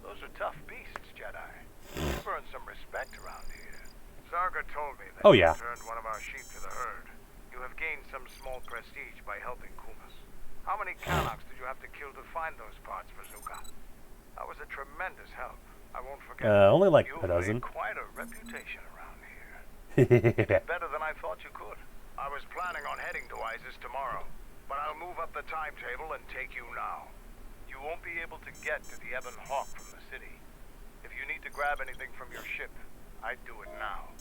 Speaker 3: Those are tough beasts, Jedi. You've earned some respect around here. Zarga told me that
Speaker 1: Oh,
Speaker 3: you
Speaker 1: yeah.
Speaker 3: returned one of our sheep to the herd. You have gained some small prestige by helping Kumas. How many Kanaks did you have to kill to find those parts for Zuka? That was a tremendous help. I won't forget.
Speaker 1: Only like
Speaker 3: You've
Speaker 1: a dozen.
Speaker 3: made quite a reputation around here. Better than I thought you could. I was planning on heading to Isis tomorrow, but I'll move up the timetable and take you now. You won't be able to get to the Ebon Hawk from the city. If you need to grab anything from your ship, I'd do it now.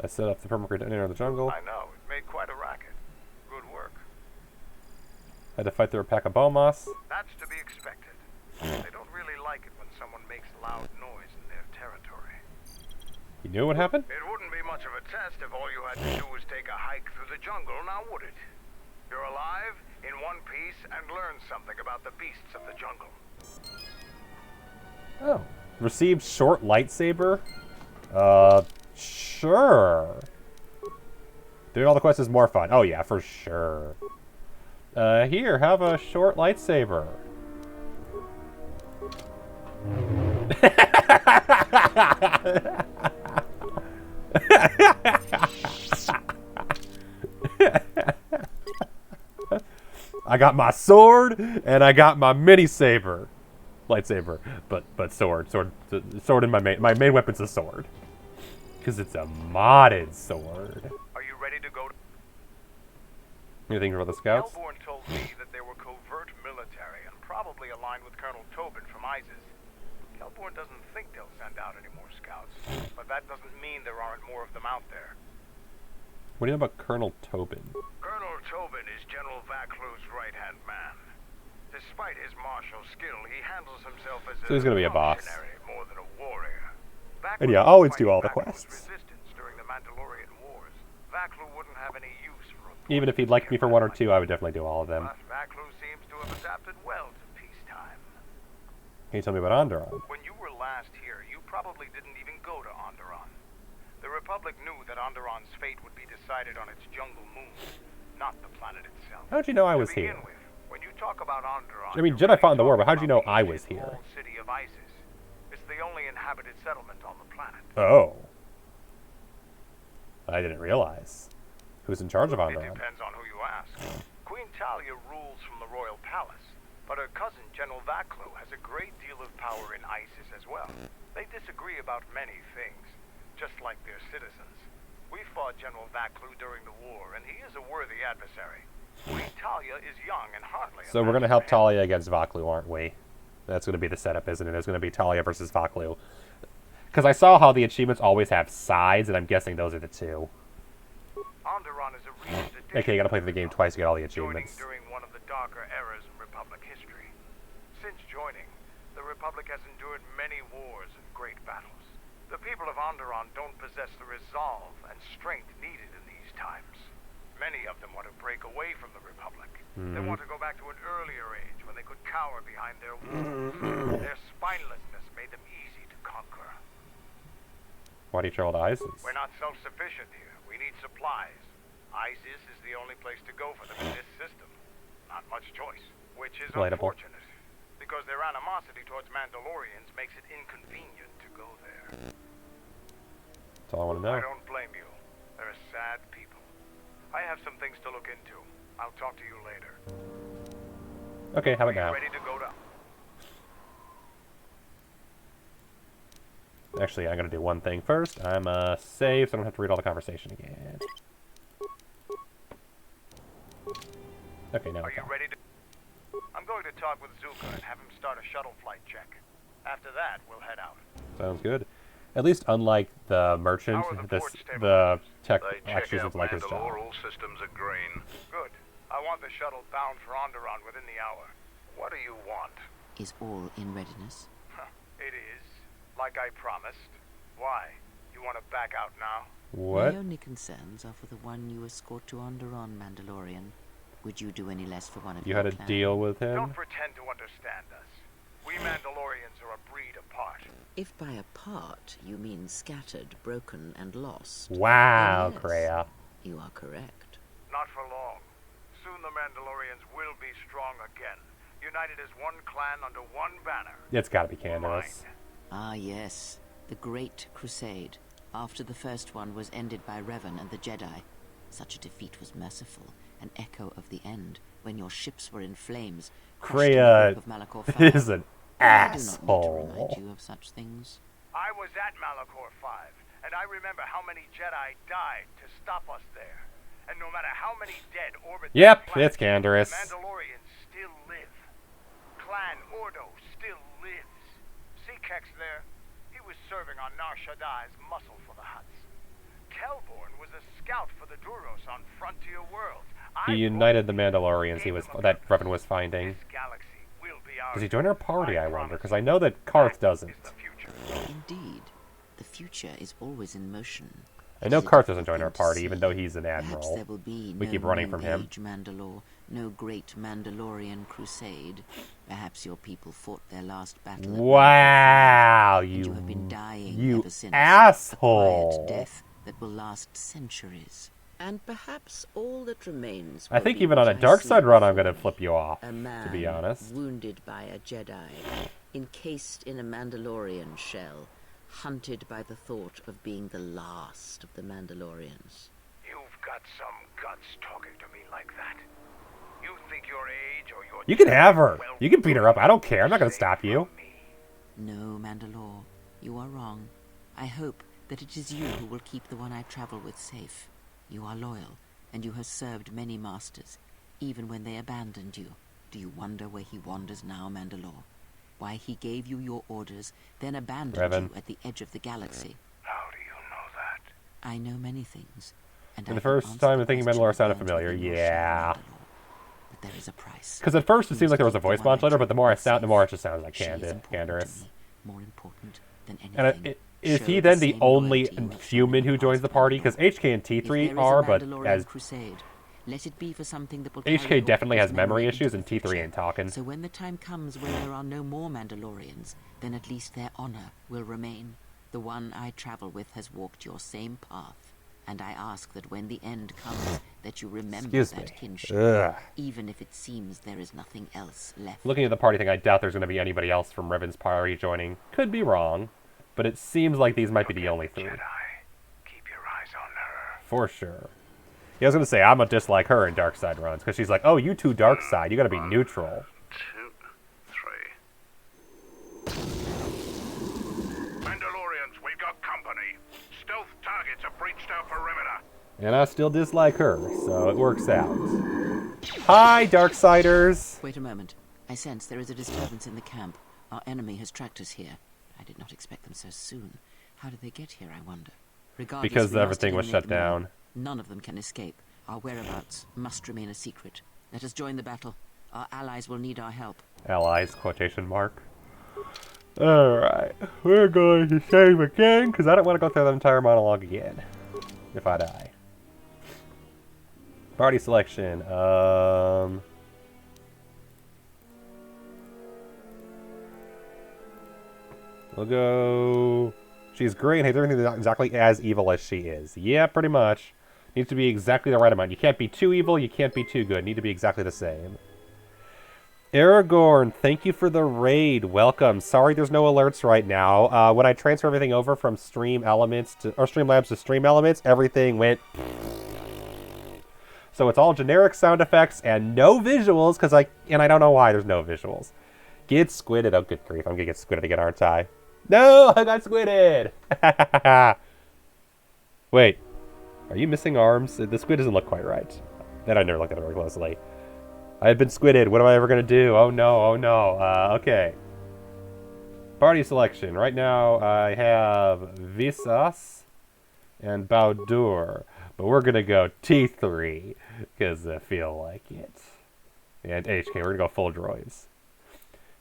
Speaker 1: I set up the permacrit to enter the jungle.
Speaker 3: I know, it made quite a racket. Good work.
Speaker 1: Had to fight through a pack of Bomas.
Speaker 3: That's to be expected. They don't really like it when someone makes loud noise in their territory.
Speaker 1: You knew what happened?
Speaker 3: It wouldn't be much of a test if all you had to do was take a hike through the jungle, now would it? You're alive, in one piece, and learn something about the beasts of the jungle.
Speaker 1: Oh. Received short lightsaber? Sure. Doing all the quests is more fun. Oh yeah, for sure. Here, have a short lightsaber. I got my sword and I got my mini saber, lightsaber, but sword in my main weapon's a sword, because it's a modded sword.
Speaker 3: Are you ready to go?
Speaker 1: Anything about the scouts?
Speaker 3: Hellborn told me that they were covert military and probably aligned with Colonel Tobin from ISIS. Hellborn doesn't think they'll send out any more scouts, but that doesn't mean there aren't more of them out there.
Speaker 1: What do you know about Colonel Tobin?
Speaker 3: Colonel Tobin is General Vaclu's right-hand man. Despite his martial skill, he handles himself as
Speaker 1: So he's gonna be a boss.
Speaker 3: functionary more than a warrior.
Speaker 1: And yeah, always do all the quests.
Speaker 3: Resistance during the Mandalorian Wars. Vaclu wouldn't have any use for a
Speaker 1: Even if he'd like me for one or two, I would definitely do all of them.
Speaker 3: but Vaclu seems to have adapted well to peacetime.
Speaker 1: Can you tell me about Onderon?
Speaker 3: When you were last here, you probably didn't even go to Onderon. The Republic knew that Onderon's fate would be decided on its jungle moons, not the planet itself.
Speaker 1: How'd you know I was
Speaker 3: To begin
Speaker 1: here?
Speaker 3: with, when you talk about Onderon,
Speaker 1: I mean,
Speaker 3: you're
Speaker 1: Jedi fought in the war,
Speaker 3: really
Speaker 1: but how'd you know
Speaker 3: talking
Speaker 1: I
Speaker 3: about
Speaker 1: was
Speaker 3: the
Speaker 1: here?
Speaker 3: whole city of Isis. It's the only inhabited settlement on the planet.
Speaker 1: Oh. I didn't realize. Who's in charge of
Speaker 3: It
Speaker 1: Onderon?
Speaker 3: depends on who you ask. Queen Talia rules from the royal palace, but her cousin, General Vaclu, has a great deal of power in Isis as well. They disagree about many things, just like their citizens. We fought General Vaclu during the war, and he is a worthy adversary. Queen Talia is young and hardly a
Speaker 1: So we're going to
Speaker 3: match
Speaker 1: help
Speaker 3: for him.
Speaker 1: Talia against Vaclu, aren't we? That's going to be the setup, isn't it? It's going to be Talia versus Vaclu. Because I saw how the achievements always have sides, and I'm guessing those are the two.
Speaker 3: Onderon is a recent addition
Speaker 1: Okay, you got to play the game twice to get all the
Speaker 3: joining
Speaker 1: achievements.
Speaker 3: during one of the darker eras in Republic history. Since joining, the Republic has endured many wars and great battles. The people of Onderon don't possess the resolve and strength needed in these times. Many of them want to break away from the Republic. They want to go back to an earlier age when they could cower behind their walls. Their spinelessness made them easy to conquer.
Speaker 1: Why do you travel to Isis?
Speaker 3: We're not self-sufficient here. We need supplies. Isis is the only place to go for them in this system. Not much choice, which is
Speaker 1: Relatable.
Speaker 3: unfortunate, because their animosity towards Mandalorians makes it inconvenient to go there.
Speaker 1: That's all I want to know.
Speaker 3: I don't blame you. They're a sad people. I have some things to look into. I'll talk to you later.
Speaker 1: Okay, how
Speaker 3: Are
Speaker 1: about
Speaker 3: you
Speaker 1: now?
Speaker 3: ready to go to...
Speaker 1: Actually, I'm going to do one thing first. I'm save, so I don't have to read all the conversation again. Okay, now
Speaker 3: Are
Speaker 1: we
Speaker 3: you
Speaker 1: can.
Speaker 3: ready to... I'm going to talk with Zuka and have him start a shuttle flight check. After that, we'll head out.
Speaker 1: Sounds good. At least unlike the merchant,
Speaker 3: How are the
Speaker 1: this
Speaker 3: ports stable?
Speaker 1: the tech
Speaker 3: They
Speaker 1: actually
Speaker 3: check
Speaker 1: seems like his job.
Speaker 3: Mandalore, all systems are green. Good. I want the shuttle bound for Onderon within the hour. What do you want?
Speaker 6: Is all in readiness?
Speaker 3: It is. Like I promised. Why? You want to back out now?
Speaker 1: What?
Speaker 6: My only concerns are for the one you escort to Onderon, Mandalorian. Would you do any less for one of
Speaker 1: You
Speaker 6: your
Speaker 1: had a
Speaker 6: clan?
Speaker 1: deal with him?
Speaker 3: Don't pretend to understand us. We Mandalorians are a breed apart.
Speaker 6: If by apart you mean scattered, broken, and lost,
Speaker 1: Wow,
Speaker 6: then yes,
Speaker 1: Kreia.
Speaker 6: you are correct.
Speaker 3: Not for long. Soon the Mandalorians will be strong again. United as one clan under one banner.
Speaker 1: It's got to be Candace.
Speaker 6: Ah, yes. The Great Crusade, after the first one was ended by Revan and the Jedi. Such a defeat was merciful, an echo of the end, when your ships were in flames.
Speaker 1: Kreia is an
Speaker 6: I do not need to
Speaker 1: asshole.
Speaker 6: remind you of such things.
Speaker 5: I was at Malachor 5, and I remember how many Jedi died to stop us there. And no matter how many dead orbit the
Speaker 1: Yep,
Speaker 5: planet,
Speaker 1: it's Canderous.
Speaker 5: the Mandalorians still live. Clan Ordo still lives. See Kex there? He was serving on Nar Shaddai's muscle for the Hutts. Kelborn was a scout for the Duros on Frontier Worlds.
Speaker 1: He united the Mandalorians that Revan was finding.
Speaker 5: This galaxy will be ours.
Speaker 1: Does he join our party, I wonder? Because I know that Karth doesn't.
Speaker 6: Indeed, the future is always in motion.
Speaker 1: I know Karth doesn't join our party, even though he's an
Speaker 6: Perhaps there
Speaker 1: admiral.
Speaker 6: will be
Speaker 1: We
Speaker 6: no
Speaker 1: keep running
Speaker 6: new
Speaker 1: from him.
Speaker 6: age Mandalore, no great Mandalorian crusade. Perhaps your people fought their last battle. At
Speaker 1: Wow,
Speaker 6: and you have been dying
Speaker 1: you
Speaker 6: ever since.
Speaker 1: asshole.
Speaker 6: A quiet death that will last centuries. And perhaps all that remains.
Speaker 1: I
Speaker 6: will
Speaker 1: think
Speaker 6: be
Speaker 1: even on a
Speaker 6: what I
Speaker 1: dark
Speaker 6: see
Speaker 1: side run, I'm
Speaker 6: before
Speaker 1: going to flip you off,
Speaker 6: a man
Speaker 1: to be honest.
Speaker 6: wounded by a Jedi, encased in a Mandalorian shell, hunted by the thought of being the last of the Mandalorians.
Speaker 2: You've got some guts talking to me like that. You think your age or your...
Speaker 1: You can have her. You can beat her up. I don't care. I'm not going to stop you.
Speaker 6: No, Mandalore, you are wrong. I hope that it is you who will keep the one I travel with safe. You are loyal, and you have served many masters, even when they abandoned you. Do you wonder where he wanders now, Mandalore? Why he gave you your orders, then abandoned
Speaker 1: Revan.
Speaker 6: you at the edge of the galaxy?
Speaker 2: How do you know that?
Speaker 6: I know many things. And
Speaker 1: And
Speaker 6: I
Speaker 1: the
Speaker 6: can
Speaker 1: first
Speaker 6: answer
Speaker 1: time
Speaker 6: the
Speaker 1: I'm thinking
Speaker 6: question
Speaker 1: Mandalore sounded
Speaker 6: burnt
Speaker 1: familiar.
Speaker 6: within your shell,
Speaker 1: Yeah.
Speaker 6: Mandalore. But there is a price.
Speaker 1: Because at first it seems like there was a voice
Speaker 6: The one I
Speaker 1: modulator, but the more I
Speaker 6: travel
Speaker 1: sound, the more it
Speaker 6: with
Speaker 1: just sounds like
Speaker 6: She is important to
Speaker 1: Canderous.
Speaker 6: me, more important than
Speaker 1: And
Speaker 6: anything.
Speaker 1: is
Speaker 6: Show
Speaker 1: he
Speaker 6: the
Speaker 1: then the
Speaker 6: same
Speaker 1: only
Speaker 6: loyalty you have shown
Speaker 1: human
Speaker 6: in the
Speaker 1: who joins
Speaker 6: past,
Speaker 1: the party? Because
Speaker 6: Mandalore.
Speaker 1: HK and
Speaker 6: If there
Speaker 1: T3
Speaker 6: is
Speaker 1: are,
Speaker 6: a
Speaker 1: but
Speaker 6: Mandalorian
Speaker 1: as
Speaker 6: crusade, let it be for something that will carry
Speaker 1: HK
Speaker 6: your
Speaker 1: definitely has
Speaker 6: people's
Speaker 1: memory
Speaker 6: into
Speaker 1: issues,
Speaker 6: the
Speaker 1: and T3
Speaker 6: future.
Speaker 1: ain't talking.
Speaker 6: So when the time comes where there are no more Mandalorians, then at least their honor will remain. The one I travel with has walked your same path, and I ask that when the end comes, that you remember
Speaker 1: Excuse
Speaker 6: that
Speaker 1: me.
Speaker 6: kinship,
Speaker 1: Ugh.
Speaker 6: even if it seems there is nothing else left.
Speaker 1: Looking at the party thing, I doubt there's going to be anybody else from Revan's party joining. Could be wrong, but it seems like these might be the only three.
Speaker 2: Jedi, keep your eyes on her.
Speaker 1: For sure. Yeah, I was going to say, I'm a dislike her in dark side runs, because she's like, oh, you two dark side, you got to be neutral.
Speaker 3: 2, 3. Mandalorians, we've got company. Stealth targets have breached our perimeter.
Speaker 1: And I still dislike her, so it works out. Hi, Darksiders!
Speaker 6: Wait a moment. I sense there is a disturbance in the camp. Our enemy has tracked us here. I did not expect them so soon. How did they get here, I wonder? Regardless,
Speaker 1: Because
Speaker 6: we must
Speaker 1: everything was
Speaker 6: eliminate
Speaker 1: shut
Speaker 6: them all.
Speaker 1: down.
Speaker 6: None of them can escape. Our whereabouts must remain a secret. Let us join the battle. Our allies will need our help.
Speaker 1: Allies, quotation mark. Alright, we're going to save again, because I don't want to go through that entire monologue again. If I die. Party selection, we'll go... She's great and has everything exactly as evil as she is. Yeah, pretty much. Needs to be exactly the right amount. You can't be too evil, you can't be too good. Need to be exactly the same. Aragorn, thank you for the raid. Welcome. Sorry there's no alerts right now. When I transfer everything over from Stream Elements to... or Streamlabs to Stream Elements, everything went... So it's all generic sound effects and no visuals, because I don't know why there's no visuals. Get squidded. Oh, good grief. I'm going to get squidded again, aren't I? No, I got squidded. Wait. Are you missing arms? The squid doesn't look quite right. Then I never looked at it very closely. I have been squidded. What am I ever going to do? Oh, no. Oh, no. Okay. Party selection. Right now, I have Visas and Baudur. But we're going to go T3, because I feel like it. And HK, we're going to go full droids.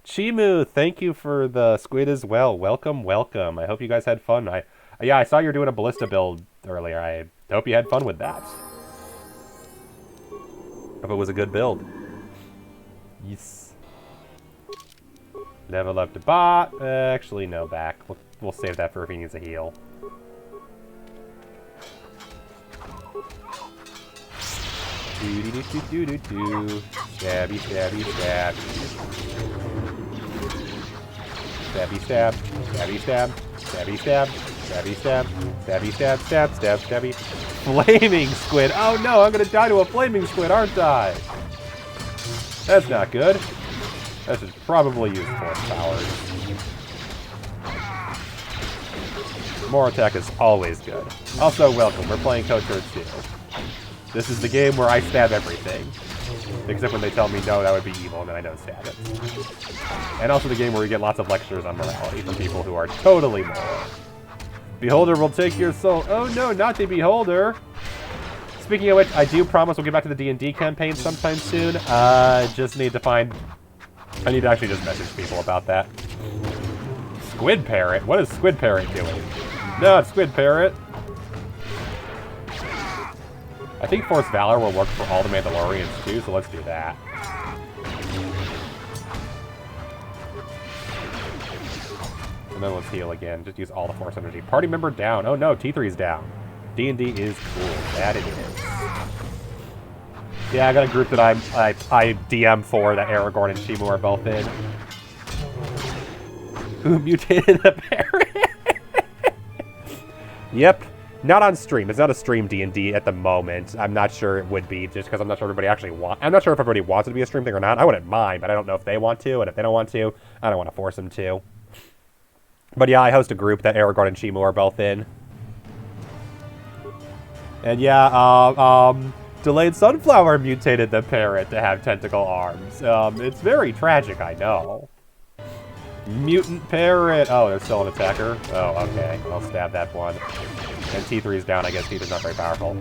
Speaker 1: Chimu, thank you for the squid as well. Welcome, welcome. I hope you guys had fun. Yeah, I saw you were doing a ballista build earlier. I hope you had fun with that. Hope it was a good build. Yes. Level up to bot. Actually, no, back. We'll save that for if he needs a heal. Do-do-do-do-do-do. Stabby, stabby, stab. Stabby stab. Stabby stab. Stabby stab. Stabby stab. Stabby stab. Stab. Stab. Stabby. Flaming squid. Oh no, I'm gonna die to a flaming squid, aren't I? That's not good. That should probably use force powers. More attack is always good. Also, welcome. We're playing KotOR II. This is the game where I stab everything. Except when they tell me no, that would be evil, and then I don't stab it. And also the game where we get lots of lectures on morality from people who are totally moral. Beholder will take your soul. Oh no, not the Beholder! Speaking of which, I do promise we'll get back to the D&D campaign sometime soon. Just need to find... I need to actually just message people about that. Squid Parrot? What is Squid Parrot doing? No, it's Squid Parrot. I think Force Valor will work for all the Mandalorians too, so let's do that. And then let's heal again. Just use all the Force energy. Party member down. Oh no, T3's down. D&D is cool. That it is. Yeah, I got a group that I DM for that Aragorn and Shimu are both in. Who mutated the parrot? Yep. Not on stream. It's not a stream D&D at the moment. I'm not sure it would be, just because I'm not sure everybody actually I'm not sure if everybody wants it to be a stream thing or not. I wouldn't mind, but I don't know if they want to, and if they don't want to, I don't want to force them to. But yeah, I host a group that Aragorn and Shimu are both in. And yeah, Delayed Sunflower mutated the parrot to have tentacle arms. It's very tragic, I know. Mutant parrot. Oh, there's still an attacker. Oh, okay. I'll stab that one. And T3's down. I guess T3's not very powerful.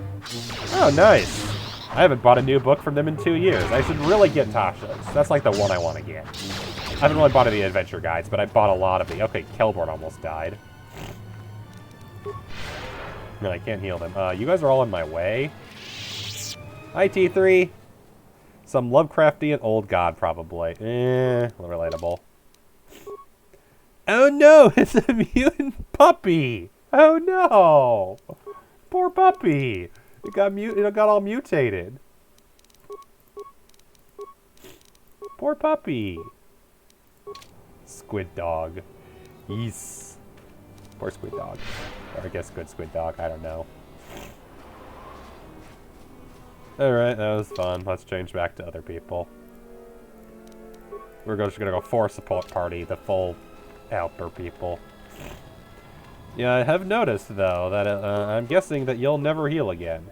Speaker 1: Oh, nice. I haven't bought a new book from them in 2 years. I should really get Tasha's. That's like the one I want to get. I haven't really bought any adventure guides, but I bought a lot of the... Okay, Kelborn almost died. No, I can't heal them. You guys are all in my way. Hi, T3. Some Lovecraftian old god, probably. Relatable. Oh no, it's a mutant puppy. Oh no, poor puppy. It got all mutated. Poor puppy. Squid dog. Yes. Poor squid dog. Or I guess good squid dog. I don't know. Alright, that was fun. Let's change back to other people. We're just gonna go for support party, the full helper people. Yeah, I have noticed, though, that I'm guessing that you'll never heal again.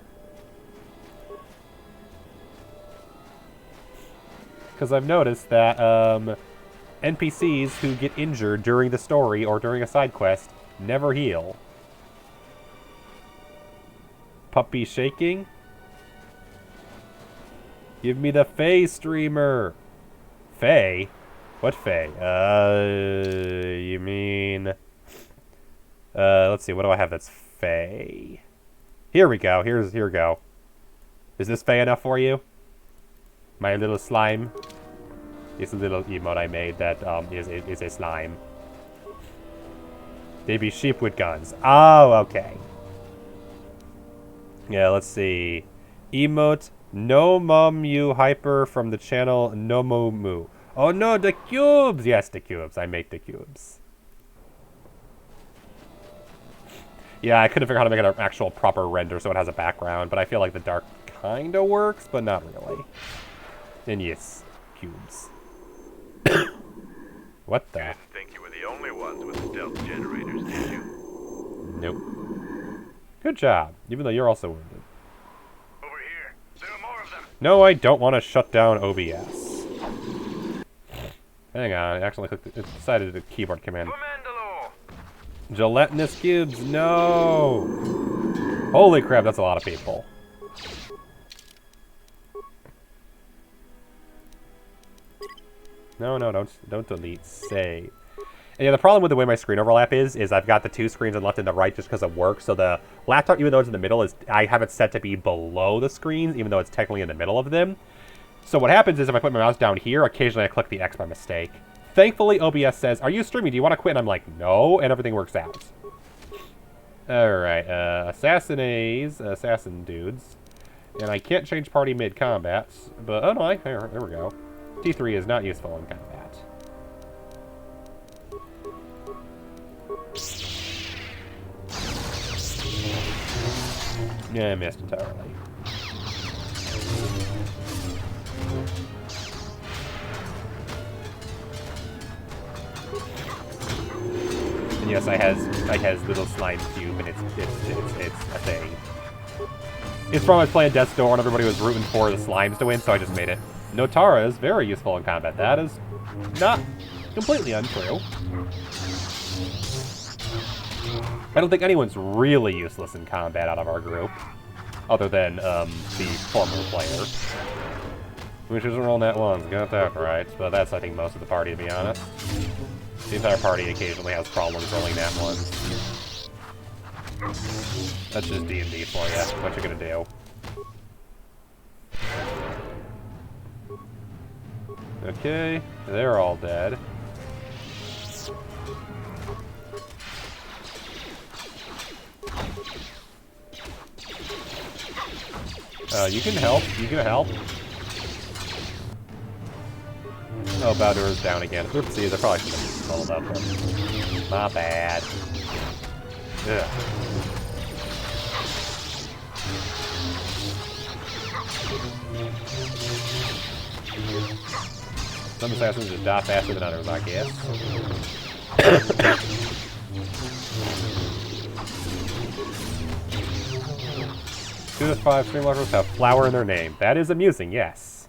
Speaker 1: Because I've noticed that NPCs who get injured during the story or during a side quest never heal. Puppy shaking? Give me the Fae streamer! Fae? What Fae? You mean... let's see, what do I have that's Fae? Here we go, here we go. Is this Fae enough for you? My little slime? It's a little emote I made that is a slime. They be sheep with guns. Oh, okay. Yeah, let's see. Emote No Mum You Hyper from the channel Nomomu. Oh no, the cubes! Yes, the cubes. I make the cubes. Yeah, I couldn't figure out how to make an actual proper render so it has a background, but I feel like the dark kind of works, but not really. And yes, cubes. What the?
Speaker 3: You didn't think you were the only ones with stealth generators, did you?
Speaker 1: Nope. Good job, even though you're also wounded.
Speaker 3: Over here. There are more of them.
Speaker 1: No, I don't want to shut down OBS. Hang on, I actually decided to keyboard command.
Speaker 3: For Mandalore.
Speaker 1: Gelatinous cubes, no! Holy crap, that's a lot of people. No, don't delete, save. And yeah, the problem with the way my screen overlap is I've got the two screens on left and the right just because of work, so the laptop, even though it's in the middle, I have it set to be below the screens, even though it's technically in the middle of them. So what happens is if I put my mouse down here, occasionally I click the X by mistake. Thankfully, OBS says, "Are you streaming? Do you want to quit?" And I'm like, "No," and everything works out. Alright, assassin dudes. And I can't change party mid-combat, but, oh no, there we go. T3 is not useful in combat. Yeah, I missed entirely. And yes, I has little slime cube, and it's a thing. It's from I was playing Death's Door, and everybody was rooting for the slimes to win, so I just made it. Notara is very useful in combat. That is not completely untrue. I don't think anyone's really useless in combat out of our group, other than the former player. Which isn't roll net ones, got that right. But that's, I think, most of the party, to be honest. The entire party occasionally has problems rolling net ones. That's just D&D for you. What you gonna do? Okay, they're all dead. You can help. You can help. Oh, Bowder's down again. Oopsies, I probably should have followed up him. My bad. Ugh. Some assassins just die faster than others, I guess. 2 to 5 streamers have flower in their name. That is amusing, yes.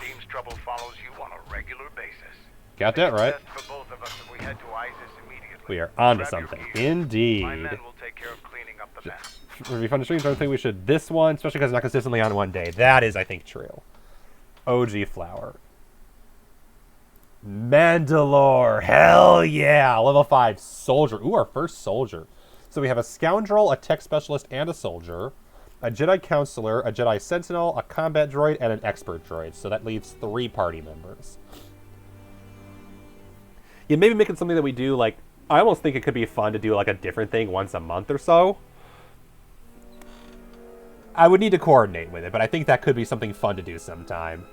Speaker 2: Seems trouble follows you on a regular basis.
Speaker 1: Got that right.
Speaker 2: Best for both of us if we head to ISIS immediately.
Speaker 1: We are onto
Speaker 2: Grab your
Speaker 1: something.
Speaker 2: gear.
Speaker 1: Indeed.
Speaker 2: My men will take care of cleaning up the mess.
Speaker 1: It would be fun to stream, so I think we should this one, especially because it's not consistently on one day. That is, I think, true. OG flower. Mandalore. Hell yeah. Level 5 soldier. Ooh, our first soldier. So we have a scoundrel, a tech specialist, and a soldier. A Jedi counselor, a Jedi sentinel, a combat droid, and an expert droid. So that leaves 3 party members. Yeah, maybe make it something that we do, like, I almost think it could be fun to do, like, a different thing once a month or so. I would need to coordinate with it, but I think that could be something fun to do sometime.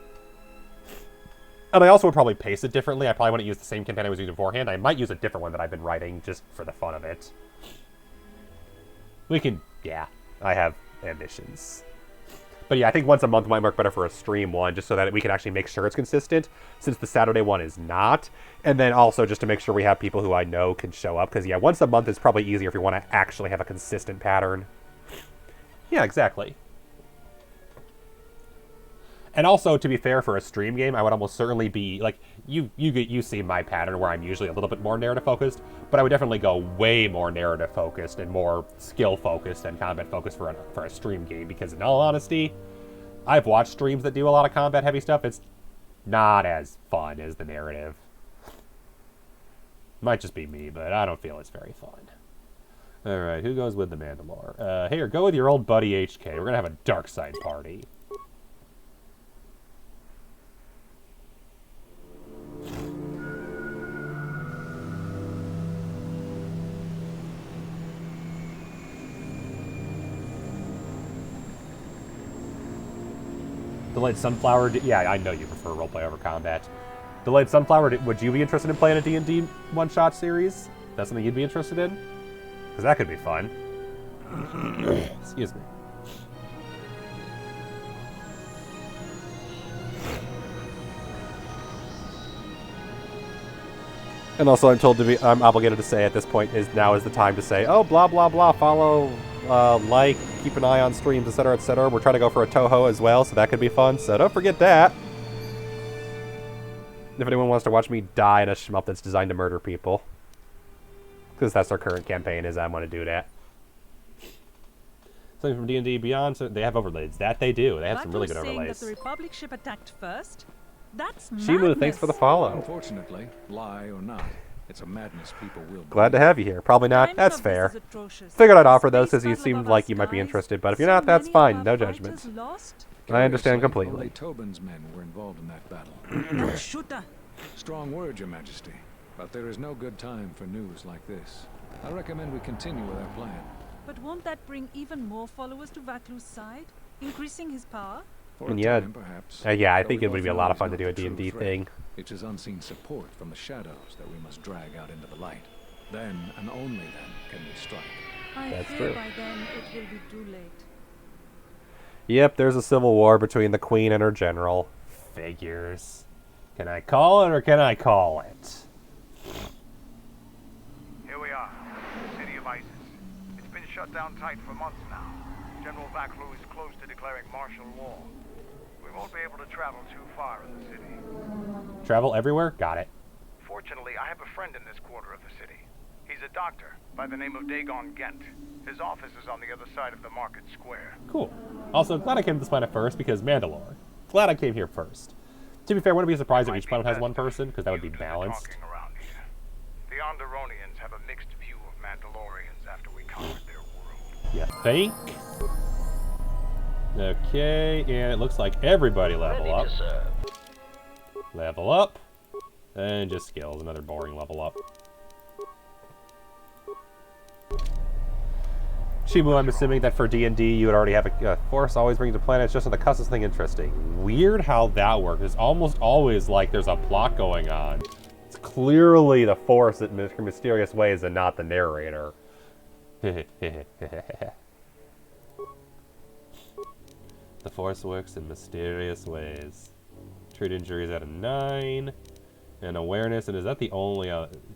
Speaker 1: And I also would probably pace it differently. I probably wouldn't use the same campaign I was using beforehand. I might use a different one that I've been writing just for the fun of it. We can, yeah, I have ambitions. But yeah, I think once a month might work better for a stream one, just so that we can actually make sure it's consistent, since the Saturday one is not. And then also just to make sure we have people who I know can show up, because yeah, once a month is probably easier if you want to actually have a consistent pattern. Yeah, exactly. And also, to be fair, for a stream game, I would almost certainly be, like, you see my pattern where I'm usually a little bit more narrative-focused, but I would definitely go way more narrative-focused and more skill-focused and combat-focused for a stream game, because in all honesty, I've watched streams that do a lot of combat-heavy stuff. It's not as fun as the narrative. Might just be me, but I don't feel it's very fun. Alright, who goes with the Mandalore? Here, go with your old buddy HK. We're gonna have a dark side party. Delayed Sunflower, yeah, I know you prefer roleplay over combat. Delayed Sunflower, would you be interested in playing a D&D one-shot series? That's something you'd be interested in? Because that could be fun. Excuse me. And also I'm obligated to say at this point now is the time to say, oh, blah, blah, blah, follow, like, keep an eye on streams, etc., etc. We're trying to go for a Toho as well, so that could be fun, so don't forget that. If anyone wants to watch me die in a shmup that's designed to murder people. Because that's our current campaign, is I want to do that. Something from D&D Beyond, so they have overlays. That they do. They have some really good overlays.
Speaker 11: That the Republic ship attacked first? That's
Speaker 1: Shimu,
Speaker 11: madness.
Speaker 1: thanks for the follow.
Speaker 10: Unfortunately, lie or not, it's a madness people will
Speaker 1: Glad to have you here. Probably not.
Speaker 11: Time
Speaker 1: That's
Speaker 11: for
Speaker 1: fair.
Speaker 11: this is atrocious.
Speaker 1: Figured I'd offer those
Speaker 11: Space
Speaker 1: since you
Speaker 11: battle
Speaker 1: seemed
Speaker 11: above
Speaker 1: like
Speaker 11: our
Speaker 1: you might be
Speaker 11: skies.
Speaker 1: interested, but if you're
Speaker 11: So
Speaker 1: not, that's
Speaker 11: many
Speaker 1: fine.
Speaker 11: of
Speaker 1: No
Speaker 11: our
Speaker 1: judgment.
Speaker 11: fighters lost?
Speaker 1: I understand
Speaker 10: Curiously,
Speaker 1: completely.
Speaker 10: Only Tobin's men were involved in that battle.
Speaker 11: Shooter.
Speaker 10: Strong word, Your Majesty, but there is no good time for news like this. I recommend we continue with our plan.
Speaker 11: But won't that bring even more followers to Vaklu's side? Increasing his power?
Speaker 10: For a
Speaker 1: Yeah.
Speaker 10: time, perhaps.
Speaker 1: Yeah, I
Speaker 10: Though
Speaker 1: think
Speaker 10: we
Speaker 1: it would
Speaker 10: both
Speaker 1: be a
Speaker 10: know
Speaker 1: lot of
Speaker 10: it's
Speaker 1: fun to
Speaker 10: not
Speaker 1: do a
Speaker 10: the true
Speaker 1: D&D
Speaker 10: threat.
Speaker 1: thing.
Speaker 10: It is unseen support from the shadows that we must drag out into the light. Then, and only then, can we strike.
Speaker 11: I
Speaker 1: That's
Speaker 11: fear
Speaker 1: true.
Speaker 11: by then it will be too late.
Speaker 1: Yep, there's a civil war between the queen and her general. Figures. Can I call it or can I call it?
Speaker 3: Here we are, the city of Isis. It's been shut down tight for months now. General Vaklu is close to declaring martial law. We won't be able to travel too far in the city.
Speaker 1: Travel everywhere? Got it.
Speaker 3: Fortunately, I have a friend in this quarter of the city. He's a doctor by the name of Dagon Gent. His office is on the other side of the market square.
Speaker 1: Cool. Also, glad I came to this planet first because Mandalore. Glad I came here first. To be fair, I wouldn't be surprised if each planet has one person because that would be balanced.
Speaker 3: The Onderonians have a mixed view of Mandalorians after we conquered their world.
Speaker 1: You think? Okay, and it looks like everybody level up. Level up. And just skills, another boring level up. Shimu, I'm assuming that for D&D you would already have a force always brings to planets just on the cusp of something interesting. Weird how that works. It's almost always like there's a plot going on. It's clearly the force in mysterious ways and not the narrator. The force works in mysterious ways. Treat injuries at a 9. And awareness, and is that the only...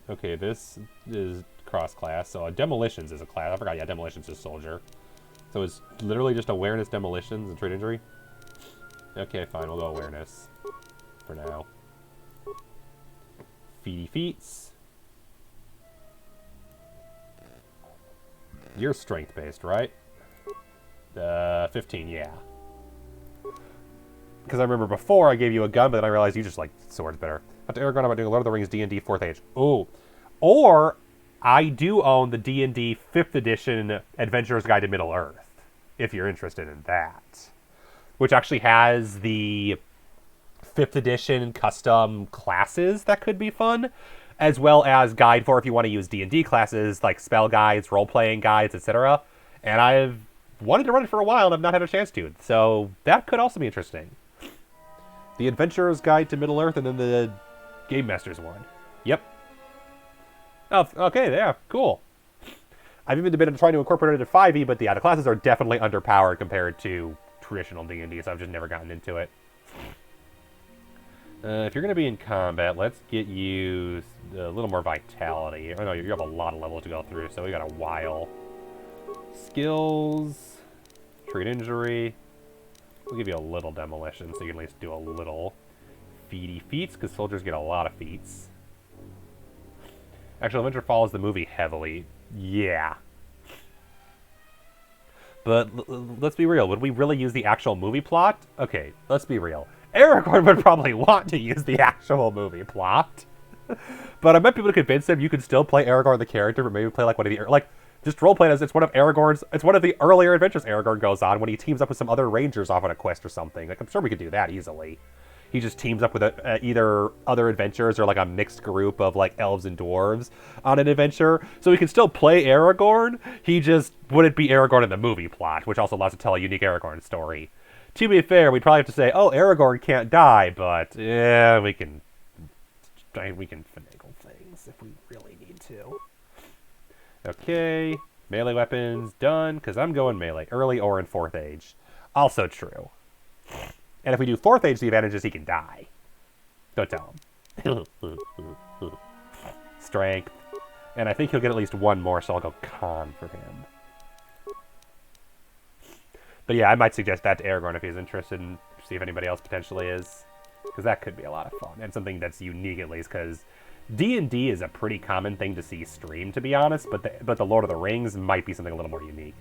Speaker 1: okay, this is cross-class, so demolitions is a class. I forgot, yeah, demolitions is soldier. So it's literally just awareness, demolitions, and treat injury? Okay, fine, we'll go awareness for now. Feety feats. You're strength-based, right? 15, yeah. Because I remember before I gave you a gun, but then I realized you just like swords better. After Aragorn, I'm doing Lord of the Rings D&D 4th Age. Ooh. Or, I do own the D&D 5th Edition Adventurer's Guide to Middle-earth, if you're interested in that. Which actually has the 5th Edition custom classes that could be fun, as well as guide for if you want to use D&D classes, like spell guides, role-playing guides, etc. And I've wanted to run it for a while and I've not had a chance to, so that could also be interesting. The Adventurer's Guide to Middle-earth and then the Game Master's one. Yep. Oh, okay, yeah, cool. I've even been trying to incorporate it into 5e, but the classes are definitely underpowered compared to traditional D&D, so I've just never gotten into it. If you're going to be in combat, let's get you a little more vitality. Oh no, you have a lot of levels to go through, so we got a while. Skills, treat injury. We'll give you a little demolition, so you can at least do a little. Feety feats, because soldiers get a lot of feats. Actually, Adventure follows the movie heavily. Yeah. But let's be real. Would we really use the actual movie plot? Okay, let's be real. Aragorn would probably want to use the actual movie plot. But I might be able to convince him you could still play Aragorn the character, but maybe play like one of the... just roleplay as it's one of Aragorn's... It's one of the earlier adventures Aragorn goes on when he teams up with some other rangers off on a quest or something. Like, I'm sure we could do that easily. He just teams up with either other adventurers or like a mixed group of like elves and dwarves on an adventure. So he can still play Aragorn. He just wouldn't be Aragorn in the movie plot, which also allows to tell a unique Aragorn story. To be fair, we'd probably have to say, oh, Aragorn can't die, but yeah, we can finagle things if we really need to. Okay, melee weapons done, because I'm going melee, early or in 4th Age. Also true. And if we do 4th Age, the advantage is he can die. Don't tell him. Strength. And I think he'll get at least one more, so I'll go con for him. But yeah, I might suggest that to Aragorn if he's interested, and see if anybody else potentially is. Because that could be a lot of fun, and something that's unique at least, because D&D is a pretty common thing to see streamed, to be honest, but the Lord of the Rings might be something a little more unique.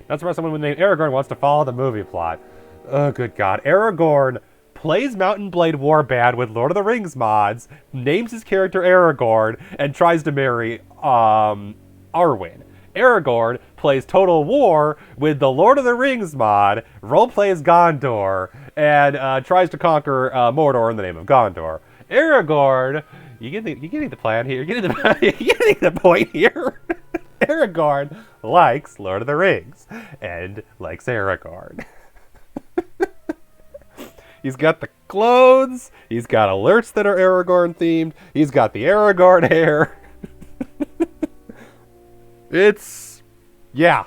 Speaker 1: Not surprised someone named Aragorn wants to follow the movie plot. Oh, good God. Aragorn plays Mountain Blade Warband with Lord of the Rings mods, names his character Aragorn, and tries to marry, Arwen. Aragorn plays Total War with the Lord of the Rings mod, roleplays Gondor, and tries to conquer Mordor in the name of Gondor. Aragorn, you getting the plan here? You're getting the point here? Aragorn likes Lord of the Rings and likes Aragorn. He's got the clothes. He's got alerts that are Aragorn themed. He's got the Aragorn hair. Yeah.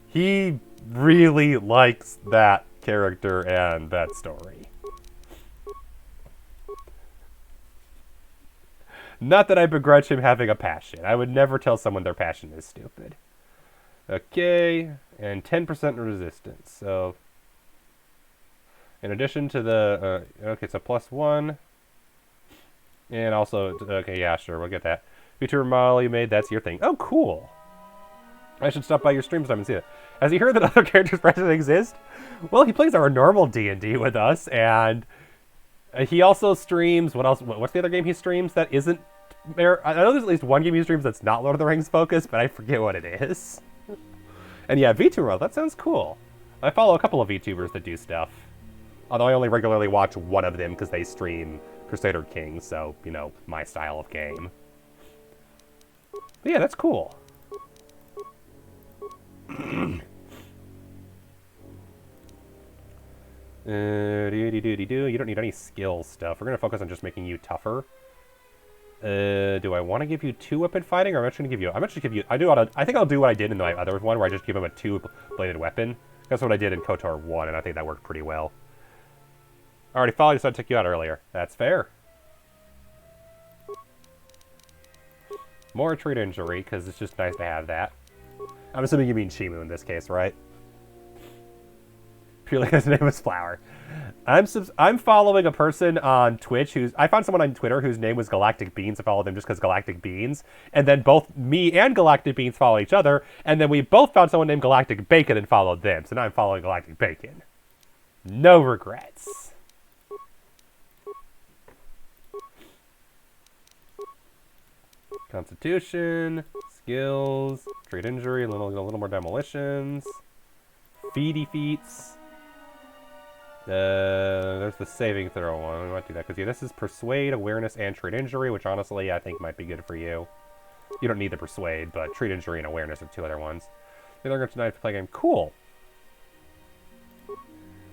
Speaker 1: He really likes that character and that story. Not that I begrudge him having a passion. I would never tell someone their passion is stupid. Okay, and 10% resistance. So, in addition to the... okay, so +1. And also... Okay, yeah, sure, we'll get that. Feature model you made, that's your thing. Oh, cool! I should stop by your stream sometime and see it. Has he heard that other characters present exist? Well, he plays our normal D&D with us, and... he also streams... What else? What's the other game he streams that isn't... I know there's at least one game he streams that's not Lord of the Rings focused, but I forget what it is. And yeah, VTuber, that sounds cool. I follow a couple of VTubers that do stuff. Although I only regularly watch one of them because they stream Crusader Kings, so, you know, my style of game. But yeah, that's cool. You don't need any skill stuff. We're going to focus on just making you tougher. Do I want to give you 2-weapon fighting, or am I just going to give you... I'm actually give you... I think I'll do what I did in my other one, where I just give him a 2-bladed weapon. That's what I did in KotOR 1, and I think that worked pretty well. I already followed you, so I took you out earlier. That's fair. More treat injury, because it's just nice to have that. I'm assuming you mean Shimu in this case, right? Purely because his name was Flower. I'm following a person on Twitch who's... I found someone on Twitter whose name was Galactic Beans. I followed them just because Galactic Beans. And then both me and Galactic Beans follow each other. And then we both found someone named Galactic Bacon and followed them. So now I'm following Galactic Bacon. No regrets. Constitution, skills, treat injury, a little more demolitions, feedy feats. There's the saving throw one. We might do that because yeah, this is persuade, awareness, and treat injury, which honestly I think might be good for you. You don't need the persuade, but treat injury and awareness are 2 other ones. They're going to tonight to play a game. Cool.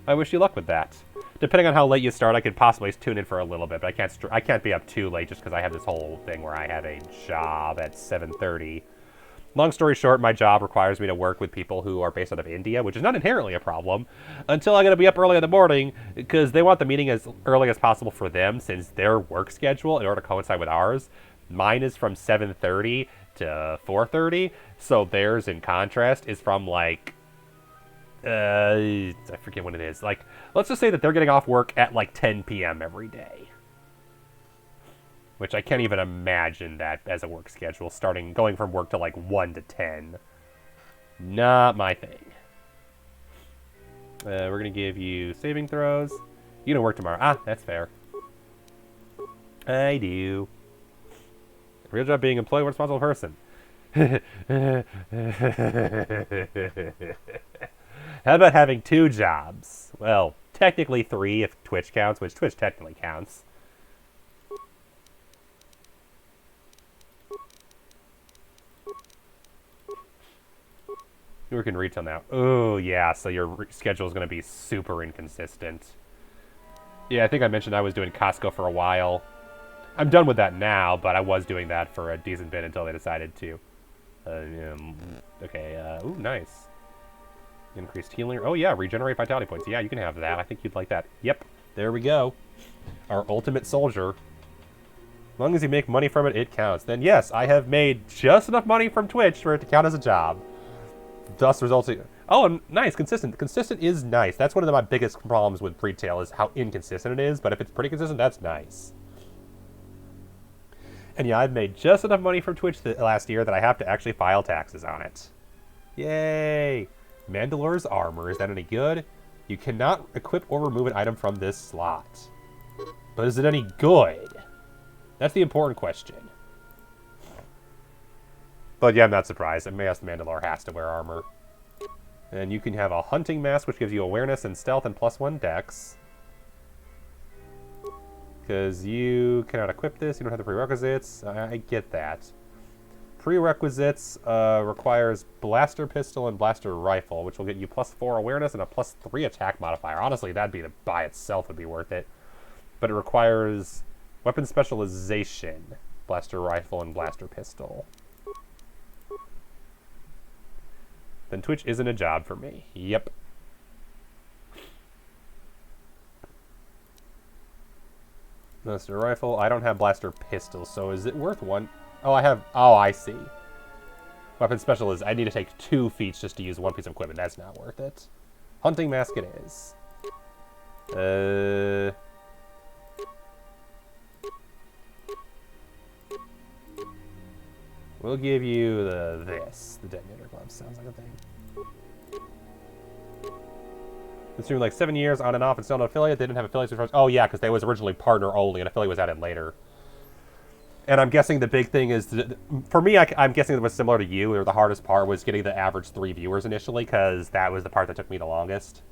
Speaker 1: I wish you luck with that. Depending on how late you start, I could possibly tune in for a little bit, but I can't be up too late just because I have this whole thing where I have a job at 7:30. Long story short, my job requires me to work with people who are based out of India, which is not inherently a problem, until I got to be up early in the morning because they want the meeting as early as possible for them since their work schedule, in order to coincide with ours, mine is from 7:30 to 4:30, so theirs, in contrast, is from like... I forget when it is. Like, let's just say that they're getting off work at like 10 p.m. every day. Which I can't even imagine that as a work schedule, going from work to like 1 to 10. Not my thing. We're going to give you saving throws. You don't work tomorrow. Ah, that's fair. I do. Real job being employed, responsible person. How about having 2 jobs? Well, technically 3 if Twitch counts, which Twitch technically counts. You work in retail now. Oh, yeah, so your schedule is going to be super inconsistent. Yeah, I think I mentioned I was doing Costco for a while. I'm done with that now, but I was doing that for a decent bit until they decided to. Okay, ooh, nice. Increased healing. Oh, yeah, regenerate vitality points. Yeah, you can have that. I think you'd like that. Yep, there we go. Our ultimate soldier. As long as you make money from it, it counts. Then yes, I have made just enough money from Twitch for it to count as a job. Thus resulting... Oh, nice. Consistent. Consistent is nice. That's one of my biggest problems with retail is how inconsistent it is. But if it's pretty consistent, that's nice. And yeah, I've made just enough money from Twitch last year that I have to actually file taxes on it. Yay! Mandalore's armor. Is that any good? You cannot equip or remove an item from this slot. But is it any good? That's the important question. But yeah, I'm not surprised. Mandalore has to wear armor. And you can have a hunting mask, which gives you awareness and stealth and +1 dex. Because you cannot equip this. You don't have the prerequisites. I get that. Prerequisites requires blaster pistol and blaster rifle, which will get you +4 awareness and a +3 attack modifier. Honestly, that'd be by itself would be worth it. But it requires weapon specialization, blaster rifle and blaster pistol. Then Twitch isn't a job for me. Yep. Blaster rifle. I don't have blaster pistol, so is it worth one? Oh, I have... Oh, I see. Weapon special is I need to take 2 feats just to use 1 piece of equipment. That's not worth it. Hunting mask it is. We'll give you the detonator gloves. Sounds like a thing. It's been like 7 years on and off and still no affiliate. They didn't have affiliates before. Oh yeah, because they was originally partner only and affiliate was added later. And I'm guessing the big thing is, for me, I'm guessing it was similar to you, or the hardest part was getting the average 3 viewers initially, because that was the part that took me the longest.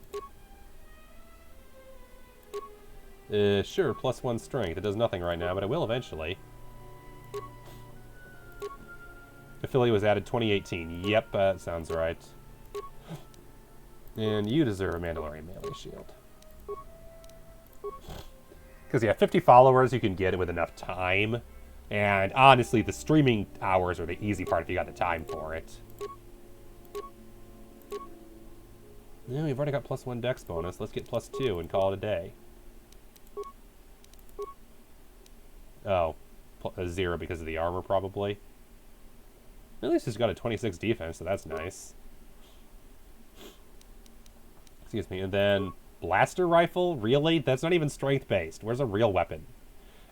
Speaker 1: Sure, +1 strength. It does nothing right now, but it will eventually. Affiliate was added 2018. Yep, that sounds right. And you deserve a Mandalorian melee shield. Because, yeah, 50 followers you can get with enough time. And honestly, the streaming hours are the easy part if you got the time for it. Yeah, we've already got +1 dex bonus. Let's get +2 and call it a day. Oh, 0 because of the armor, probably. At least it's got a 26 defense, so that's nice. Excuse me. And then blaster rifle? Really? That's not even strength-based. Where's a real weapon?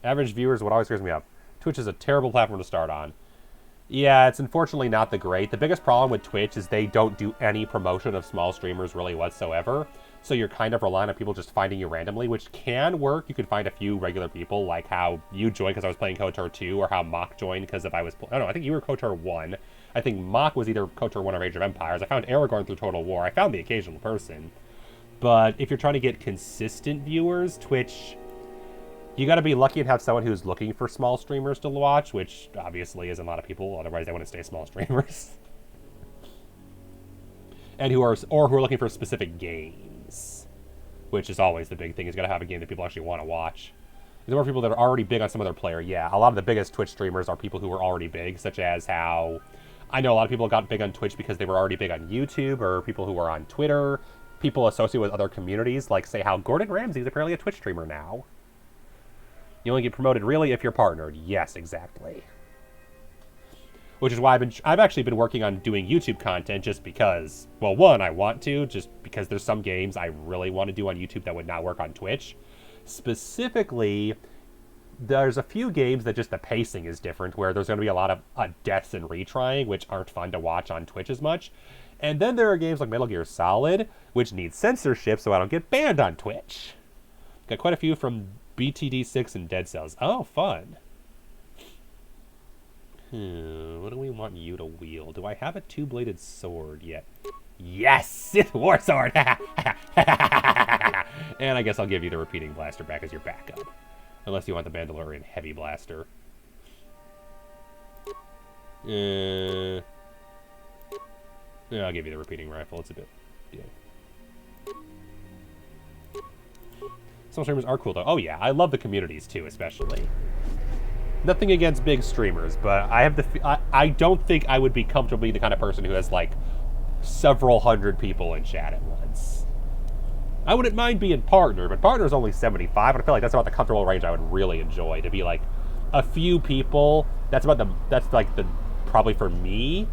Speaker 1: Average viewers, what always scares me up. Twitch is a terrible platform to start on. Yeah, it's unfortunately not the great. The biggest problem with Twitch is they don't do any promotion of small streamers really whatsoever. So you're kind of relying on people just finding you randomly, which can work. You can find a few regular people, like how you joined because I was playing KotOR II, or how Mock joined because if I was... I don't know, I think you were KotOR 1. I think Mock was either KotOR 1 or Age of Empires. I found Aragorn through Total War. I found the occasional person. But if you're trying to get consistent viewers, Twitch... You gotta be lucky and have someone who's looking for small streamers to watch, which obviously isn't a lot of people, otherwise they wouldn't stay small streamers. And who are looking for specific games. Which is always the big thing, is gotta have a game that people actually want to watch. There are people that are already big on some other player, yeah. A lot of the biggest Twitch streamers are people who are already big, such as how... I know a lot of people got big on Twitch because they were already big on YouTube, or people who were on Twitter, people associated with other communities, like say how Gordon Ramsay is apparently a Twitch streamer now. You only get promoted really if you're partnered. Yes, exactly. Which is why I've actually been working on doing YouTube content just because, well, one, I want to, just because there's some games I really want to do on YouTube that would not work on Twitch. Specifically, there's a few games that just the pacing is different, where there's going to be a lot of deaths and retrying, which aren't fun to watch on Twitch as much. And then there are games like Metal Gear Solid, which need censorship so I don't get banned on Twitch. Got quite a few from BTD6 and Dead Cells. Oh, fun. What do we want you to wield? Do I have a 2-bladed sword yet? Yes! Sith War Sword! And I guess I'll give you the repeating blaster back as your backup. Unless you want the Mandalorian heavy blaster. Yeah, I'll give you the repeating rifle. It's a bit... Yeah. Some streamers are cool, though. Oh, yeah. I love the communities, too, especially. Nothing against big streamers, but I have I don't think I would be comfortable being the kind of person who has, like, several hundred people in chat at once. I wouldn't mind being partner, but partner is only 75, and I feel like that's about the comfortable range I would really enjoy, to be, like, a few people. That's probably for me,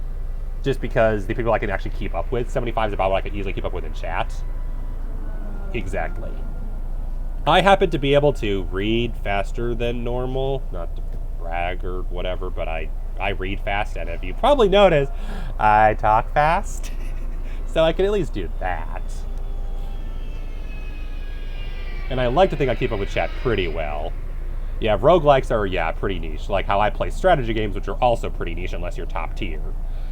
Speaker 1: just because the people I can actually keep up with. 75 is about what I could easily keep up with in chat. Exactly. I happen to be able to read faster than normal, not to brag or whatever, but I read fast, and if you probably noticed, I talk fast. So I can at least do that. And I like to think I keep up with chat pretty well. Yeah, roguelikes are, yeah, pretty niche, like how I play strategy games, which are also pretty niche unless you're top tier.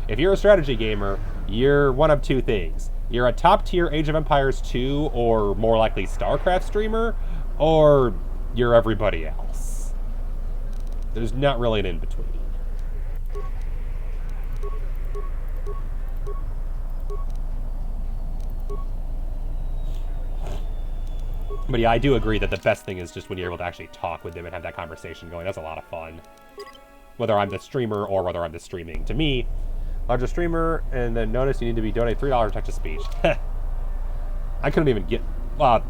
Speaker 1: If you're a strategy gamer, you're one of two things. You're a top-tier Age of Empires 2 or more likely StarCraft streamer, or you're everybody else. There's not really an in-between. But yeah, I do agree that the best thing is just when you're able to actually talk with them and have that conversation going. That's a lot of fun. Whether I'm the streamer or whether I'm the streaming. To me, larger streamer, and then notice you need to be donated $3 text-to-speech. I couldn't even get...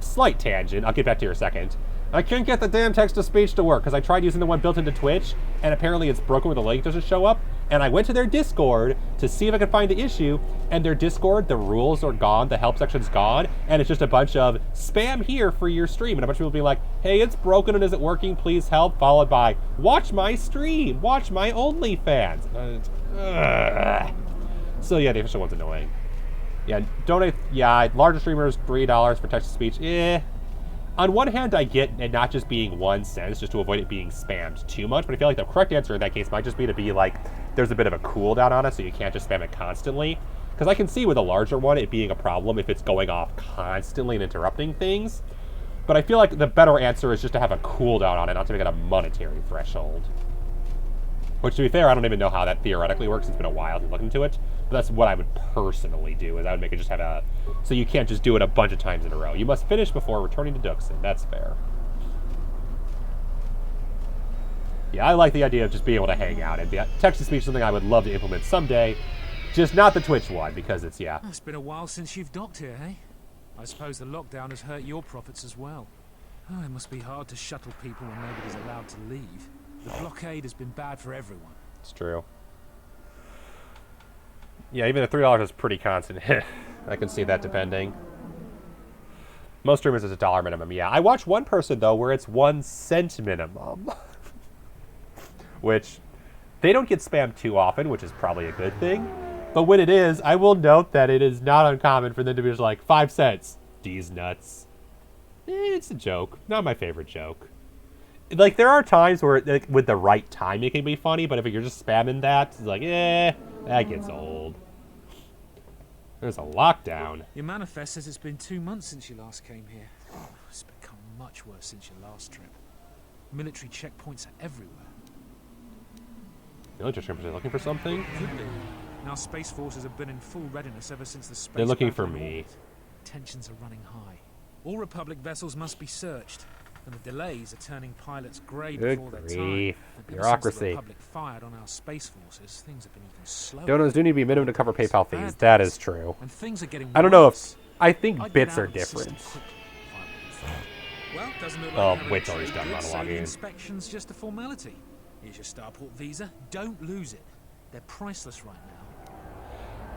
Speaker 1: slight tangent. I'll get back to you in a second. I can't get the damn text-to-speech to work because I tried using the one built into Twitch, and apparently it's broken where the link doesn't show up. And I went to their Discord to see if I could find the issue, and their Discord, the rules are gone, the help section's gone, and it's just a bunch of spam here for your stream, and a bunch of people being like, hey, it's broken and isn't working, please help, followed by, watch my stream, watch my OnlyFans. So yeah, the official one's annoying. Yeah, donate, yeah, larger streamers, $3 for text-to-speech, On one hand, I get it not just being 1 cent, just to avoid it being spammed too much, but I feel like the correct answer in that case might just be to be like, there's a bit of a cooldown on it, so you can't just spam it constantly. Because I can see with a larger one it being a problem if it's going off constantly and interrupting things. But I feel like the better answer is just to have a cooldown on it, not to make it a monetary threshold. Which, to be fair, I don't even know how that theoretically works. It's been a while since I looked into it. But that's what I would personally do, is I would make it just have a... So you can't just do it a bunch of times in a row. You must finish before returning to Duxon. That's fair. Yeah, I like the idea of just being able to hang out. And text-to-speech is something I would love to implement someday. Just not the Twitch one, because it's, yeah.
Speaker 12: It's been a while since you've docked here, eh? I suppose the lockdown has hurt your profits as well. Oh, it must be hard to shuttle people when nobody's allowed to leave. The blockade has been bad for everyone.
Speaker 1: It's true. Yeah, even at $3 is pretty constant. I can see that depending. Most streamers is $1 minimum. Yeah, I watch one person, though, where it's 1 cent minimum. Which, they don't get spammed too often, which is probably a good thing. But when it is, I will note that it is not uncommon for them to be just like, 5 cents. These nuts. It's a joke. Not my favorite joke. Like, there are times where, like, with the right time, it can be funny, but if you're just spamming that, it's like, that gets old. There's a lockdown.
Speaker 12: Your manifest says it's been 2 months since you last came here. Oh, it's become much worse since your last trip. Military checkpoints are everywhere.
Speaker 1: Military checkpoints are looking for something?
Speaker 12: Could be. Our space forces have been in full readiness ever since the space
Speaker 1: They're looking
Speaker 12: battle
Speaker 1: for me.
Speaker 12: Tensions are running high. All Republic vessels must be searched, and the delays are turning pilots grey before their time.
Speaker 1: Bureaucracy.
Speaker 12: Since the Republic fired on our space forces, things have been even slower.
Speaker 1: Donos do need to be minimum to cover PayPal fees. That is true.
Speaker 12: And things are getting
Speaker 1: I don't know
Speaker 12: worse.
Speaker 1: if... I think
Speaker 12: I'd
Speaker 1: bits
Speaker 12: get
Speaker 1: are
Speaker 12: out of the system
Speaker 1: different.
Speaker 12: quickly if I were you. Well, doesn't look like
Speaker 1: Oh,
Speaker 12: having
Speaker 1: wait
Speaker 12: a
Speaker 1: till he's
Speaker 12: trade
Speaker 1: done
Speaker 12: good, so the
Speaker 1: monologuing.
Speaker 12: inspection's just a formality. Here's your starport visa. Don't lose it. They're priceless right now.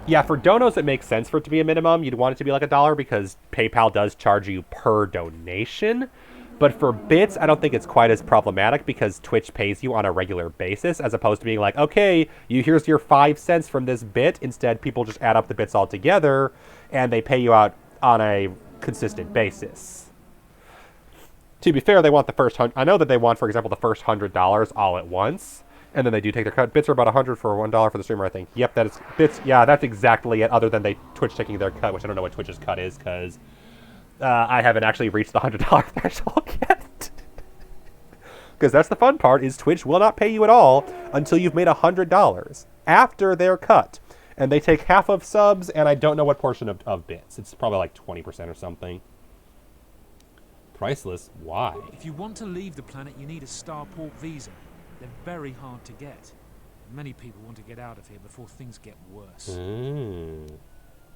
Speaker 1: Yeah, for donos, it makes sense for it to be a minimum. You'd want it to be like $1 because PayPal does charge you per donation. But for bits, I don't think it's quite as problematic because Twitch pays you on a regular basis as opposed to being like, okay, here's your 5 cents from this bit. Instead, people just add up the bits all together and they pay you out on a consistent basis. To be fair, they want the first I know that they want, for example, the first $100 all at once. And then they do take their cut. Bits are about $100 for $1 for the streamer, I think. Yep, that is bits. Yeah, that's exactly it. Other than Twitch taking their cut, which I don't know what Twitch's cut is because I haven't actually reached the $100 threshold yet. Because that's the fun part: is Twitch will not pay you at all until you've made $100 after their cut, and they take half of subs, and I don't know what portion of bits. It's probably like 20% or something. Priceless? Why?
Speaker 12: If you want to leave the planet, you need a starport visa. They're very hard to get. Many people want to get out of here before things get worse.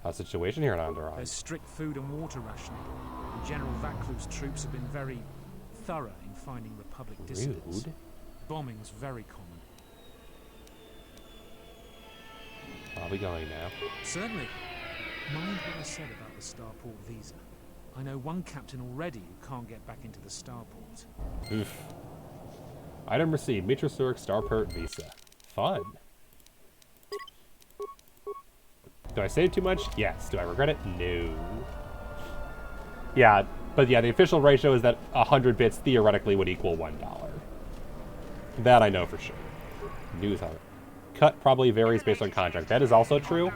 Speaker 1: How's the situation here in Andorra?
Speaker 12: There's strict food and water rationing. And General Vaclu's troops have been very thorough in finding Republic dissidents. Bombing's very common.
Speaker 1: I'll be going now.
Speaker 12: Certainly. Mind what I said about the starport visa. I know one captain already who can't get back into the starport.
Speaker 1: Oof. Item received. Mitrosuric Starport Visa. Fun. Do I save too much? Yes. Do I regret it? No. Yeah, but yeah, the official ratio is that 100 bits theoretically would equal $1. That I know for sure. News on it. Cut probably varies based on contract. That is also true.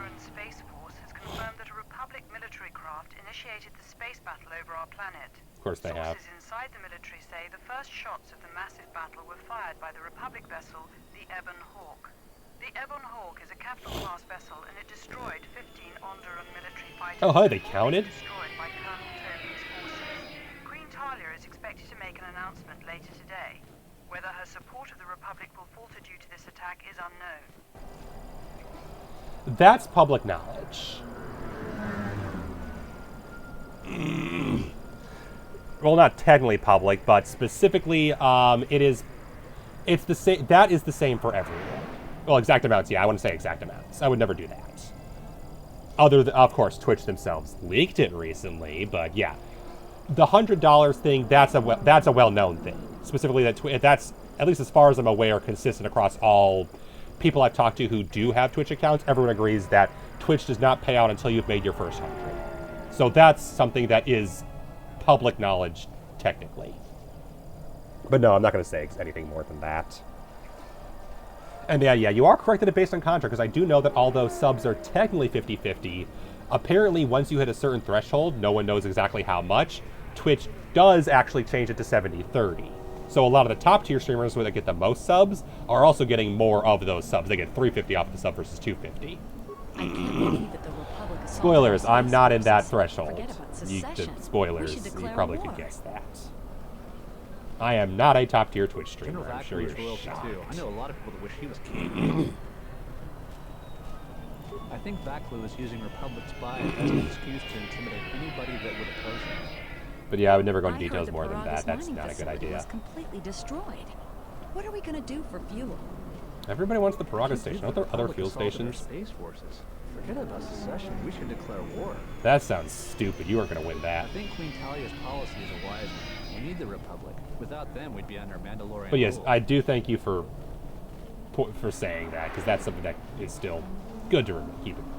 Speaker 1: Of course they have.
Speaker 13: Sources inside the military say the first shots of the massive battle were fired by the Republic vessel, the Ebon Hawk. The Ebon Hawk is a capital-class vessel, and it destroyed 15 Onderan military fighters.
Speaker 1: Oh, hi, they counted?
Speaker 13: Destroyed by Colonel Tobin's forces. Queen Talia is expected to make an announcement later today. Whether her support of the Republic will falter due to this attack is unknown.
Speaker 1: That's public knowledge. well, not technically public, but specifically, it's the same. That is the same for everyone. Well, exact amounts, yeah, I wouldn't say exact amounts. I would never do that. Other than, of course, Twitch themselves leaked it recently, but yeah, the $100 thing, that's a well-known thing. Specifically, that's, at least as far as I'm aware, consistent across all people I've talked to who do have Twitch accounts. Everyone agrees that Twitch does not pay out until you've made your first 100. So that's something that is public knowledge, technically. But no, I'm not going to say anything more than that. And yeah, you are correct that it's based on contract, because I do know that although subs are technically 50-50, apparently once you hit a certain threshold, no one knows exactly how much, Twitch does actually change it to 70-30. So a lot of the top tier streamers that get the most subs are also getting more of those subs. They get $350 off the sub versus $250.
Speaker 6: I can't believe that the Republic assaulted
Speaker 1: Spoilers,
Speaker 6: our
Speaker 1: I'm
Speaker 6: space
Speaker 1: not in that
Speaker 6: forces.
Speaker 1: threshold.
Speaker 6: Forget about secession.
Speaker 1: Spoilers,
Speaker 6: We should
Speaker 1: you
Speaker 6: declare
Speaker 1: probably
Speaker 6: war.
Speaker 1: could guess that. I am not a top tier Twitch streamer.
Speaker 14: General
Speaker 1: I'm sure
Speaker 14: Vaclav is
Speaker 1: you're
Speaker 14: royalty
Speaker 1: shocked.
Speaker 14: too. I know a lot of people that wish he was king. I think Vaclav is using Republic spies as an excuse to intimidate anybody that would oppose him.
Speaker 1: But yeah, I would never go into
Speaker 6: I heard
Speaker 1: details
Speaker 6: the
Speaker 1: more than
Speaker 6: Paragus
Speaker 1: that. That's
Speaker 6: mining
Speaker 1: not a good
Speaker 6: facility
Speaker 1: idea.
Speaker 6: was completely destroyed. What are we going to do for fuel?
Speaker 1: Everybody wants the Paragus station. Aren't there other
Speaker 14: Republic
Speaker 1: fuel
Speaker 14: assaulted our
Speaker 1: stations?
Speaker 14: Space forces. Forget about secession. We should declare war.
Speaker 1: That sounds stupid. You aren't going to win that.
Speaker 14: I think Queen Talia's policy is a wise one. We need the Republic. Without them, we'd be under Mandalorian
Speaker 1: But yes,
Speaker 14: rule.
Speaker 1: I do thank you for saying that, because that's something that is still good to keep in mind.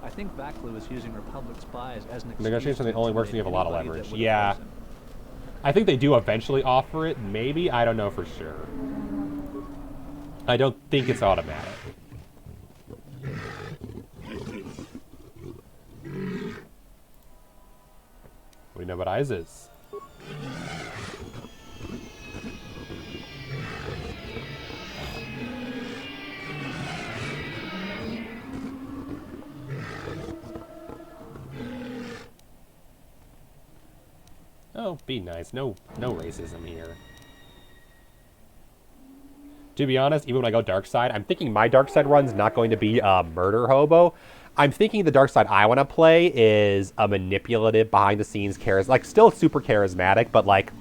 Speaker 14: I think Vaclav is using Republic spies as an excuse
Speaker 1: Negotiation
Speaker 14: to
Speaker 1: only works when you have a lot of
Speaker 14: intimidate
Speaker 1: leverage.
Speaker 14: anybody that would
Speaker 1: Yeah.
Speaker 14: oppose him.
Speaker 1: I think they do eventually offer it, maybe. I don't know for sure. I don't think it's automatic. What do you know about ISIS? Oh, be nice. No racism here. To be honest, even when I go dark side, I'm thinking my dark side run's not going to be a murder hobo. I'm thinking the dark side I want to play is a manipulative, behind-the-scenes, like still super charismatic, but like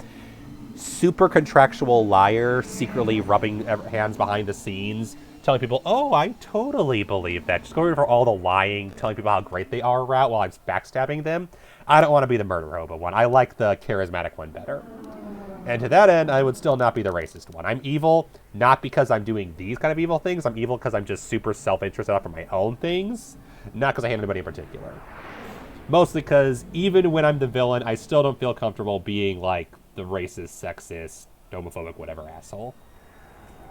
Speaker 1: super contractual liar, secretly rubbing hands behind the scenes, telling people, "Oh, I totally believe that." Just going for all the lying, telling people how great they are route while I'm backstabbing them. I don't want to be the murder hobo one. I like the charismatic one better. And to that end, I would still not be the racist one. I'm evil, not because I'm doing these kind of evil things. I'm evil because I'm just super self-interested out for my own things, not because I hate anybody in particular. Mostly because even when I'm the villain, I still don't feel comfortable being like the racist, sexist, homophobic, whatever asshole.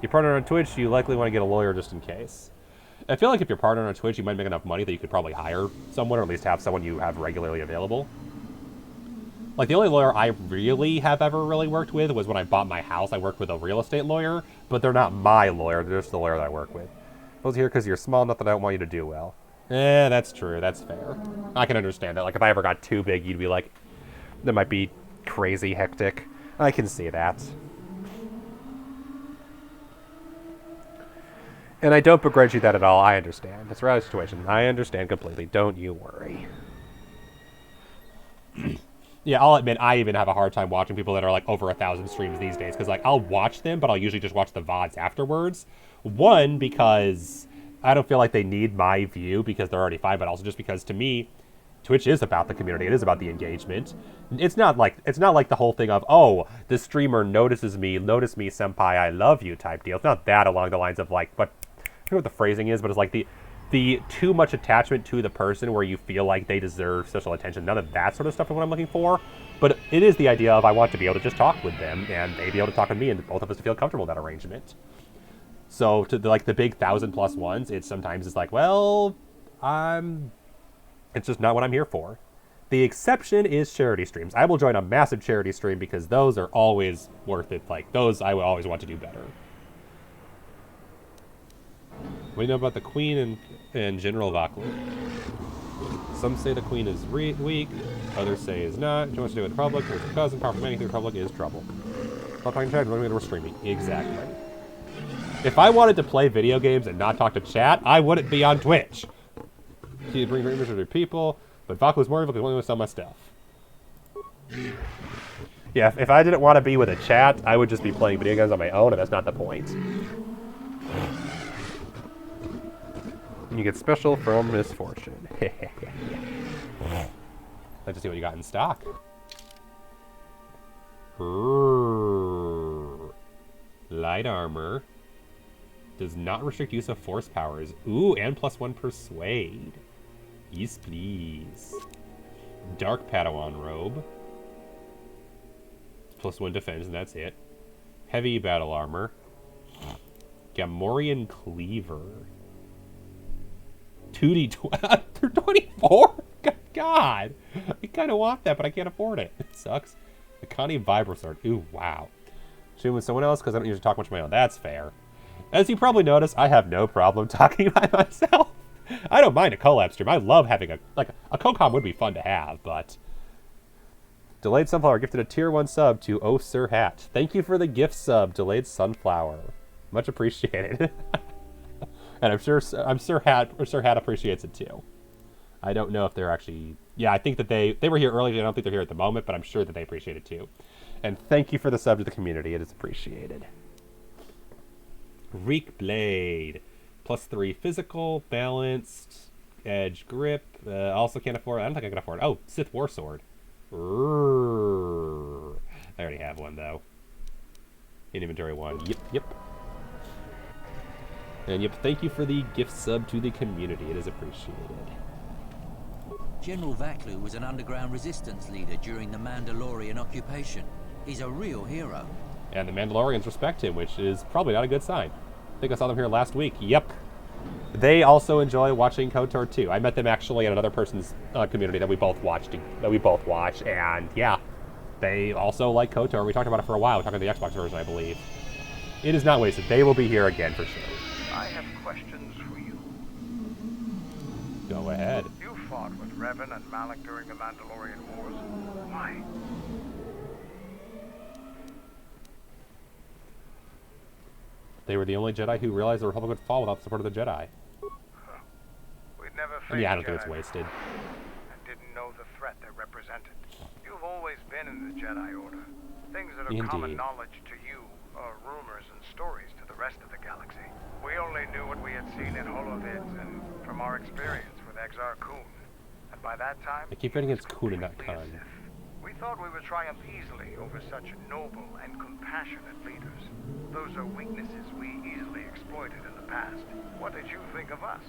Speaker 1: Your partner on Twitch, you likely want to get a lawyer just in case. I feel like if your partner on Twitch, you might make enough money that you could probably hire someone, or at least have someone you have regularly available. Like, the only lawyer I really have ever really worked with was when I bought my house. I worked with a real estate lawyer, but they're not my lawyer. They're just the lawyer that I work with. I was here because you're small enough that I don't want you to do well. That's true. That's fair. I can understand that. Like, if I ever got too big, you'd be like, that might be crazy hectic. I can see that. And I don't begrudge you that at all. I understand. It's a reality situation. I understand completely. Don't you worry. Yeah, I'll admit I even have a hard time watching people that are like over 1,000 streams these days, because like I'll watch them, but I'll usually just watch the VODs afterwards. One, because I don't feel like they need my view because they're already fine, but also just because to me, Twitch is about the community. It is about the engagement. It's not like the whole thing of, oh, the streamer notice me senpai, I love you type deal. It's not that along the lines of like, but I don't know what the phrasing is, but it's like the too much attachment to the person where you feel like they deserve social attention. None of that sort of stuff is what I'm looking for. But it is the idea of I want to be able to just talk with them and they be able to talk with me and both of us feel comfortable with that arrangement. So to the big 1,000+ ones, it's sometimes like, well, it's just not what I'm here for. The exception is charity streams. I will join a massive charity stream because those are always worth it. Like those I will always want to do better. What do you know about the Queen and General Vaclav? Some say the Queen is weak, others say is not. Too much to do with the Republic. There's a cousin, powerful man, the Republic is trouble. Not talking to chat, we're streaming. Exactly. If I wanted to play video games and not talk to chat, I wouldn't be on Twitch. He'd bring images to people, but Vaclav's more evil because he wants to sell my stuff. Yeah, if I didn't want to be with a chat, I would just be playing video games on my own, and that's not the point. You get special from misfortune. Let's see what you got in stock. Light armor. Does not restrict use of force powers. Ooh, and +1 persuade. Yes, please. Dark Padawan robe. +1 defense, and that's it. Heavy battle armor. Gamorrean cleaver. 2d24? God! I kind of want that, but I can't afford it. It sucks. Akani Vibrosword. Ooh, wow. Shooting with someone else because I don't usually talk much of my own. That's fair. As you probably noticed, I have no problem talking by myself. I don't mind a collab stream. I love having a co-com would be fun to have, but... Delayed Sunflower gifted a tier 1 sub to Oh Sir Hat. Thank you for the gift sub, Delayed Sunflower. Much appreciated. And I'm sure Sir Hat appreciates it too. I don't know if they're actually... Yeah, I think that they were here earlier. I don't think they're here at the moment, but I'm sure that they appreciate it too. And thank you for the sub to the community. It is appreciated. Reek Blade. +3 physical, balanced, edge grip. Also can't afford... I don't think I can afford... Oh, Sith War Sword. I already have one, though. In inventory 1. Yep. And yep, thank you for the gift sub to the community. It is appreciated.
Speaker 15: General Vaklu was an underground resistance leader during the Mandalorian occupation. He's a real hero.
Speaker 1: And the Mandalorians respect him, which is probably not a good sign. I think I saw them here last week. Yep. They also enjoy watching KotOR II. I met them actually at another person's community that we both watch, and yeah, they also like KotOR. We talked about it for a while. We talked about the Xbox version, I believe. It is not wasted. They will be here again for sure.
Speaker 3: I have questions for you.
Speaker 1: Go ahead.
Speaker 3: You fought with Revan and Malak during the Mandalorian Wars. Why?
Speaker 1: They were the only Jedi who realized the Republic would fall without the support of the Jedi.
Speaker 3: We'd never
Speaker 1: And yeah, I don't
Speaker 3: Jedi
Speaker 1: think it's wasted.
Speaker 3: and didn't know the threat they represented. You've always been in the Jedi Order. Things that are common
Speaker 1: Indeed.
Speaker 3: knowledge to you are rumors and stories to the rest of the galaxy. We only knew what we had seen in holovids and from our experience with Exar Kun. And by that time,
Speaker 1: I keep reading it's Kun and not Khan.
Speaker 3: we thought we would triumph easily over such noble and compassionate leaders. Those are weaknesses we easily exploited in the past. What did you think of us?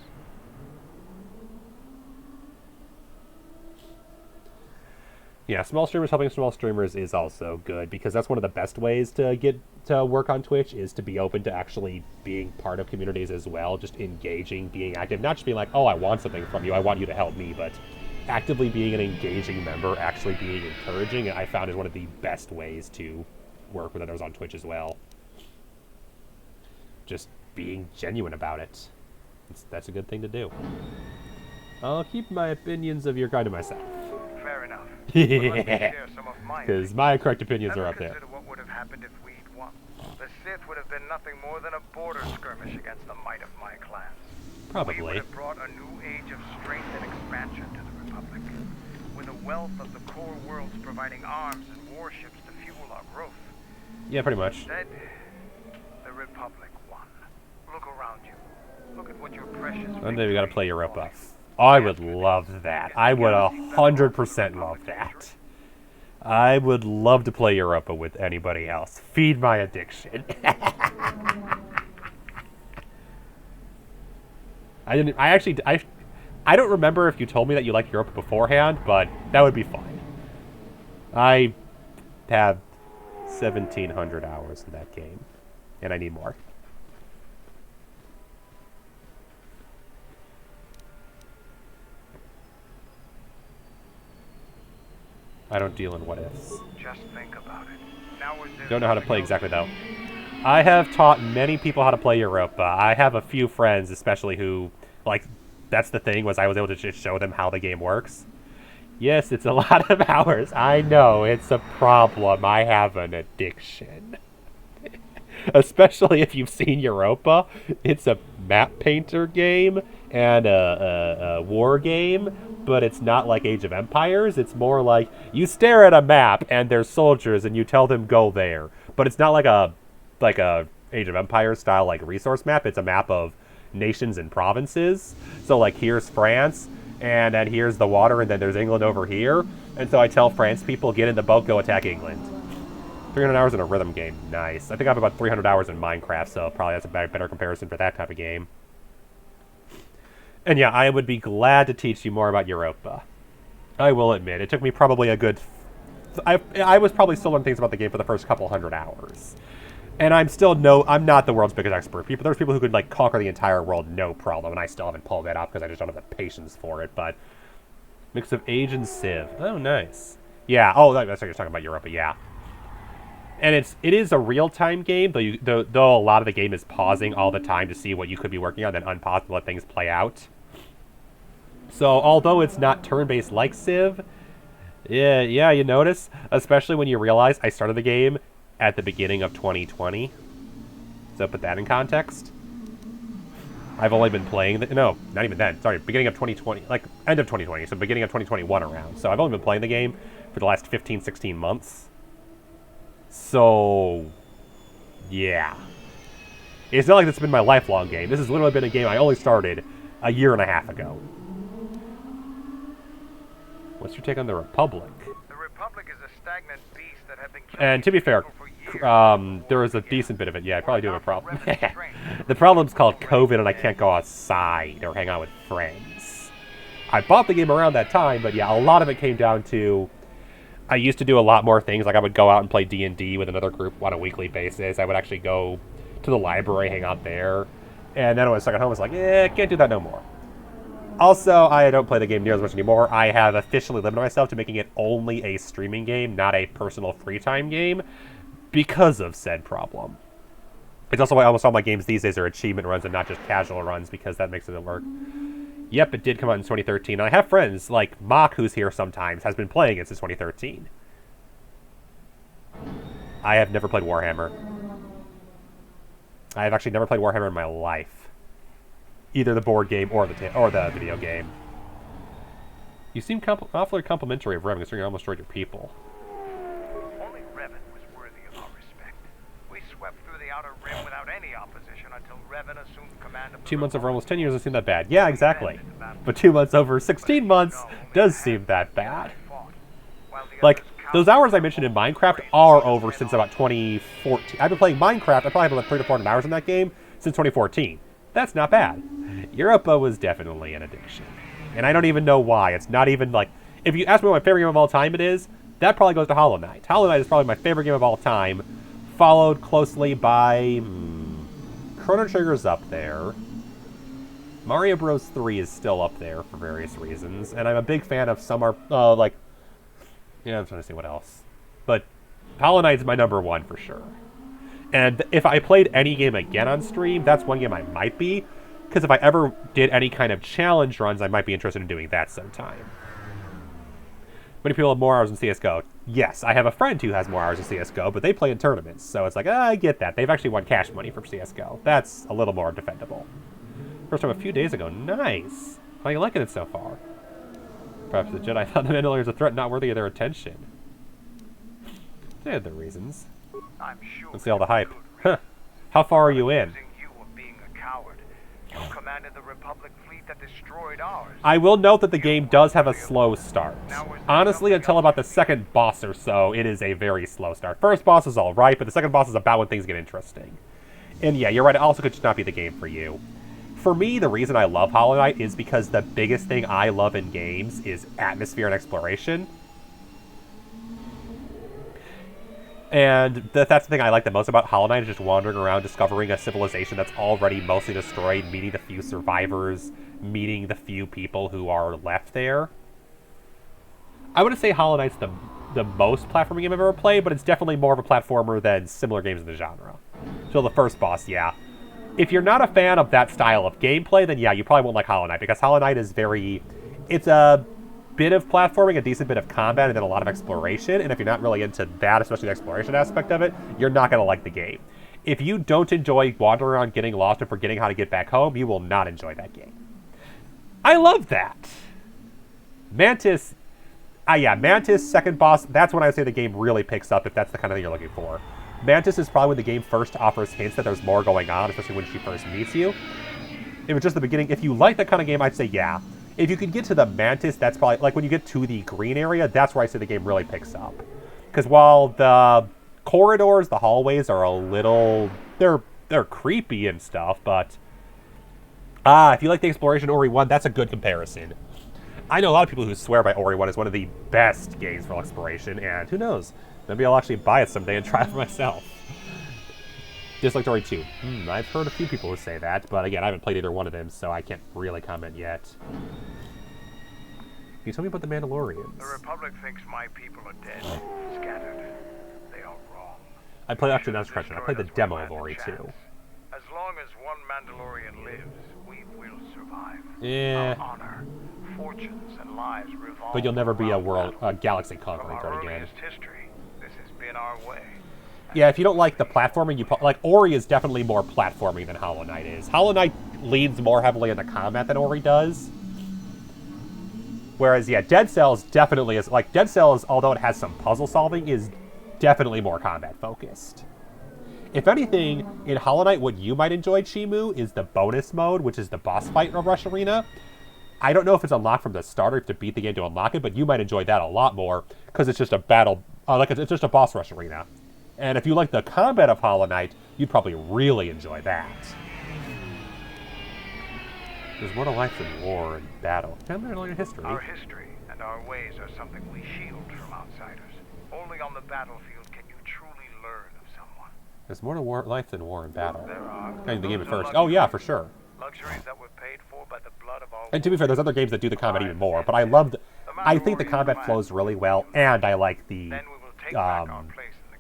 Speaker 1: Yeah, small streamers helping small streamers is also good, because that's one of the best ways to get to work on Twitch, is to be open to actually being part of communities as well, just engaging, being active, not just being like, oh, I want something from you, I want you to help me, but actively being an engaging member, actually being encouraging, I found is one of the best ways to work with others on Twitch as well. Just being genuine about it. That's a good thing to do. I'll keep my opinions of your kind to myself.
Speaker 3: Fair enough.
Speaker 1: Because my correct opinions are up there.
Speaker 3: Consider what would have happened if we'd won. The Sith would have been nothing more than a border skirmish against the might of my class.
Speaker 1: Probably.
Speaker 3: We would have brought a new age of strength and expansion to the Republic, with a wealth of the core worlds providing arms and warships to fuel our growth.
Speaker 1: Yeah, pretty much.
Speaker 3: Instead, the Republic won. Look around you. Look at what your precious...
Speaker 1: One day we gotta play Europa. I would love that. I would 100% love that. I would love to play Europa with anybody else. Feed my addiction. I don't remember if you told me that you liked Europa beforehand, but that would be fun. I have 1,700 hours in that game, and I need more. I don't deal in what-ifs.
Speaker 3: Just think about it. Now
Speaker 1: Don't know how to play exactly, though. I have taught many people how to play Europa. I have a few friends, especially who, like, that's the thing, was I was able to just show them how the game works. Yes, it's a lot of hours. I know, it's a problem. I have an addiction. Especially if you've seen Europa. It's a map painter game, and a war game, but it's not like Age of Empires. It's more like you stare at a map and there's soldiers and you tell them go there. But it's not like a Age of Empires style like resource map. It's a map of nations and provinces. So like here's France, and then here's the water, and then there's England over here. And so I tell France people, get in the boat, go attack England. 300 hours in a rhythm game. Nice. I think I have about 300 hours in Minecraft, so probably that's a better comparison for that type of game. And yeah, I would be glad to teach you more about Europa. I will admit, it took me probably a good... I was probably still learning things about the game for the first couple hundred hours. And I'm not the world's biggest expert. There's people who could, like, conquer the entire world, no problem, and I still haven't pulled that off because I just don't have the patience for it, but... Mix of Age and Civ. Oh, nice. Yeah, oh, that's what you're talking about, Europa, yeah. And it is a real-time game, though a lot of the game is pausing all the time to see what you could be working on, then unpause to let things play out. So, although it's not turn-based like Civ, yeah, you notice, especially when you realize I started the game at the beginning of 2020. So put that in context. I've only been playing... no, not even then. Sorry, beginning of 2020. Like, end of 2020, so beginning of 2021 around. So I've only been playing the game for the last 15, 16 months. So, yeah. It's not like this has been my lifelong game. This has literally been a game I only started a year and a half ago. What's your take on the Republic?
Speaker 3: The Republic is a stagnant beast that have been
Speaker 1: And to be fair, there was a decent bit of it. Yeah, I probably do have a problem. The problem's called COVID, and I can't go outside or hang out with friends. I bought the game around that time, but yeah, a lot of it came down to... I used to do a lot more things. Like, I would go out and play D&D with another group on a weekly basis. I would actually go to the library, hang out there. And then when I was stuck at home, I was like, can't do that no more. Also, I don't play the game near as much anymore. I have officially limited myself to making it only a streaming game, not a personal free time game, because of said problem. It's also why almost all my games these days are achievement runs and not just casual runs, because that makes it work. Yep, it did come out in 2013. And I have friends, like Mock, who's here sometimes, has been playing it since 2013. I have never played Warhammer. I have actually never played Warhammer in my life. Either the board game or the video game. You seem awfully complimentary of Revan, considering you almost destroyed your people.
Speaker 3: Only Revan was worthy of our respect. We swept through the Outer Rim without any opposition until Revan assumed command of the
Speaker 1: 2 months over almost 10 years doesn't seem that bad. Yeah, exactly. But 2 months over 16 months does seem that bad. Like, those hours I mentioned in Minecraft are over since about 2014. I've been playing Minecraft, I probably have like 300 to 400 hours in that game since 2014. That's not bad. Europa was definitely an addiction. And I don't even know why. It's not even like... If you ask me what my favorite game of all time it is, that probably goes to Hollow Knight. Hollow Knight is probably my favorite game of all time, followed closely by... Chrono Trigger's up there. Mario Bros. 3 is still up there for various reasons. And I'm a big fan of some... like... Yeah, I'm trying to see what else. But Hollow Knight's my number one for sure. And if I played any game again on stream, that's one game I might be. Because if I ever did any kind of challenge runs, I might be interested in doing that sometime. Many people have more hours in CSGO. Yes, I have a friend who has more hours in CSGO, but they play in tournaments. So it's like, I get that. They've actually won cash money from CSGO. That's a little more defendable. First time a few days ago. Nice. How are you liking it so far? Perhaps the Jedi thought the Mandalore is a threat not worthy of their attention. They had their reasons.
Speaker 3: I'm sure.
Speaker 1: Let's see all the hype. Huh. How far are you in?
Speaker 3: You of being a coward. You commanded the Republic fleet that destroyed ours.
Speaker 1: I will note that the game does have a slow start. Honestly, until about the second boss or so, it is a very slow start. First boss is alright, but the second boss is about when things get interesting. And yeah, you're right, it also could just not be the game for you. For me, the reason I love Hollow Knight is because the biggest thing I love in games is atmosphere and exploration. And that's the thing I like the most about Hollow Knight, is just wandering around, discovering a civilization that's already mostly destroyed, meeting the few survivors, meeting the few people who are left there. I wouldn't say Hollow Knight's the most platforming game I've ever played, but it's definitely more of a platformer than similar games in the genre. So the first boss, yeah. If you're not a fan of that style of gameplay, then yeah, you probably won't like Hollow Knight, because Hollow Knight is it's a bit of platforming, a decent bit of combat, and then a lot of exploration, and if you're not really into that, especially the exploration aspect of it, you're not going to like the game. If you don't enjoy wandering around, getting lost, and forgetting how to get back home, you will not enjoy that game. I love that. Mantis, yeah, Mantis, second boss, that's when I would say the game really picks up if that's the kind of thing you're looking for. Mantis is probably when the game first offers hints that there's more going on, especially when she first meets you. If it's just the beginning, if you like that kind of game, I'd say yeah. If you can get to the Mantis, that's probably, like when you get to the green area, that's where I say the game really picks up. Because while the corridors, the hallways are a little, they're creepy and stuff, but if you like the exploration Ori 1, that's a good comparison. I know a lot of people who swear by Ori 1 as one of the best games for exploration, and who knows, maybe I'll actually buy it someday and try it for myself. Disliked Ori 2. I've heard a few people who say that, but again, I haven't played either one of them, so I can't really comment yet. Can you tell me about the Mandalorians?
Speaker 3: The Republic thinks my people are dead, scattered. They are wrong.
Speaker 1: I played, actually, that's correction. I played the demo of Ori 2.
Speaker 3: As long as one Mandalorian lives, we will survive.
Speaker 1: Yeah.
Speaker 3: Our honor, fortunes, and lives revolve.
Speaker 1: But you'll never be a galaxy conquering
Speaker 3: From our
Speaker 1: again.
Speaker 3: earliest history, this has been our way.
Speaker 1: Yeah, if you don't like the platforming, like Ori is definitely more platforming than Hollow Knight is. Hollow Knight leans more heavily into combat than Ori does. Whereas, yeah, Dead Cells definitely is, like, Dead Cells, although it has some puzzle solving, is definitely more combat focused. If anything, in Hollow Knight, what you might enjoy, Chimu, is the bonus mode, which is the boss fight of Rush Arena. I don't know if it's unlocked from the start or if to beat the game to unlock it, but you might enjoy that a lot more, because it's just a battle, it's just a boss rush arena. And if you like the combat of Hollow Knight, you'd probably really enjoy that. There's more to life than war and battle. Tell me your history.
Speaker 3: Our history and our ways are something we shield from outsiders. Only on the battlefield can you truly learn of someone.
Speaker 1: There's more to life than war and battle.
Speaker 3: There are.
Speaker 1: Playing the game at first. Oh yeah, for sure.
Speaker 3: Luxuries that were paid for by the blood of our
Speaker 1: and to be fair, there's other games that do the combat even more, but I think the combat flows really well, and I like the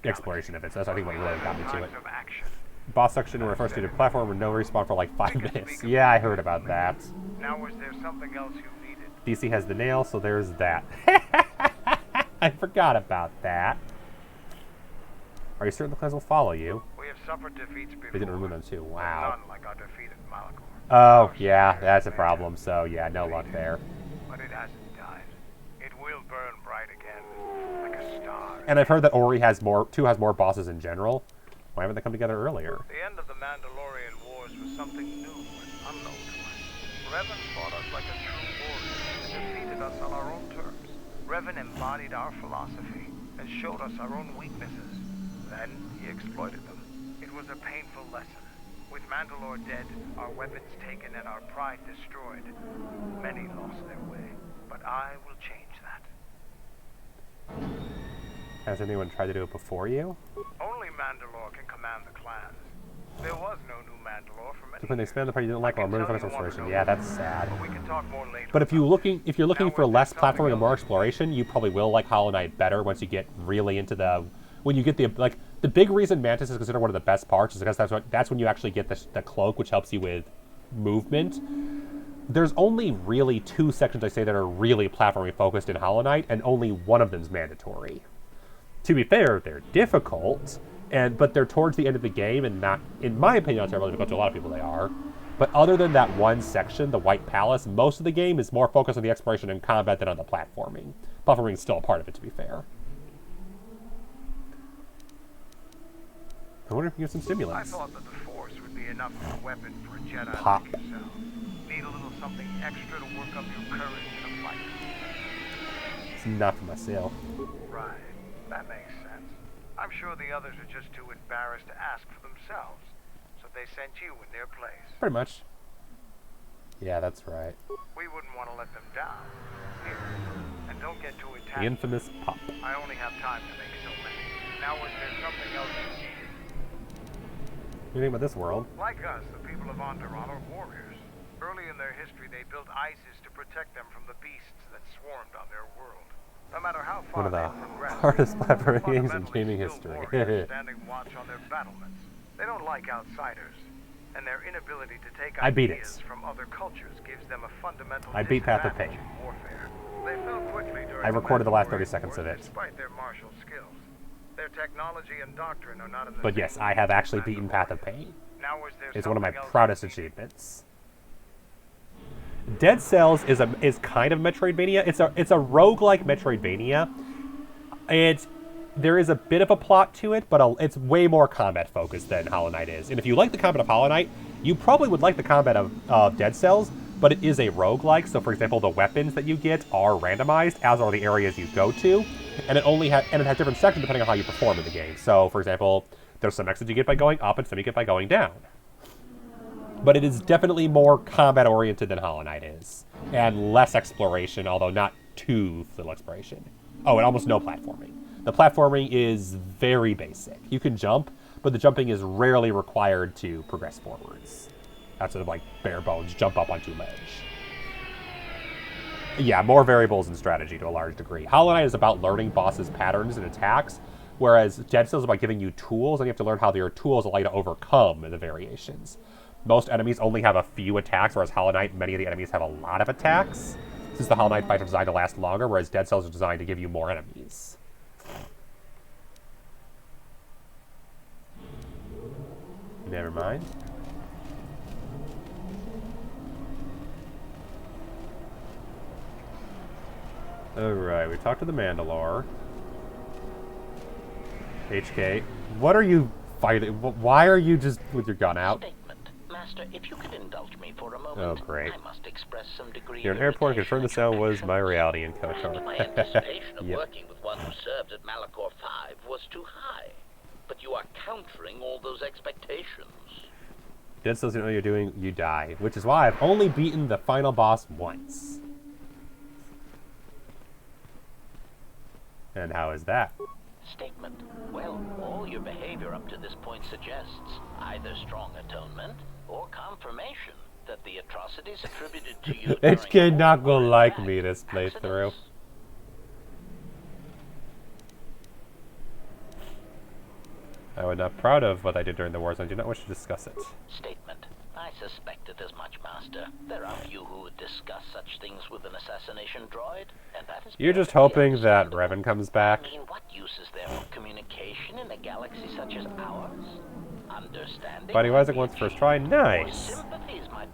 Speaker 1: exploration of it, so that's I think what really got me to it. Boss section refers to the platform with no respawn for like 5 minutes. Yeah, I heard about that.
Speaker 3: Now was there something else you needed?
Speaker 1: DC has the nail, so there's that. I forgot about that. Are you certain the clans will follow you?
Speaker 3: We have suffered defeats before.
Speaker 1: They didn't remove them too. Wow.
Speaker 3: None like our defeat at Mandalore.
Speaker 1: Oh, yeah, that's a problem. So, yeah, no luck there.
Speaker 3: But it hasn't died. It will burn bright again, like a star.
Speaker 1: And I've heard that Ori has more bosses in general. Why haven't they come together earlier?
Speaker 3: The end of the Mandalorian Wars was something new and unknown to us. Revan fought us like a true warrior and defeated us on our own terms. Revan embodied our philosophy and showed us our own weaknesses. Then he exploited them. It was a painful lesson. With Mandalore dead, our weapons taken, and our pride destroyed, many lost their way. But I will change that.
Speaker 1: Has anyone tried to do it before you?
Speaker 3: Only Mandalore can command the clans. There was no new Mandalore for many
Speaker 1: So when they expanded the part you didn't like or moving focus exploration, yeah, that's sad.
Speaker 3: But we can talk more later.
Speaker 1: But if you're looking for less platforming and more exploration, you probably will like Hollow Knight better once you get really into when you get the big reason Mantis is considered one of the best parts is because that's when you actually get the cloak, which helps you with movement. There's only really 2 sections I say that are really platforming focused in Hollow Knight, and only one of them is mandatory. To be fair, they're difficult, but they're towards the end of the game, and not, in my opinion, not terribly difficult. To a lot of people, they are. But other than that one section, the White Palace, most of the game is more focused on the exploration and combat than on the platforming. Platforming is still a part of it, to be fair. I wonder if you get some stimulants.
Speaker 3: I thought that the Force would be enough of a weapon for a Jedi
Speaker 1: Pop.
Speaker 3: like yourself. Need a little something extra to work up your courage in a fight.
Speaker 1: It's not for myself.
Speaker 3: Right. That makes sense. I'm sure the others are just too embarrassed to ask for themselves, so they sent you in their place.
Speaker 1: Pretty much. Yeah, that's right.
Speaker 3: We wouldn't want to let them down. Here. And don't get too attached.
Speaker 1: The infamous Pop.
Speaker 3: I only have time to make so many. Now was there something else you needed?
Speaker 1: What do you think about this world?
Speaker 3: Like us, the people of Onderon are warriors. Early in their history, they built ISIS to protect them from the beasts that swarmed on their world. No matter how far
Speaker 1: One of the
Speaker 3: progressed,
Speaker 1: hardest platforming games in gaming history.
Speaker 3: standing watch on their battlements. They don't like outsiders, and their inability to take
Speaker 1: I beat
Speaker 3: ideas from other cultures gives them a fundamental
Speaker 1: I beat Path of
Speaker 3: disadvantage
Speaker 1: Pain.
Speaker 3: in warfare. They fell quickly during
Speaker 1: I recorded the last 30
Speaker 3: Mandalorian
Speaker 1: seconds of
Speaker 3: Wars
Speaker 1: it.
Speaker 3: Despite their martial skills, their technology and doctrine are not in the
Speaker 1: But
Speaker 3: same
Speaker 1: yes, I have
Speaker 3: league as
Speaker 1: actually beaten Path of
Speaker 3: Mandalorian.
Speaker 1: Pain.
Speaker 3: Now, was there
Speaker 1: It's one of my
Speaker 3: something else
Speaker 1: proudest
Speaker 3: you needed?
Speaker 1: achievements. Dead Cells is kind of Metroidvania. It's a roguelike Metroidvania. There is a bit of a plot to it, but it's way more combat focused than Hollow Knight is. And if you like the combat of Hollow Knight, you probably would like the combat of Dead Cells, but it is a roguelike. So for example, the weapons that you get are randomized, as are the areas you go to. And it has different sections depending on how you perform in the game. So for example, there's some exits you get by going up and some you get by going down. But it is definitely more combat-oriented than Hollow Knight is. And less exploration, although not too little exploration. Oh, and almost no platforming. The platforming is very basic. You can jump, but the jumping is rarely required to progress forwards. That's sort of like bare bones, jump up onto ledge. Yeah, more variables in strategy to a large degree. Hollow Knight is about learning bosses' patterns and attacks, whereas Dead Cells is about giving you tools, and you have to learn how your tools allow you to overcome the variations. Most enemies only have a few attacks, whereas Hollow Knight, many of the enemies have a lot of attacks. Since the Hollow Knight fights are designed to last longer, whereas Dead Cells are designed to give you more enemies. Never mind. Alright, we talked to the Mandalore. HK, what are you fighting? Why are you just with your gun out?
Speaker 7: Master, if you could indulge me for a moment,
Speaker 1: Oh, great.
Speaker 7: I must express some degree
Speaker 1: You're
Speaker 7: of
Speaker 1: an airport and confirm the
Speaker 7: irritation
Speaker 1: sound was my reality in KotOR.
Speaker 7: My anticipation of
Speaker 1: Yep.
Speaker 7: working with one who served at Mandalore 5 was too high. But you are countering all those expectations.
Speaker 1: Dead Cells, you know what you're doing, you die. Which is why I've only beaten the final boss once. And how is that?
Speaker 7: Statement. Well, all your behavior up to this point suggests either strong atonement or confirmation that the atrocities attributed to you
Speaker 1: HK not gonna like me this playthrough. I was not proud of what I did during the wars, and I do not wish to discuss it.
Speaker 7: Statement. I suspected as much, Master. There are few who would discuss such things with an assassination droid, and that is...
Speaker 1: You're just hoping that Revan comes back?
Speaker 7: I mean, what use is there of communication in a galaxy such as ours? Understanding...
Speaker 1: Buddy Isaac wants first try. Nice!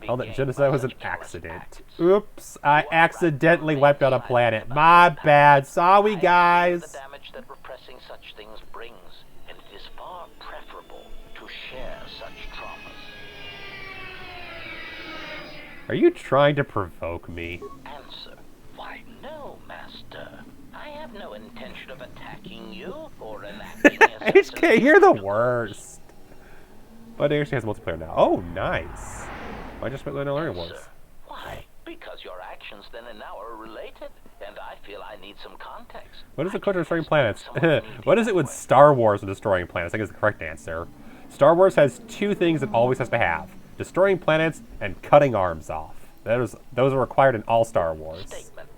Speaker 1: Oh, that genocide was an accident. Oops, I accidentally wiped out a planet. My bad. Sorry, guys.
Speaker 7: The damage that repressing such things brings, and it is far preferable to share such traumas.
Speaker 1: Are you trying to provoke me?
Speaker 7: Answer. Why, no, Master. I have no intention of attacking you or enacting a
Speaker 1: HK, you're the worst. But it actually has multiplayer now. Oh, nice. Why just put Mandalorian Wars?
Speaker 7: Why? Because your actions then and now are related, and I feel I need some context.
Speaker 1: What is the KotOR destroying planets? What is it with Star Wars and destroying planets? I think is the correct answer. Star Wars has two things it always has to have. Destroying planets and cutting arms off. Those are required in all Star Wars.
Speaker 7: Statement.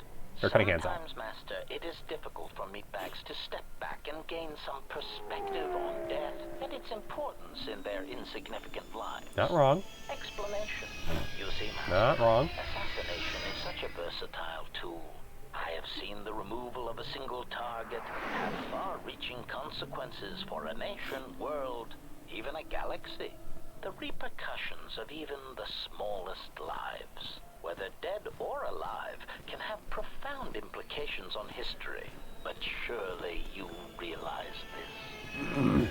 Speaker 1: Or cutting hands off.
Speaker 7: Sometimes, Master, it is difficult for meatbags to step back and gain some perspective on death and its importance in their insignificant lives.
Speaker 1: Not wrong.
Speaker 7: Explanation. You see, Master,
Speaker 1: Not wrong.
Speaker 7: assassination is such a versatile tool. I have seen the removal of a single target have far-reaching consequences for a nation, world, even a galaxy. The repercussions of even the smallest lives, whether dead or alive, can have profound implications on history. But surely you realize this.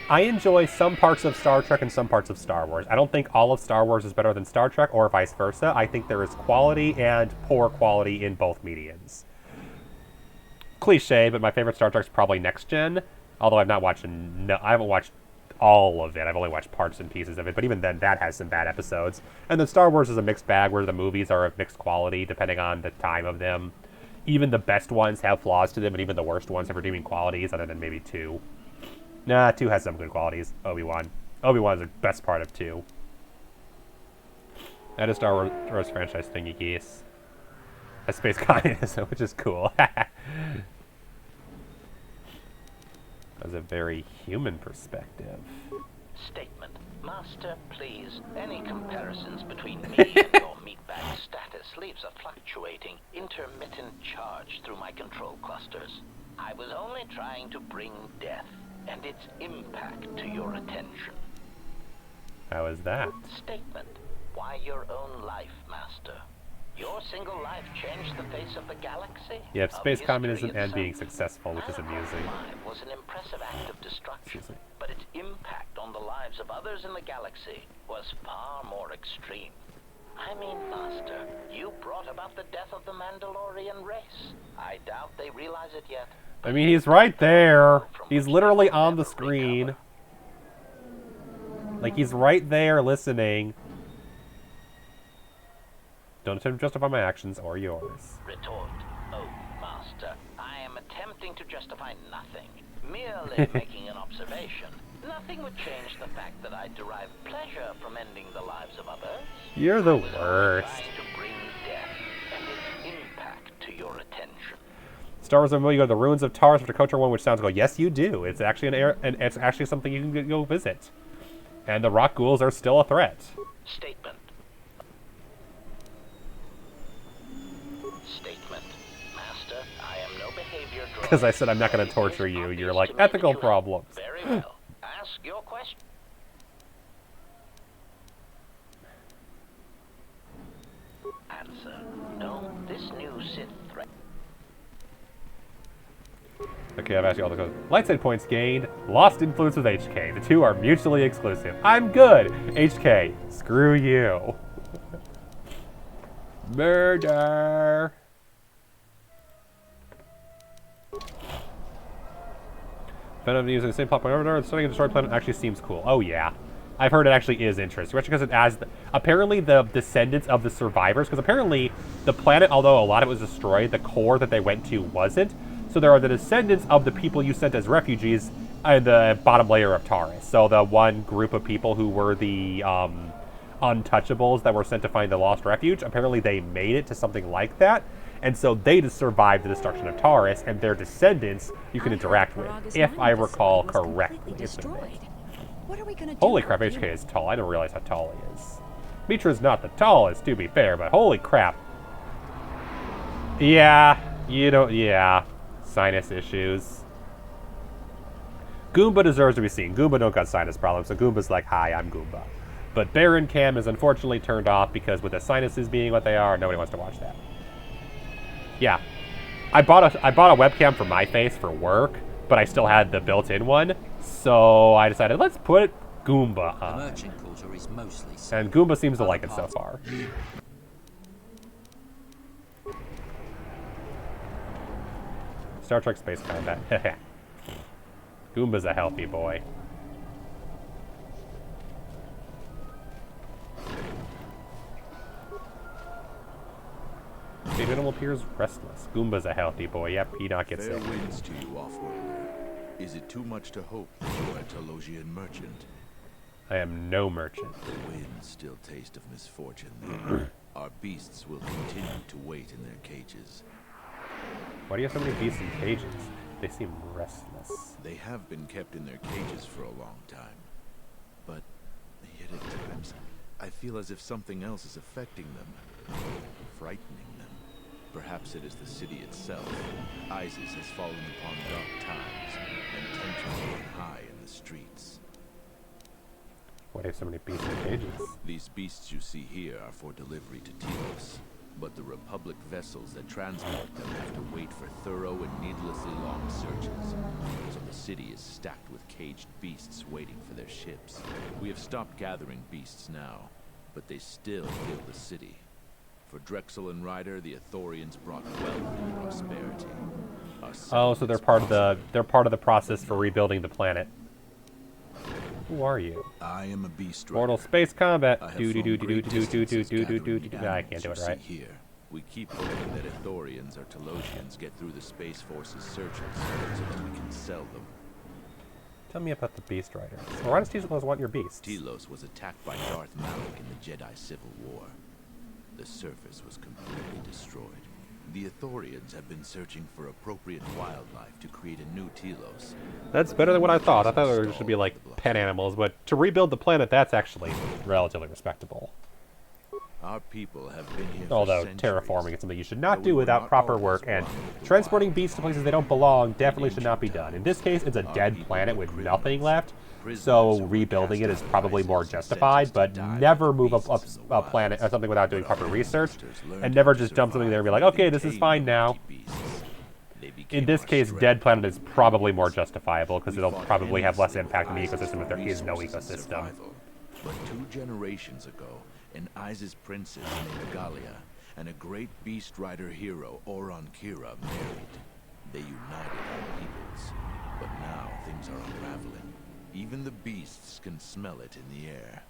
Speaker 1: I enjoy some parts of Star Trek and some parts of Star Wars. I don't think all of Star Wars is better than Star Trek, or vice versa. I think there is quality and poor quality in both mediums. Cliche, but my favorite Star Trek is probably Next Gen. Although I've not watched, I haven't watched all of it. I've only watched parts and pieces of it, but even then, that has some bad episodes. And then Star Wars is a mixed bag, where the movies are of mixed quality, depending on the time of them. Even the best ones have flaws to them, and even the worst ones have redeeming qualities, other than maybe 2. Nah, 2 has some good qualities. Obi-Wan. Obi-Wan is the best part of 2. That is Star Wars franchise thingy, geese. A space communism, which is cool. That's a very human perspective.
Speaker 7: Statement. Master, please, any comparisons between me and your meatbag status leaves a fluctuating, intermittent charge through my control clusters. I was only trying to bring death and its impact to your attention.
Speaker 1: How is that?
Speaker 7: Statement. Why your own life, Master? Your single life changed the face of the galaxy.
Speaker 1: Yeah, space
Speaker 7: of
Speaker 1: communism
Speaker 7: history
Speaker 1: and being
Speaker 7: itself.
Speaker 1: successful, which is amusing.
Speaker 7: Life was an impressive act of destruction, but its impact on the lives of others in the galaxy was far more extreme. I mean, Master, you brought about the death of the Mandalorian race. I doubt they realize it yet.
Speaker 1: I mean, he's right there. He's literally on the screen. Like, he's right there listening. Don't attempt to justify my actions or yours.
Speaker 7: Retort, oh, Master, I am attempting to justify nothing. Merely making an observation. Nothing would change the fact that I derive pleasure from ending the lives of others.
Speaker 1: You're the worst.
Speaker 7: Trying to bring death and its impact to your attention.
Speaker 1: Star Wars movie, you go to the ruins of Taurus after KotOR 1, which sounds go, yes, you do. It's actually and it's actually something you can go visit. And the rock ghouls are still a threat.
Speaker 7: Statement. Master, I am no behavior droid.
Speaker 1: Because I said I'm not going to torture you. You're like, ethical problems.
Speaker 7: Very well. Ask your question. Answer. No, this new Sith threat.
Speaker 1: Okay, I've asked you all the questions. Light side points gained. Lost influence with HK. The two are mutually exclusive. I'm good. HK, screw you. Murder. Venom using the same plot point over there. Studying a destroyed planet actually seems cool. Oh yeah, I've heard it actually is interesting, especially because it has apparently the descendants of the survivors. Because apparently the planet, although a lot of it was destroyed, the core that they went to wasn't. So there are the descendants of the people you sent as refugees in the bottom layer of Taurus. So the one group of people who were the untouchables that were sent to find the lost refuge, apparently they made it to something like that. And so they just survived the destruction of Taurus, and their descendants you can interact with, if I recall correctly.
Speaker 16: What are we gonna do?
Speaker 1: Holy crap, HK is tall. I didn't realize how tall he is. Mitra's not the tallest, to be fair, but holy crap. Yeah, you don't, yeah. Sinus issues. Goomba deserves to be seen. Goomba don't got sinus problems, so Goomba's like, hi, I'm Goomba. But Baron Cam is unfortunately turned off because with the sinuses being what they are, nobody wants to watch that. Yeah. I bought a webcam for my face for work, but I still had the built-in one, so I decided let's put Goomba on.
Speaker 15: The merchant quarter is mostly
Speaker 1: and Goomba seems to like it so far. Star Trek Space Combat. Goomba's a healthy boy. The animal appears restless. Goomba's a healthy boy. Yep, he not gets
Speaker 17: Fair
Speaker 1: sick.
Speaker 17: winds to you, Offworlder. Is it too much to hope that you are a Telosian merchant?
Speaker 1: I am no merchant.
Speaker 17: The winds still taste of misfortune there. Our beasts will continue to wait in their cages.
Speaker 1: Why do you have so many beasts in cages? They seem restless.
Speaker 17: They have been kept in their cages for a long time. But yet at times, I feel as if something else is affecting them. Frightening them. Perhaps it is the city itself. ISIS has fallen upon dark times, and tensions run high in the streets.
Speaker 1: Why do you have so many beasts in cages?
Speaker 17: These beasts you see here are for delivery to Telos. But the Republic vessels that transport them have to wait for thorough and needlessly long searches. So the city is stacked with caged beasts waiting for their ships. We have stopped gathering beasts now, but they still fill the city. For Drexel and Ryder, the Ithorians brought wealth and prosperity.
Speaker 1: Oh, so they're part of the process for rebuilding the planet. Who are you?
Speaker 17: I am a beast rider.
Speaker 1: Mortal Space Combat.
Speaker 17: I
Speaker 1: Do. I can't do it right.
Speaker 17: Here, we keep hoping that Ithorians or Telosians get through the Space Force's searches so that we can sell them.
Speaker 1: Tell me about the Beast Rider. So why does Telos want your beasts?
Speaker 17: Telos was attacked by Darth Malak in the Jedi Civil War. The surface was completely destroyed. The Ithorians have been searching for appropriate wildlife to create a new Telos.
Speaker 1: That's better than what I thought. I thought there should be like pet animals, but to rebuild the planet, that's actually relatively respectable.
Speaker 17: Our people have been here
Speaker 1: Although
Speaker 17: for centuries.
Speaker 1: terraforming is something you should not do without proper work, and transporting beasts to places they don't belong definitely should not be done. In this case, it's a dead planet with nothing left, so rebuilding it is probably more justified, but never move up a planet or something without doing proper research, and never just dump something there and be like, okay, this is fine now. In this case, Dead Planet is probably more justifiable, because it'll probably have less impact on the ecosystem if there is no ecosystem.
Speaker 17: But 2 generations ago, an Isis princess named Galia and a great beast rider hero, Oron Kira, married. They united our peoples. But now things are unraveling. Even the beasts can smell it in the air.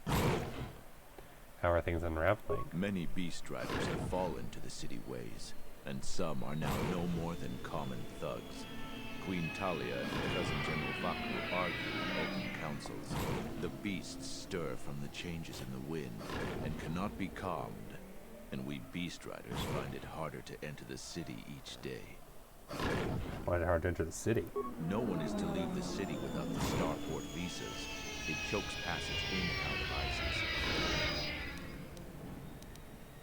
Speaker 1: How are things unraveling?
Speaker 17: Many beast riders have fallen to the city ways, and some are now no more than common thugs. Queen Talia and her cousin General Vaku argue in open councils. The beasts stir from the changes in the wind and cannot be calmed, and we beast riders find it harder to enter the city each day.
Speaker 1: Why is it hard to enter the city?
Speaker 17: No one is to leave the city without the starport visas. It chokes passage in and out of Isis.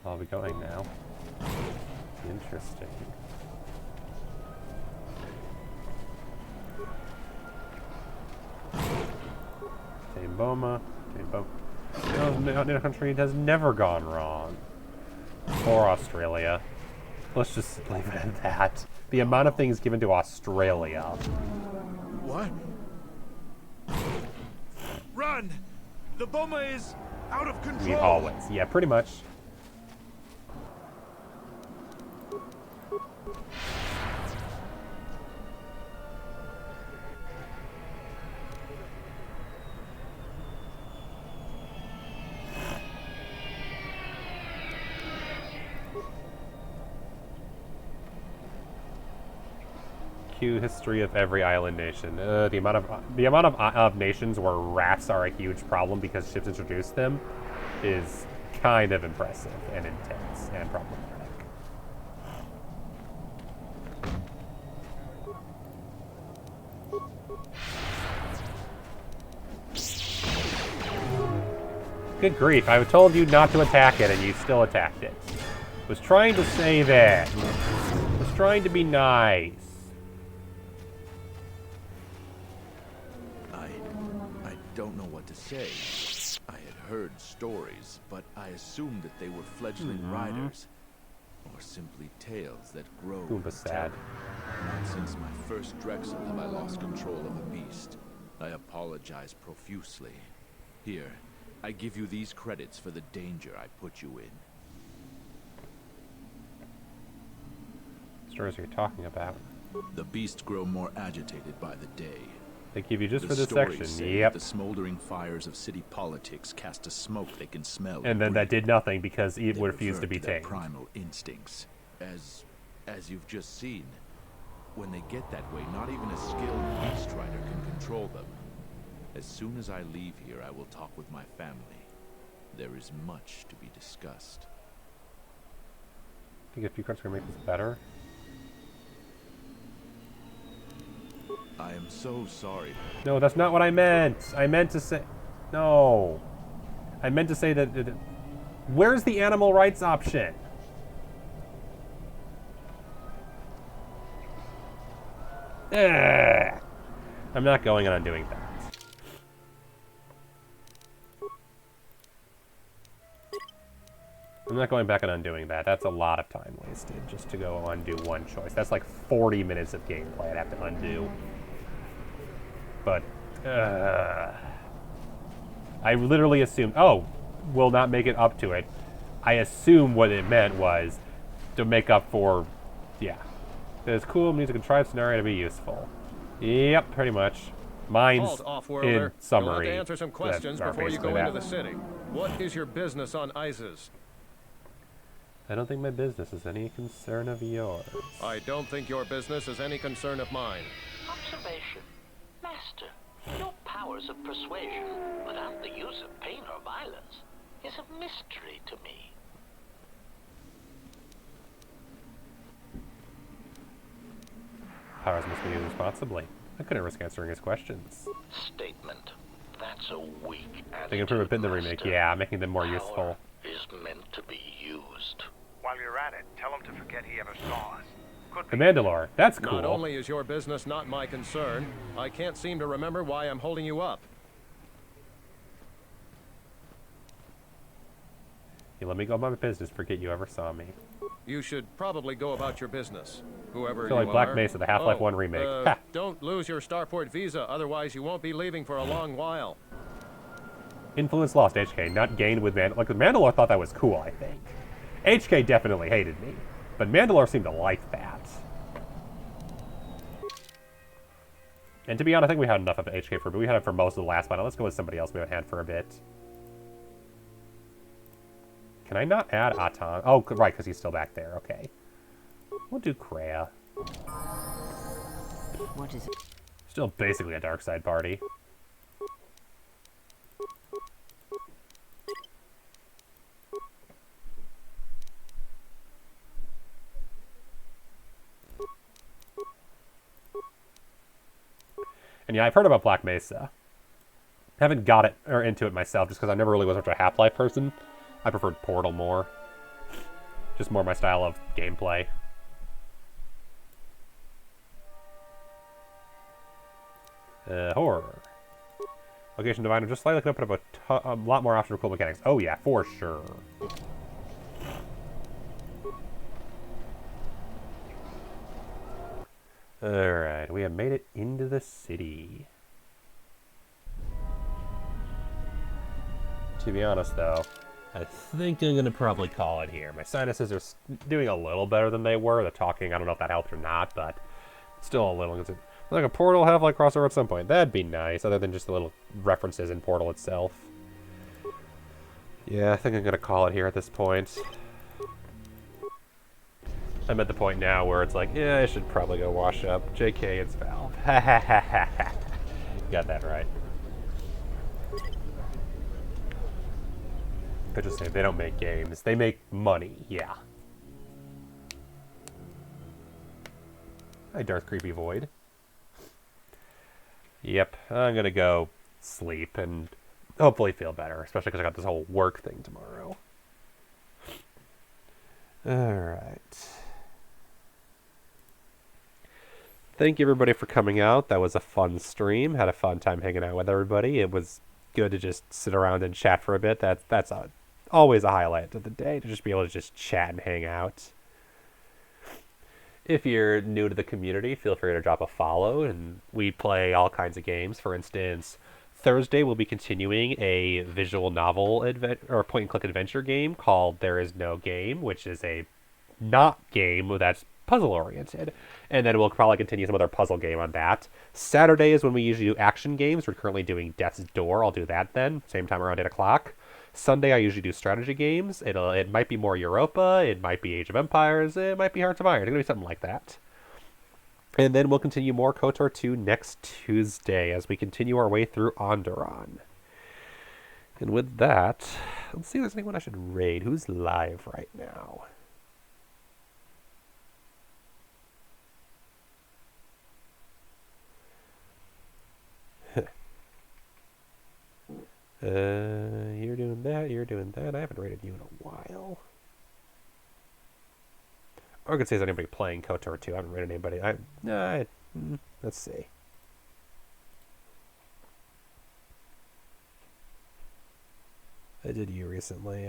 Speaker 1: I'll be going now. Interesting. Boma. No country has never gone wrong. Or Australia. Let's just leave it at that. The amount of things given to Australia.
Speaker 3: What? Run! The Boma is out of control!
Speaker 1: I mean, always. Yeah, pretty much. History of every island nation. The amount of nations where rats are a huge problem because ships introduced them is kind of impressive and intense and problematic. Good grief, I told you not to attack it and you still attacked it. Was trying to say that. Was trying to be nice.
Speaker 17: I don't know what to say. I had heard stories, but I assumed that they were fledgling riders. Or simply tales that grow with terror. Not since my first Drexel have I lost control of a beast. I apologize profusely. Here, I give you these credits for the danger I put you in.
Speaker 1: Stories you're talking about.
Speaker 17: The beasts grow more agitated by the day.
Speaker 1: They give you just for this
Speaker 17: stories
Speaker 1: section.
Speaker 17: say
Speaker 1: Yep.
Speaker 17: The smoldering fires of city politics cast a smoke they can smell.
Speaker 1: And then that did nothing because it
Speaker 17: They
Speaker 1: refused to be
Speaker 17: revert their
Speaker 1: tamed.
Speaker 17: primal instincts, as you've just seen. When they get that way, not even a skilled beast rider can control them. As soon as I leave here, I will talk with my family. There is much to be discussed.
Speaker 1: Think a few cards are gonna make this better.
Speaker 17: I am so sorry.
Speaker 1: No, that's not what I meant. I meant to say... No. I meant to say that... Where's the animal rights option? Ugh. I'm not going on undoing that. I'm not going back and undoing that. That's a lot of time wasted just to go undo one choice. That's like 40 minutes of gameplay I'd have to undo. But, I literally assumed, oh, will not make it up to it. I assume what it meant was to make up for, yeah. It's cool, needs a contrived scenario to be useful. Yep, pretty much. Mine's
Speaker 18: Halt, off-worlder.
Speaker 1: in summary.
Speaker 18: You'll have to answer some questions
Speaker 1: that are
Speaker 18: before you
Speaker 1: basically
Speaker 18: go into
Speaker 1: that.
Speaker 18: the city. What is your business on Isis?
Speaker 1: I don't think my business is any concern of yours.
Speaker 18: I don't think your business is any concern of mine.
Speaker 7: Observation. Master, your powers of persuasion, without the use of pain or violence, is a mystery to me.
Speaker 1: Powers must be used responsibly. I couldn't risk answering his questions.
Speaker 7: Statement. That's a weak
Speaker 1: They can improve a bit in the remake,
Speaker 7: Master.
Speaker 1: yeah, making them more useful.
Speaker 7: Is meant to be used.
Speaker 3: While you're at it, tell him to forget he ever saw us.
Speaker 1: The Mandalore, that's cool.
Speaker 18: Not only is your business not my concern, I can't seem to remember why I'm holding you up.
Speaker 1: You let me go about my business, forget you ever saw me.
Speaker 18: You should probably go about your business. Whoever
Speaker 1: Feel
Speaker 18: you
Speaker 1: like Black
Speaker 18: are.
Speaker 1: Mesa, the Half-Life 1 remake. Ha!
Speaker 18: Don't lose your Starport visa, otherwise you won't be leaving for a long while.
Speaker 1: Influence lost, HK. Not gained with Mandalore. Like, Mandalore thought that was cool, I think. HK definitely hated me. But Mandalore seemed to like that. And to be honest, I think we had enough of HK for, but we had it for most of the last battle. Let's go with somebody else we haven't had for a bit. Can I not add Atan? Oh, right, because he's still back there. Okay. We'll do Kreia.
Speaker 6: What is it?
Speaker 1: Still basically a dark side party. And yeah, I've heard about Black Mesa. Haven't got it or into it myself just because I never really was such a Half-Life person. I preferred Portal more. Just more my style of gameplay. Horror. Location Diviner just slightly open up a lot more options for cool mechanics. Oh yeah, for sure. Alright, we have made it into the city. To be honest though, I think I'm going to probably call it here. My sinuses are doing a little better than they were. The talking, I don't know if that helped or not, but still a little. Like a Portal Half-Life crossover at some point. That'd be nice, other than just the little references in Portal itself. Yeah, I think I'm going to call it here at this point. I'm at the point now where it's like, yeah, I should probably go wash up. JK, it's Valve. Ha ha ha ha ha. Got that right. Could just say they don't make games. They make money, yeah. Hi, Darth Creepy Void. Yep, I'm gonna go sleep and hopefully feel better, especially because I got this whole work thing tomorrow. Alright. Thank you everybody for coming out. That was a fun stream. Had a fun time hanging out with everybody. It was good to just sit around and chat for a bit. That's always a highlight of the day, to just be able to just chat and hang out. If you're new to the community, feel free to drop a follow, and we play all kinds of games. For instance, Thursday we'll be continuing a visual novel or point-and-click adventure game called There Is No Game, which is a not game that's puzzle-oriented. And then we'll probably continue some other puzzle game on that. Saturday is when we usually do action games. We're currently doing Death's Door. I'll do that then, same time around 8 o'clock. Sunday, I usually do strategy games. It might be more Europa, it might be Age of Empires, it might be Hearts of Iron. It's going to be something like that. And then we'll continue more KotOR II next Tuesday as we continue our way through Onderon. And with that, let's see if there's anyone I should raid. Who's live right now? You're doing that, you're doing that. I haven't rated you in a while. Or I could say, is anybody playing KotOR II? I haven't rated anybody. Let's see. I did you recently.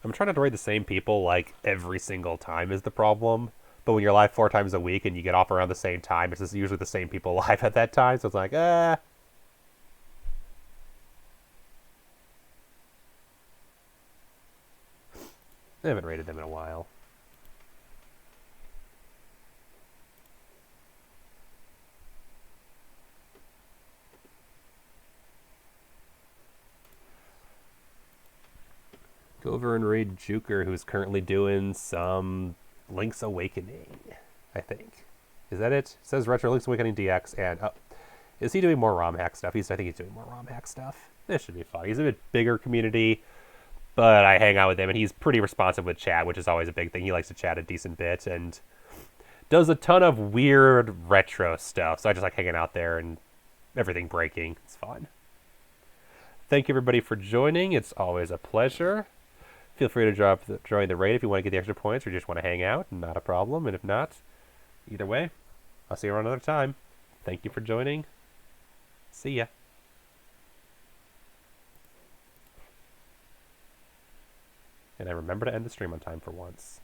Speaker 1: I'm trying not to raid the same people, like, every single time is the problem. But when you're live 4 times a week and you get off around the same time, it's usually the same people live at that time. So it's like, I haven't rated them in a while. Go over and raid Juker, who's currently doing some Link's Awakening, I think. Is that it? It says Retro Link's Awakening DX, and is he doing more ROM hack stuff? I think he's doing more ROM hack stuff. This should be fun. He's a bit bigger community, but I hang out with him, and he's pretty responsive with chat, which is always a big thing. He likes to chat a decent bit, and does a ton of weird retro stuff, so I just like hanging out there and everything breaking. It's fun. Thank you, everybody, for joining. It's always a pleasure. Feel free to join the raid if you want to get the extra points or just want to hang out. Not a problem. And if not, either way, I'll see you around another time. Thank you for joining. See ya. And I remember to end the stream on time for once.